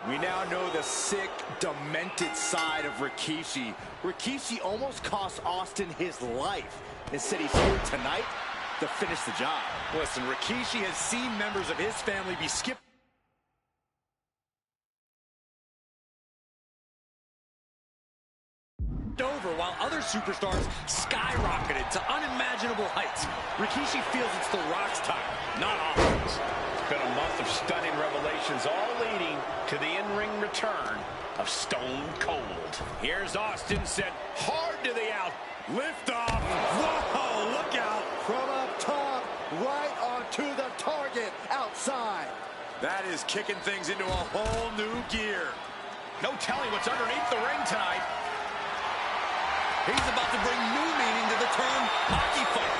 We now know the sick, demented side of Rikishi. Rikishi almost cost Austin his life. Instead, he's here tonight to finish the job. Listen, Rikishi has seen members of his family be skipped over while other superstars skyrocketed to unimaginable heights. Rikishi feels it's The Rock's time, not Austin's. It's been a month of stunning revelations, all leading to the in-ring return of Stone Cold. Here's Austin sent hard to the out. Lift off. Whoa, look out. From up top, right onto the target outside. That is kicking things into a whole new gear. No telling what's underneath the ring tonight. He's about to bring new meaning to the term hockey fight.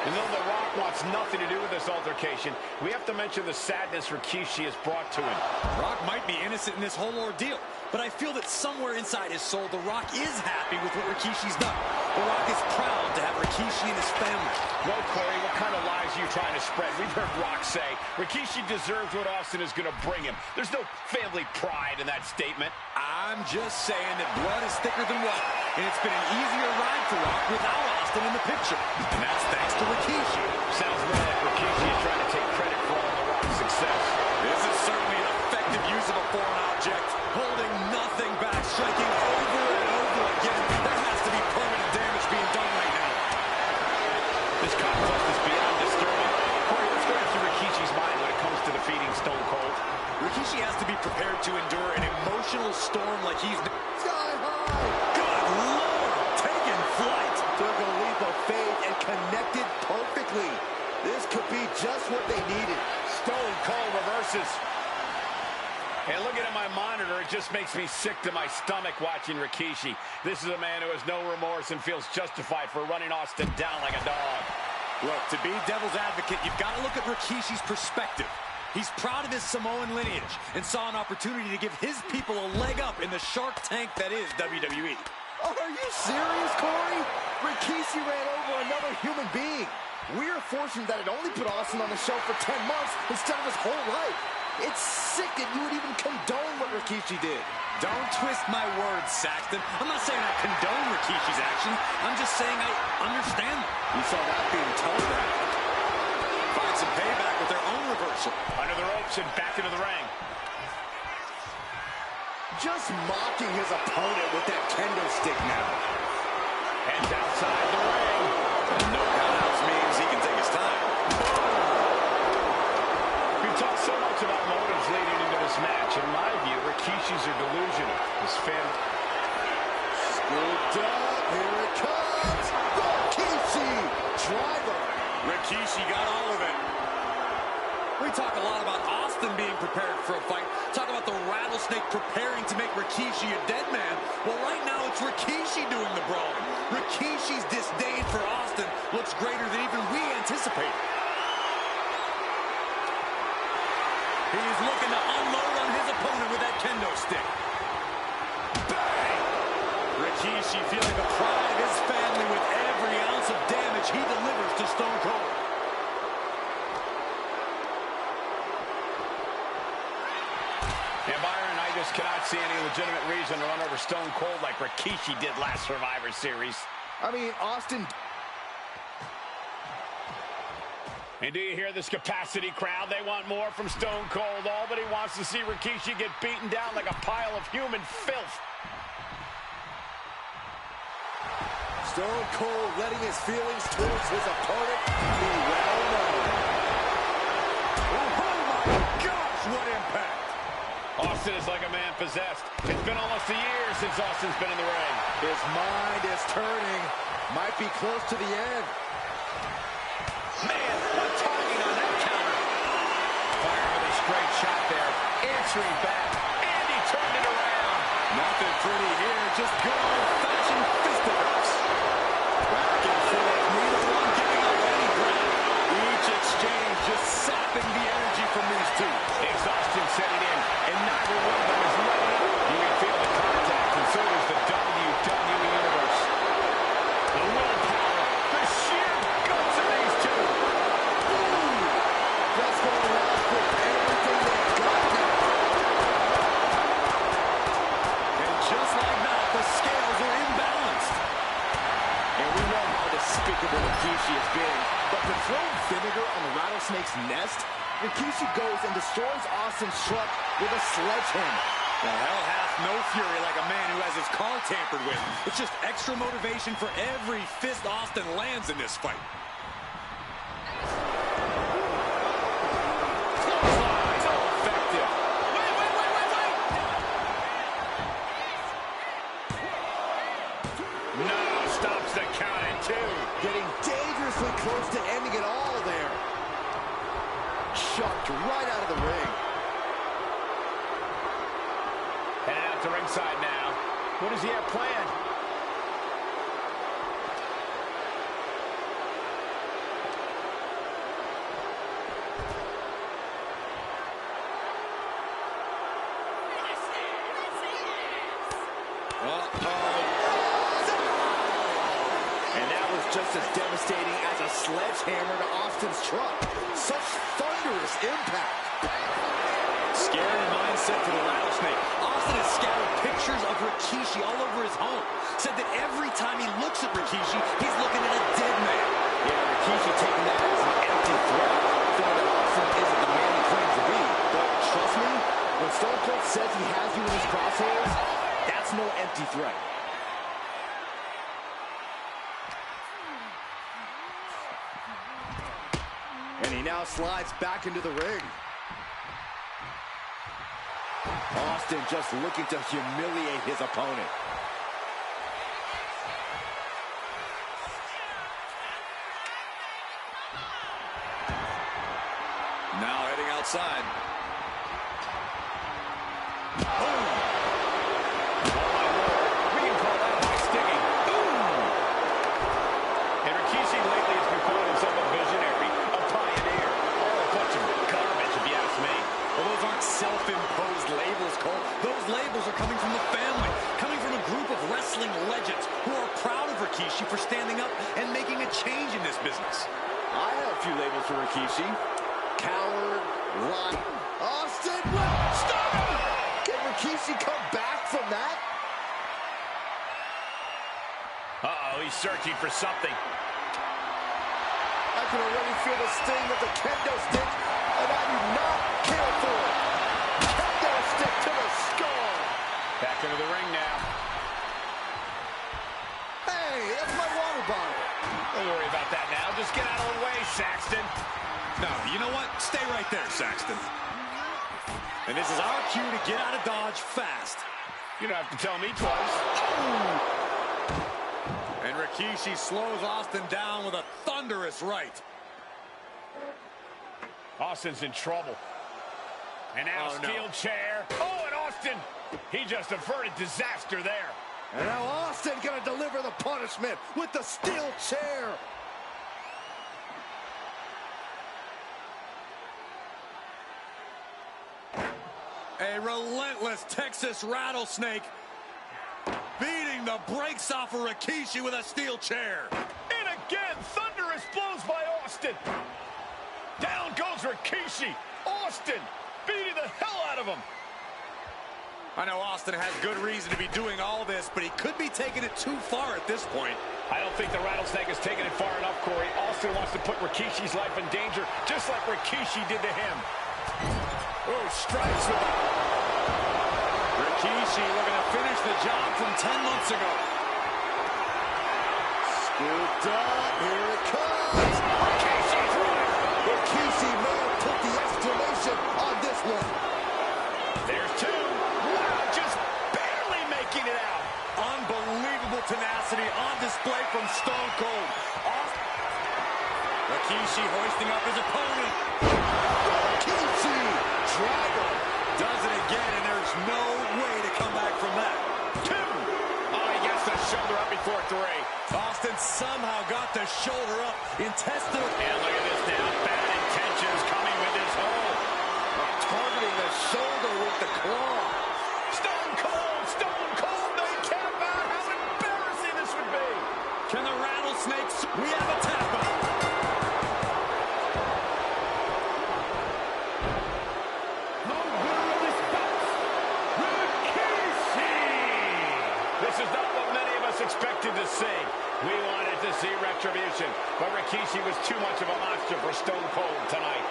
And though The Rock wants nothing to do with this altercation, we have to mention the sadness Rikishi has brought to him. Rock might be innocent in this whole ordeal, but I feel that somewhere inside his soul, The Rock is happy with what Rikishi's done. The Rock is proud to have Rikishi and his family. Well, Corey, what kind of lies are you trying to spread? We've heard Rock say Rikishi deserves what Austin is going to bring him. There's no family pride in that statement. I'm just saying that blood is thicker than water, and it's been an easier ride for Rock without Austin in the picture. And that's thanks to Rikishi. Sounds more like Rikishi is trying to take credit for all The Rock's success. This is certainly an effective use of a foreign object, holding nothing back, striking over and over again. There has to be permanent damage being done right now. This contest is beyond disturbing. Corey, let's go into Rikishi's mind. to endure an emotional storm like he's... Sky high! Good Lord! Taking flight! Took a leap of faith and connected perfectly. This could be just what they needed. Stone Cold reverses. And looking at my monitor, it just makes me sick to my stomach watching Rikishi. This is a man who has no remorse and feels justified for running Austin down like a dog. Look, to be devil's advocate, you've got to look at Rikishi's perspective. He's proud of his Samoan lineage and saw an opportunity to give his people a leg up in the shark tank that is WWE. Are you serious, Corey? Rikishi ran over another human being. We're fortunate that it only put Austin on the show for 10 months instead of his whole life. It's sick that you would even condone what Rikishi did. Don't twist my words, Saxton. I'm not saying I condone Rikishi's actions. I'm just saying I understand them. You saw that being telegraphed. Find some payback with their own reversal. Under the ropes and back into the ring. Just mocking his opponent with that kendo stick now. And outside the ring. No countouts means he can take his time. We've talked so much about motives leading into this match. In my view, Rikishi's are delusional. His family. Scooped up. Here it comes. Rikishi. Driver. Rikishi got all of it. We talk a lot about Austin being prepared for a fight. Talk about the rattlesnake preparing to make Rikishi a dead man. Well, right now it's Rikishi doing the brawling. Rikishi's disdain for Austin looks greater than even we anticipated. He's looking to unload on his opponent with that kendo stick. Bang! Rikishi feeling the pride of his family with every ounce of damage he delivers to Stone Cold. And Byron, I just cannot see any legitimate reason to run over Stone Cold like Rikishi did last Survivor Series. I mean, Austin... And do you hear this capacity crowd? They want more from Stone Cold. Albany wants to see Rikishi get beaten down like a pile of human filth. Stone Cold letting his feelings towards his opponent be well known. Oh my gosh, what impact! Austin is like a man possessed. It's been almost a year since Austin's been in the ring. His mind is turning. Might be close to the end. Man, what timing on that counter. Fire with a straight shot there. Answering back. And he turned it around. Nothing pretty here. Just good old-fashioned fisticuffs. Back and forth. Neither one giving up any ground. Each exchange just sapping the energy from these two. Exhaustion setting in, and neither one of them is letting up. You can feel the contact, and so does the WWE Universe. The willpower, the sheer guts of these two. Ooh, that's going last with everything they've got now. And just like that, the scales are imbalanced. And we know how despicable Rikishi has been, but to throw vinegar on the rattlesnake's nest, Rikishi goes and destroys Austin's truck with a sledgehammer. Well, hell hath no fury like a man who has his car tampered with. It's just extra motivation for every fist Austin lands in this fight. Clothesline, so effective. Wait. No, stops the count at 2. Getting dangerously close to ending it all there. Shoved right out of the ring. Heading out to ringside now. What does he have planned? And that was just as devastating as a sledgehammer to Austin's truck. Such thunderous impact. Scary mindset for the rattlesnake. Austin has scattered pictures of Rikishi all over his home. Said that every time he looks at Rikishi, he's looking at a dead man. Yeah, Rikishi taking that as an empty threat, thinking that Austin isn't the man he claims to be. But trust me, when Stone Cold says he has you in his crosshairs, that's no empty threat. And he now slides back into the ring. Austin just looking to humiliate his opponent. Now heading outside. Boom! Oh my Lord, we can call that high sticking. Boom! And Rikishi lately has been calling himself a visionary, a pioneer. All a bunch of garbage, if you ask me. Well, those aren't self-imposed labels, Cole. Those labels are coming from the family, coming from a group of wrestling legends who are proud of Rikishi for standing up and making a change in this business. I have a few labels for Rikishi. Coward, liar. Austin, stop! Can Rikishi come back from that? Uh-oh, he's searching for something. I can already feel the sting of the kendo stick, and I do not care for it. Kendo stick to the skull. Back into the ring now. Hey, that's my water bottle. Don't worry about that now. Just get out of the way, Saxton. No, you know what? Stay right there, Saxton. And this is our cue to get out of Dodge fast. You don't have to tell me twice. Oh! And Rikishi slows Austin down with a thunderous right. Austin's in trouble. And now steel chair. Oh, and Austin, he just averted disaster there. And now Austin gonna deliver the punishment with the steel chair. A relentless Texas rattlesnake beating the brakes off of Rikishi with a steel chair. And again, thunderous blows by Austin. Down goes Rikishi. Austin beating the hell out of him. I know Austin has good reason to be doing all this, but he could be taking it too far at this point. I don't think the rattlesnake has taken it far enough, Corey. Austin wants to put Rikishi's life in danger, just like Rikishi did to him. Oh, strikes with it. Rikishi looking to finish the job from 10 months ago. Scooped up, here it comes. Rikishi's right. Rikishi may have put the exclamation on this one. There's two. Wow, just barely making it out. Unbelievable tenacity on display from Stone Cold. Rikishi hoisting up his opponent. Rikishi, driver. Does it again, and there's no way to come back from that. Two. Oh, he gets the shoulder up before three. Austin somehow got the shoulder up. Intestinal. And look at this now. Bad intentions coming with his hold. Targeting the shoulder with the claw. Stone Cold, they tap out. How embarrassing this would be. Can the rattlesnakes? We have a tap out. The winner of this bout, Rikishi! This is not what many of us expected to see. We wanted to see retribution, but Rikishi was too much of a monster for Stone Cold tonight.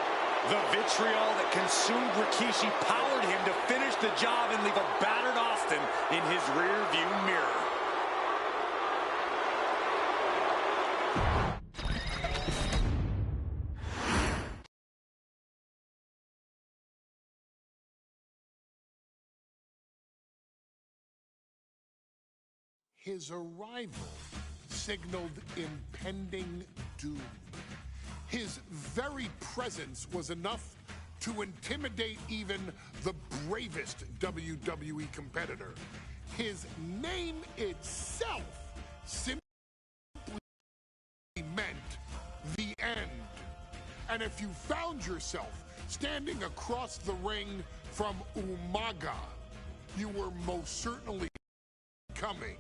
The vitriol that consumed Rikishi powered him to finish the job and leave a battered Austin in his rear-view mirror. His arrival signaled impending doom. His very presence was enough to intimidate even the bravest WWE competitor. His name itself simply meant the end. And if you found yourself standing across the ring from Umaga, you were most certainly coming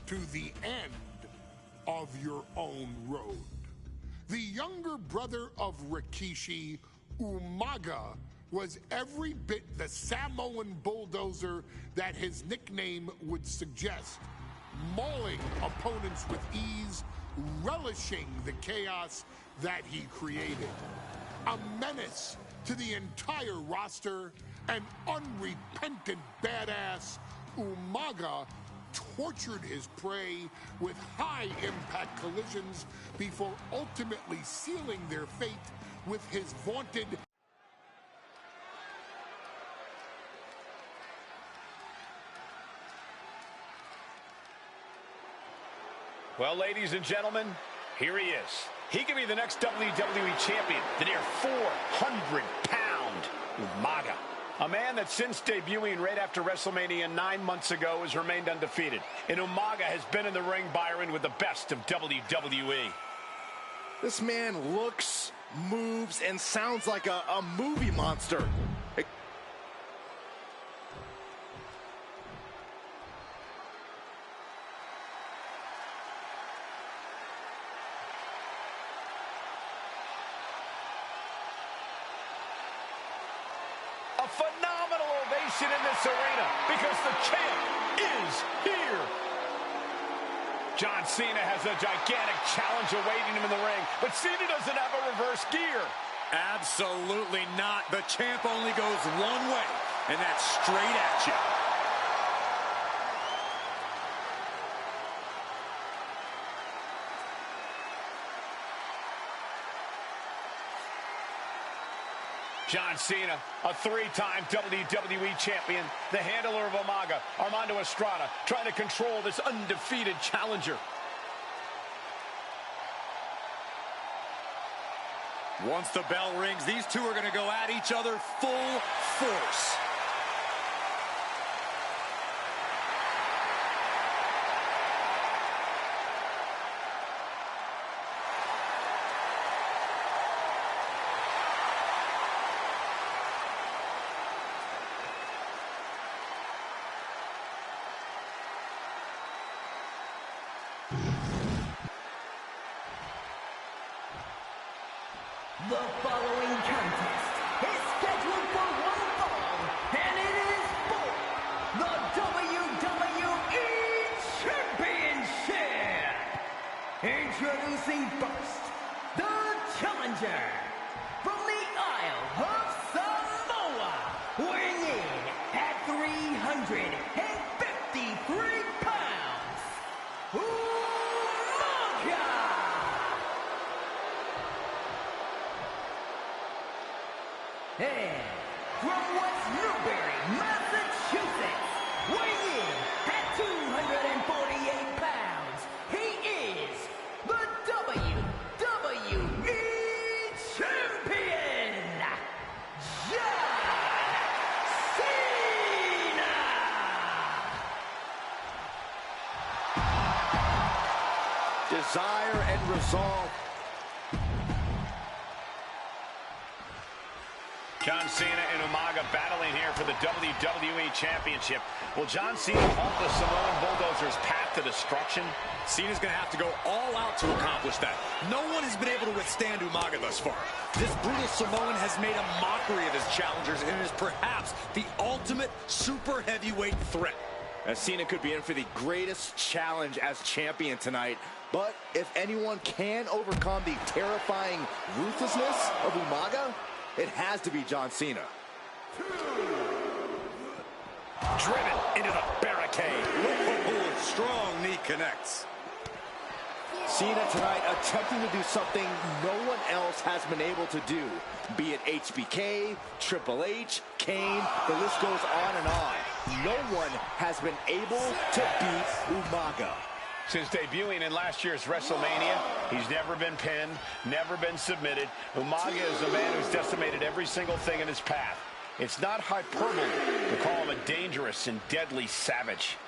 to the end of your own road. The younger brother of Rikishi, Umaga, was every bit the Samoan bulldozer that his nickname would suggest, mauling opponents with ease, relishing the chaos that he created. A menace to the entire roster, an unrepentant badass, Umaga tortured his prey with high-impact collisions before ultimately sealing their fate with his vaunted Well, ladies and gentlemen, here he is. He can be the next WWE champion, the near 400-pound Umaga. A man that since debuting right after WrestleMania 9 months ago has remained undefeated. And Umaga has been in the ring, Byron, with the best of WWE. This man looks, moves, and sounds like a movie monster. A phenomenal ovation in this arena because the champ is here. John Cena has a gigantic challenge awaiting him in the ring, but Cena doesn't have a reverse gear. Absolutely not. The champ only goes one way, and that's straight at you. John Cena, a three-time WWE champion, the handler of Umaga, Armando Estrada, trying to control this undefeated challenger. Once the bell rings, these two are going to go at each other full force. The following contest is scheduled for one fall, and it is for the WWE Championship. Introducing first, the challenger from the Isle of Samoa, weighing in at 353 pounds, Umaga. And from West Newbury, Massachusetts, weighing in at 248 pounds, he is the WWE Champion, John Cena! Desire and resolve. John Cena and Umaga battling here for the WWE Championship. Will John Cena halt the Samoan Bulldozer's path to destruction? Cena's going to have to go all out to accomplish that. No one has been able to withstand Umaga thus far. This brutal Samoan has made a mockery of his challengers and is perhaps the ultimate super heavyweight threat. Cena could be in for the greatest challenge as champion tonight. But if anyone can overcome the terrifying ruthlessness of Umaga, it has to be John Cena. Driven into the barricade. Ooh, strong knee connects. Cena tonight attempting to do something no one else has been able to do. Be it HBK, Triple H, Kane, the list goes on and on. No one has been able to beat Umaga. Since debuting in last year's WrestleMania, he's never been pinned, never been submitted. Umaga is a man who's decimated every single thing in his path. It's not hyperbole to call him a dangerous and deadly savage.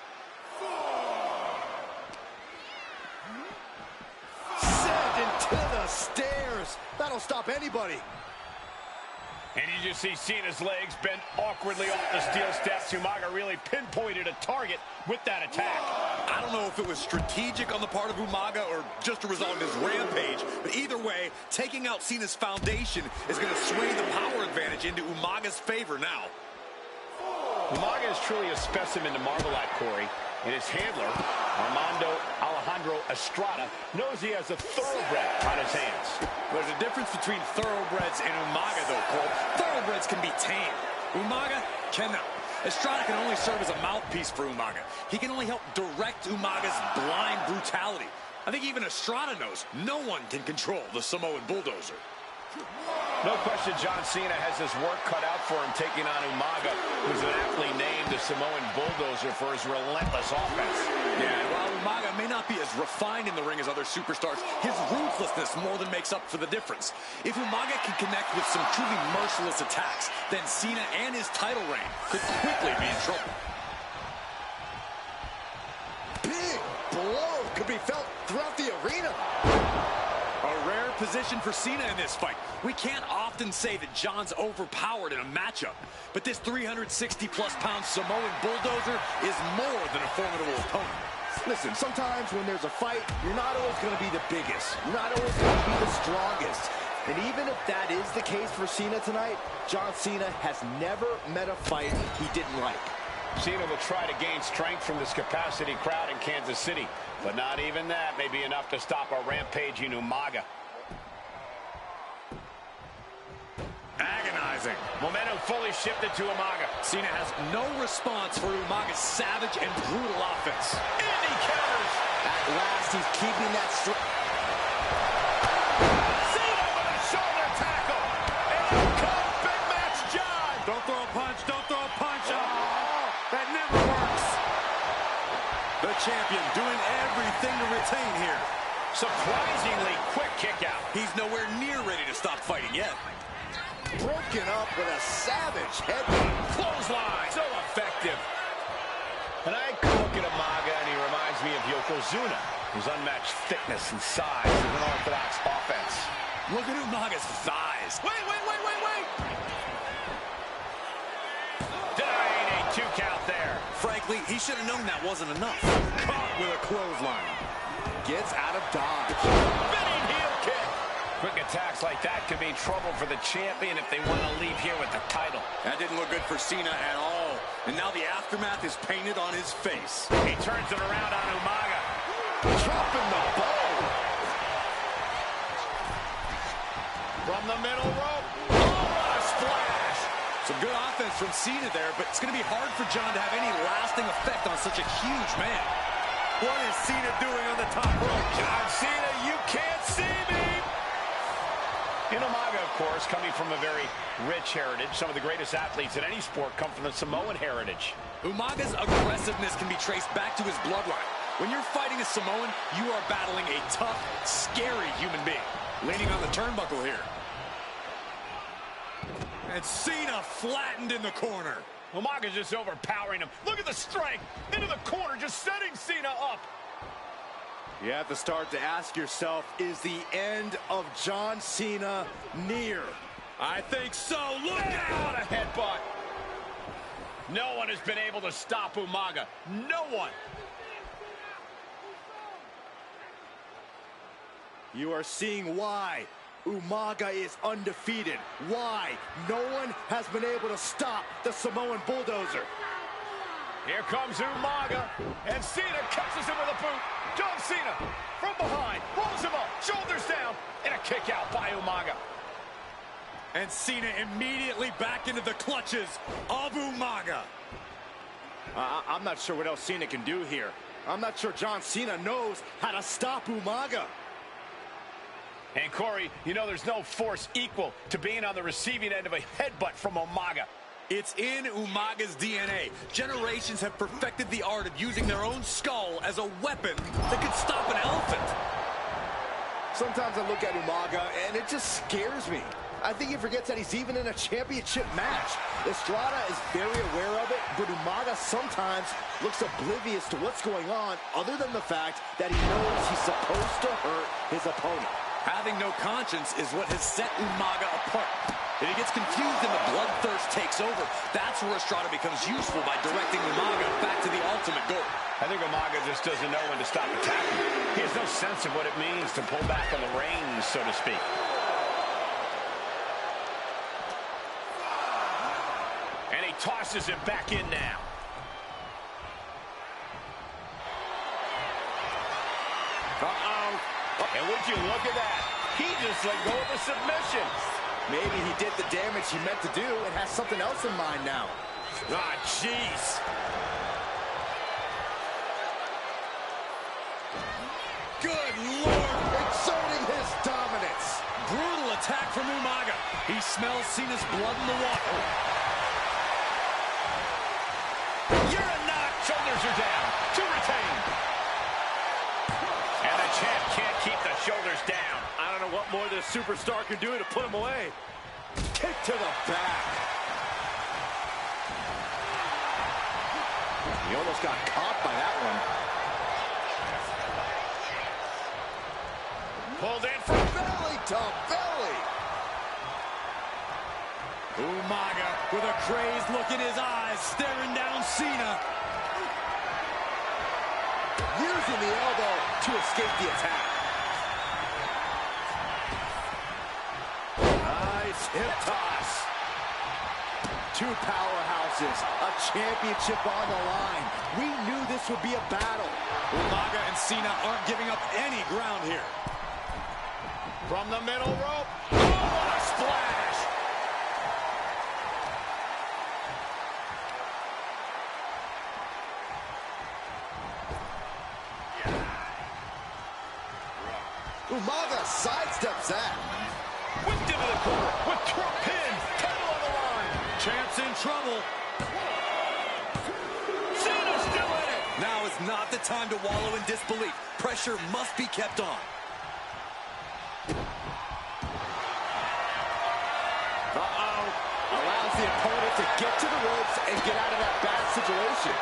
Sent into the stairs. That'll stop anybody. And you just see Cena's legs bent awkwardly off the steel steps. Umaga really pinpointed a target with that attack. I don't know if it was strategic on the part of Umaga or just a result of his rampage, but either way, taking out Cena's foundation is going to sway the power advantage into Umaga's favor now. Umaga is truly a specimen to marvel at, Corey, and his handler, Armando Estrada, knows he has a thoroughbred on his hands. There's a difference between thoroughbreds and Umaga, though, Cole. Thoroughbreds can be tamed. Umaga cannot. Estrada can only serve as a mouthpiece for Umaga. He can only help direct Umaga's blind brutality. I think even Estrada knows no one can control the Samoan Bulldozer. No question John Cena has his work cut out for him taking on Umaga, who's aptly named the Samoan Bulldozer for his relentless offense. Yeah, and while Umaga may not be as refined in the ring as other superstars, his ruthlessness more than makes up for the difference. If Umaga can connect with some truly merciless attacks, then Cena and his title reign could quickly be in trouble. Big blow could be felt throughout the arena. A rare position for Cena in this fight. We can't often say that John's overpowered in a matchup, but this 360-plus pound Samoan Bulldozer is more than a formidable opponent. Listen, sometimes when there's a fight, you're not always going to be the biggest. You're not always going to be the strongest. And even if that is the case for Cena tonight, John Cena has never met a fight he didn't like. Cena will try to gain strength from this capacity crowd in Kansas City, but not even that may be enough to stop a rampaging Umaga. Agonizing. Momentum fully shifted to Umaga. Cena has no response for Umaga's savage and brutal offense. And he counters. At last, he's keeping that strength. Cena with a shoulder tackle. And out comes Big Match John. Don't throw a punch. Don't throw a punch. That never works. The champion doing everything to retain here. Surprisingly quick kick out. He's nowhere near ready to stop fighting yet. Broken up with a savage headbutt. Clothesline. So effective. And I look at Umaga and he reminds me of Yokozuna, whose unmatched thickness and size is an orthodox offense. Look at Umaga's thighs. Wait. Denying a 2 count there. Frankly, he should have known that wasn't enough. Caught with a clothesline. Gets out of dodge. Spinning heel kick. Quick attacks like that could mean trouble for the champion if they want to leave here with the title. That didn't look good for Cena at all. And now the aftermath is painted on his face. He turns it around on Umaga. Dropping the bow. From the middle rope. Oh, what a splash. Some good offense from Cena there, but it's going to be hard for John to have any lasting effect on such a huge man. What is Cena doing on the top rope? John Cena, you can't see me. In Umaga, of course, coming from a very rich heritage. Some of the greatest athletes in any sport come from the Samoan heritage. Umaga's aggressiveness can be traced back to his bloodline. When you're fighting a Samoan, you are battling a tough, scary human being. Leaning on the turnbuckle here. And Cena flattened in the corner. Umaga's just overpowering him. Look at the strength. Into the corner, just setting Cena up. You have to start to ask yourself, is the end of John Cena near? I think so. Look What out! a headbutt. No one has been able to stop Umaga. No one. You are seeing why Umaga is undefeated. Why no one has been able to stop the Samoan Bulldozer. Here comes Umaga, and Cena catches him with a boot. John Cena from behind, rolls him up, shoulders down, and a kick out by Umaga. And Cena immediately back into the clutches of Umaga. I'm not sure what else Cena can do here. I'm not sure John Cena knows how to stop Umaga. And Corey, you know there's no force equal to being on the receiving end of a headbutt from Umaga. It's in Umaga's DNA. Generations have perfected the art of using their own skull as a weapon that could stop an elephant. Sometimes I look at Umaga and it just scares me. I think he forgets that he's even in a championship match. Estrada is very aware of it, but Umaga sometimes looks oblivious to what's going on, other than the fact that he knows he's supposed to hurt his opponent. Having no conscience is what has set Umaga apart. If he gets confused and the bloodthirst takes over, that's where Estrada becomes useful by directing Umaga back to the ultimate goal. I think Umaga just doesn't know when to stop attacking. He has no sense of what it means to pull back on the reins, so to speak. And he tosses it back in now. Uh-oh. And would you look at that? He just let go of the submission. Maybe he did the damage he meant to do and has something else in mind now. Ah, jeez. Good Lord! Exerting his dominance. Brutal attack. attack from Umaga. He smells Cena's blood in the water. You're a knock. Shoulders are down. To retain. And the champ can't keep the shoulders down. I don't know what more this superstar can do to put him away. Kick to the back. He almost got caught by that one. Pulled in from Belly to belly. Umaga with a crazed look in his eyes, staring down Cena. Using the elbow to escape the attack. Nice hip toss. Two powerhouses, a championship on the line. We knew this would be a battle. Umaga and Cena aren't giving up any ground here. from the middle rope. Oh, what a splash! Umaga sidesteps that. Whipped into the corner with 12 pins. Title on the line. Champ's in trouble. Cena's still in it. Now is not the time to wallow in disbelief. Pressure must be kept on. Allows the opponent to get to the ropes and get out of that bad situation.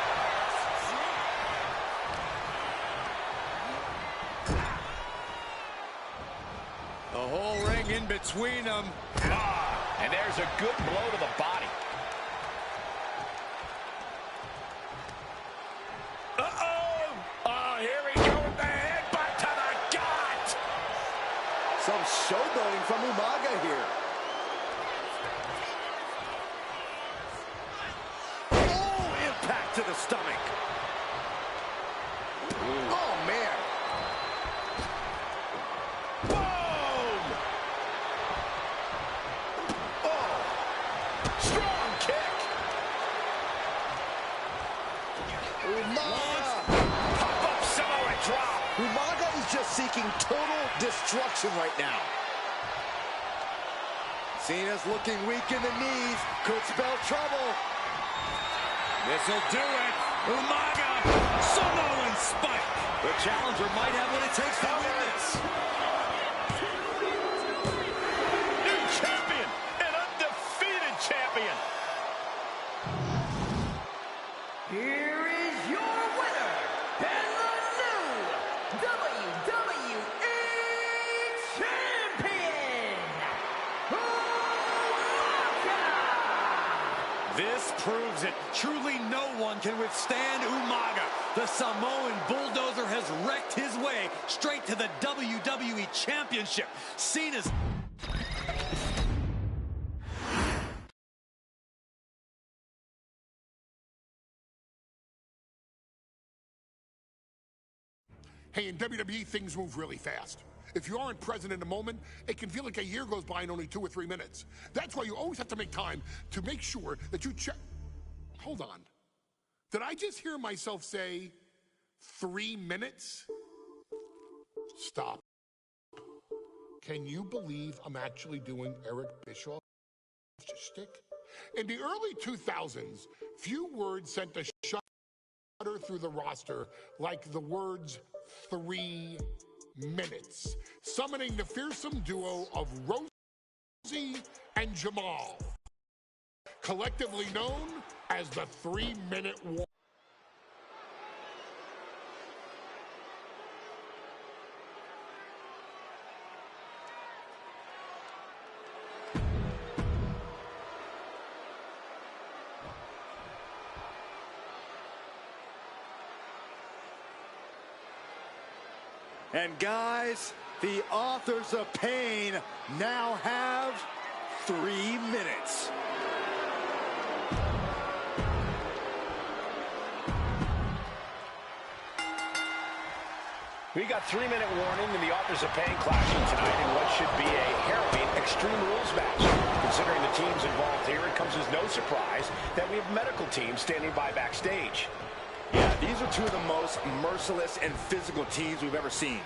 The whole ring in between them. And there's a good blow to the body. Oh, here we go with the headbutt to the gut. Some showboating from Umaga here. Oh, impact to the stomach. Oh, man. Boom! Oh, strong kick. Umaga. Pop-up Samoa drop. Umaga is just seeking total destruction right now. Cena's looking weak in the knees. Could spell trouble. This'll do it. Umaga, Samoan spike. The challenger might have what it takes to win this. New champion, an undefeated champion. Here is your winner, and the new WWE Champion, Hola! This proves it. Truly no one can withstand Umaga. The Samoan bulldozer has wrecked his way straight to the WWE Championship. Cena's... Hey, in WWE, things move really fast. If you aren't present in the moment, it can feel like a year goes by in only 2 or 3 minutes. That's why you always have to make time to make sure that you check. Hold on. Did I just hear myself say 3 minutes? Stop. Can you believe I'm actually doing Eric Bischoff's shtick? In the early 2000s, few words sent a shudder through the roster like the words 3 minutes, summoning the fearsome duo of Rosie and Jamal, collectively known as the 3-Minute War. And guys, the authors of pain now have 3 minutes. We got 3-minute warning and the authors of pain clashing tonight in what should be a harrowing Extreme Rules match. Considering the teams involved here, it comes as no surprise that we have medical teams standing by backstage. Yeah, these are two of the most merciless and physical teams we've ever seen.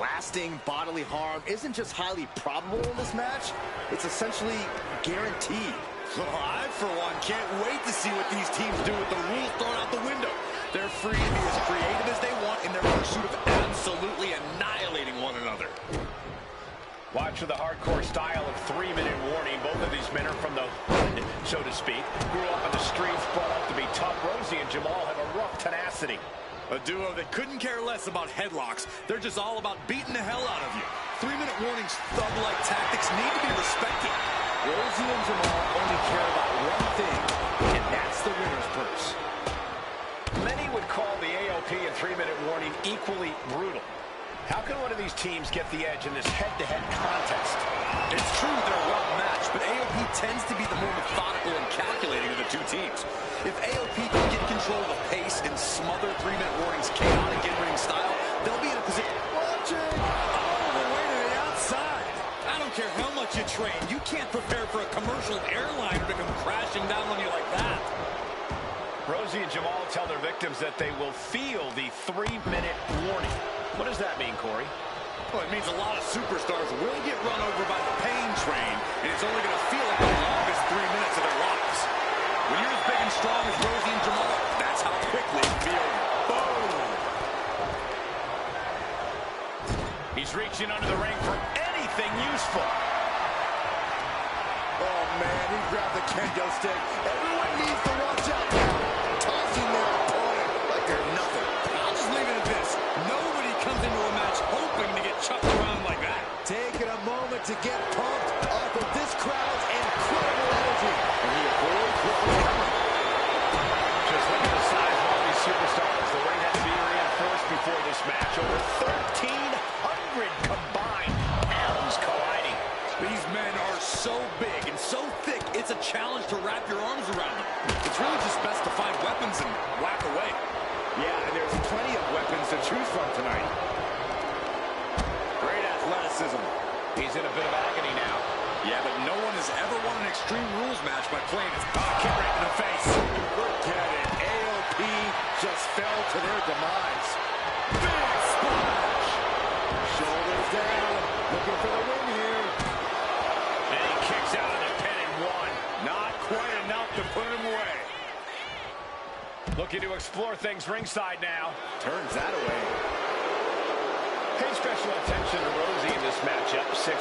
Lasting bodily harm isn't just highly probable in this match, it's essentially guaranteed. Well, I, for one, can't wait to see what these teams do with the rules thrown out the window. They're free to be as creative as they want in their pursuit of absolutely annihilating one another. Watch for the hardcore style of 3-minute warning. Both of these men are from the hood, so to speak. Grew up in the streets, brought up to be tough. Rosie and Jamal have a rough tenacity. A duo that couldn't care less about headlocks. They're just all about beating the hell out of you. 3-minute warnings, thug-like tactics need to be respected. Rosie and Jamal only care about one thing, and that's the winner's purse. Many would call the AOP and 3-minute warning equally brutal. How can one of these teams get the edge in this head-to-head contest? It's true they're well matched, but AOP tends to be the more methodical and calculating of the two teams. If AOP can get control of the pace and smother 3-minute warning's chaotic in-ring style, they'll be in a position... Watching! Oh, the way to the outside! I don't care how much you train, you can't prepare for a commercial airliner to come crashing down on you like that. Rosie and Jamal tell their victims that they will feel the 3-minute warning. What does that mean, Corey? Well, it means a lot of superstars will get run over by the pain train, and it's only going to feel like the longest 3 minutes of their lives. When you're as big and strong as Rosie and Jamal, that's how quickly it feels. Boom! He's reaching under the ring for anything useful. Oh, man, he grabbed the kendo stick. Everyone needs to watch out now. Tossing their opponent like they're nothing. I'll just leave it at this. Nobody comes into a match hoping to get chucked around like that. Taking a moment to get pumped off of this crowd's incredible energy. And he avoids what was coming. Just look at the size of all these superstars. The ring had to be reinforced before this match. Over 1,300 combined pounds colliding. These men are so big and so thick, it's a challenge to wrap your arms around them. It's really just best to find weapons and whack away. Yeah, and there's plenty of weapons to choose from tonight. Great athleticism. He's in a bit of agony now. Yeah, but no one has ever won an Extreme Rules match by playing his kick right in the face. Forget it. AOP just fell to their demise. Big splash. Shoulders down. Looking for the win here. And he kicks out of the pin and one. Not quite enough to put him away. Looking to explore things ringside now. Turns that away. Pay special attention to Rosie in this matchup. 6'5",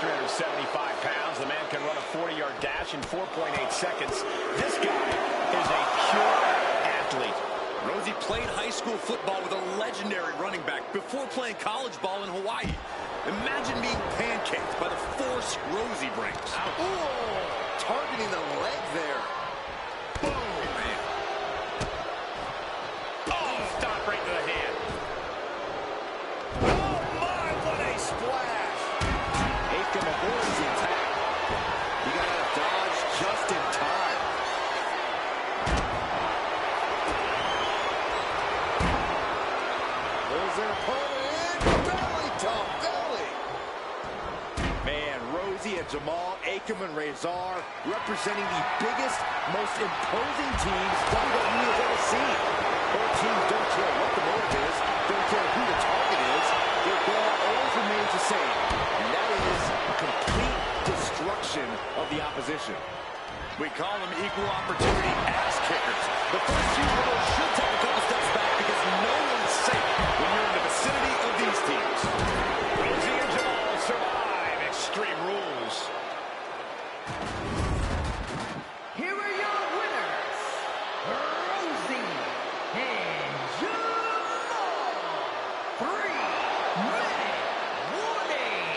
375 pounds. The man can run a 40-yard dash in 4.8 seconds. This guy is a pure athlete. Rosie played high school football with a legendary running back before playing college ball in Hawaii. Imagine being pancaked by the force Rosie brings. Ooh, targeting the leg there. Boom, man. Oh, stop right to the hand. Oh, my, what a splash. Aiken avoids the attack. He got out of dodge just in time. There's their opponent in. Belly to belly. Man, Rosie and Jamal, Aiken and Razor representing the biggest, most imposing teams WWE has ever seen. Both teams don't care what the motive is, don't care who the target is. Their goal always remains the same, and that is complete destruction of the opposition. We call them equal opportunity ass kickers. The first few rows should take a couple steps back because no one's safe when you're in the vicinity of these teams. Rosie and Jamal survive Extreme Rules. Here are your winners, Rosie and Jamal. 3-minute warning.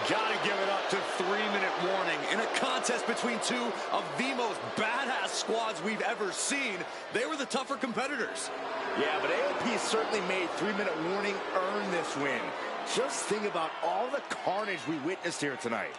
Gotta give it up to 3-minute warning. In a contest between two of the most badass squads we've ever seen, they were the tougher competitors. Yeah, but AOP certainly made 3-minute warning earn this win. Just think about all the carnage we witnessed here tonight.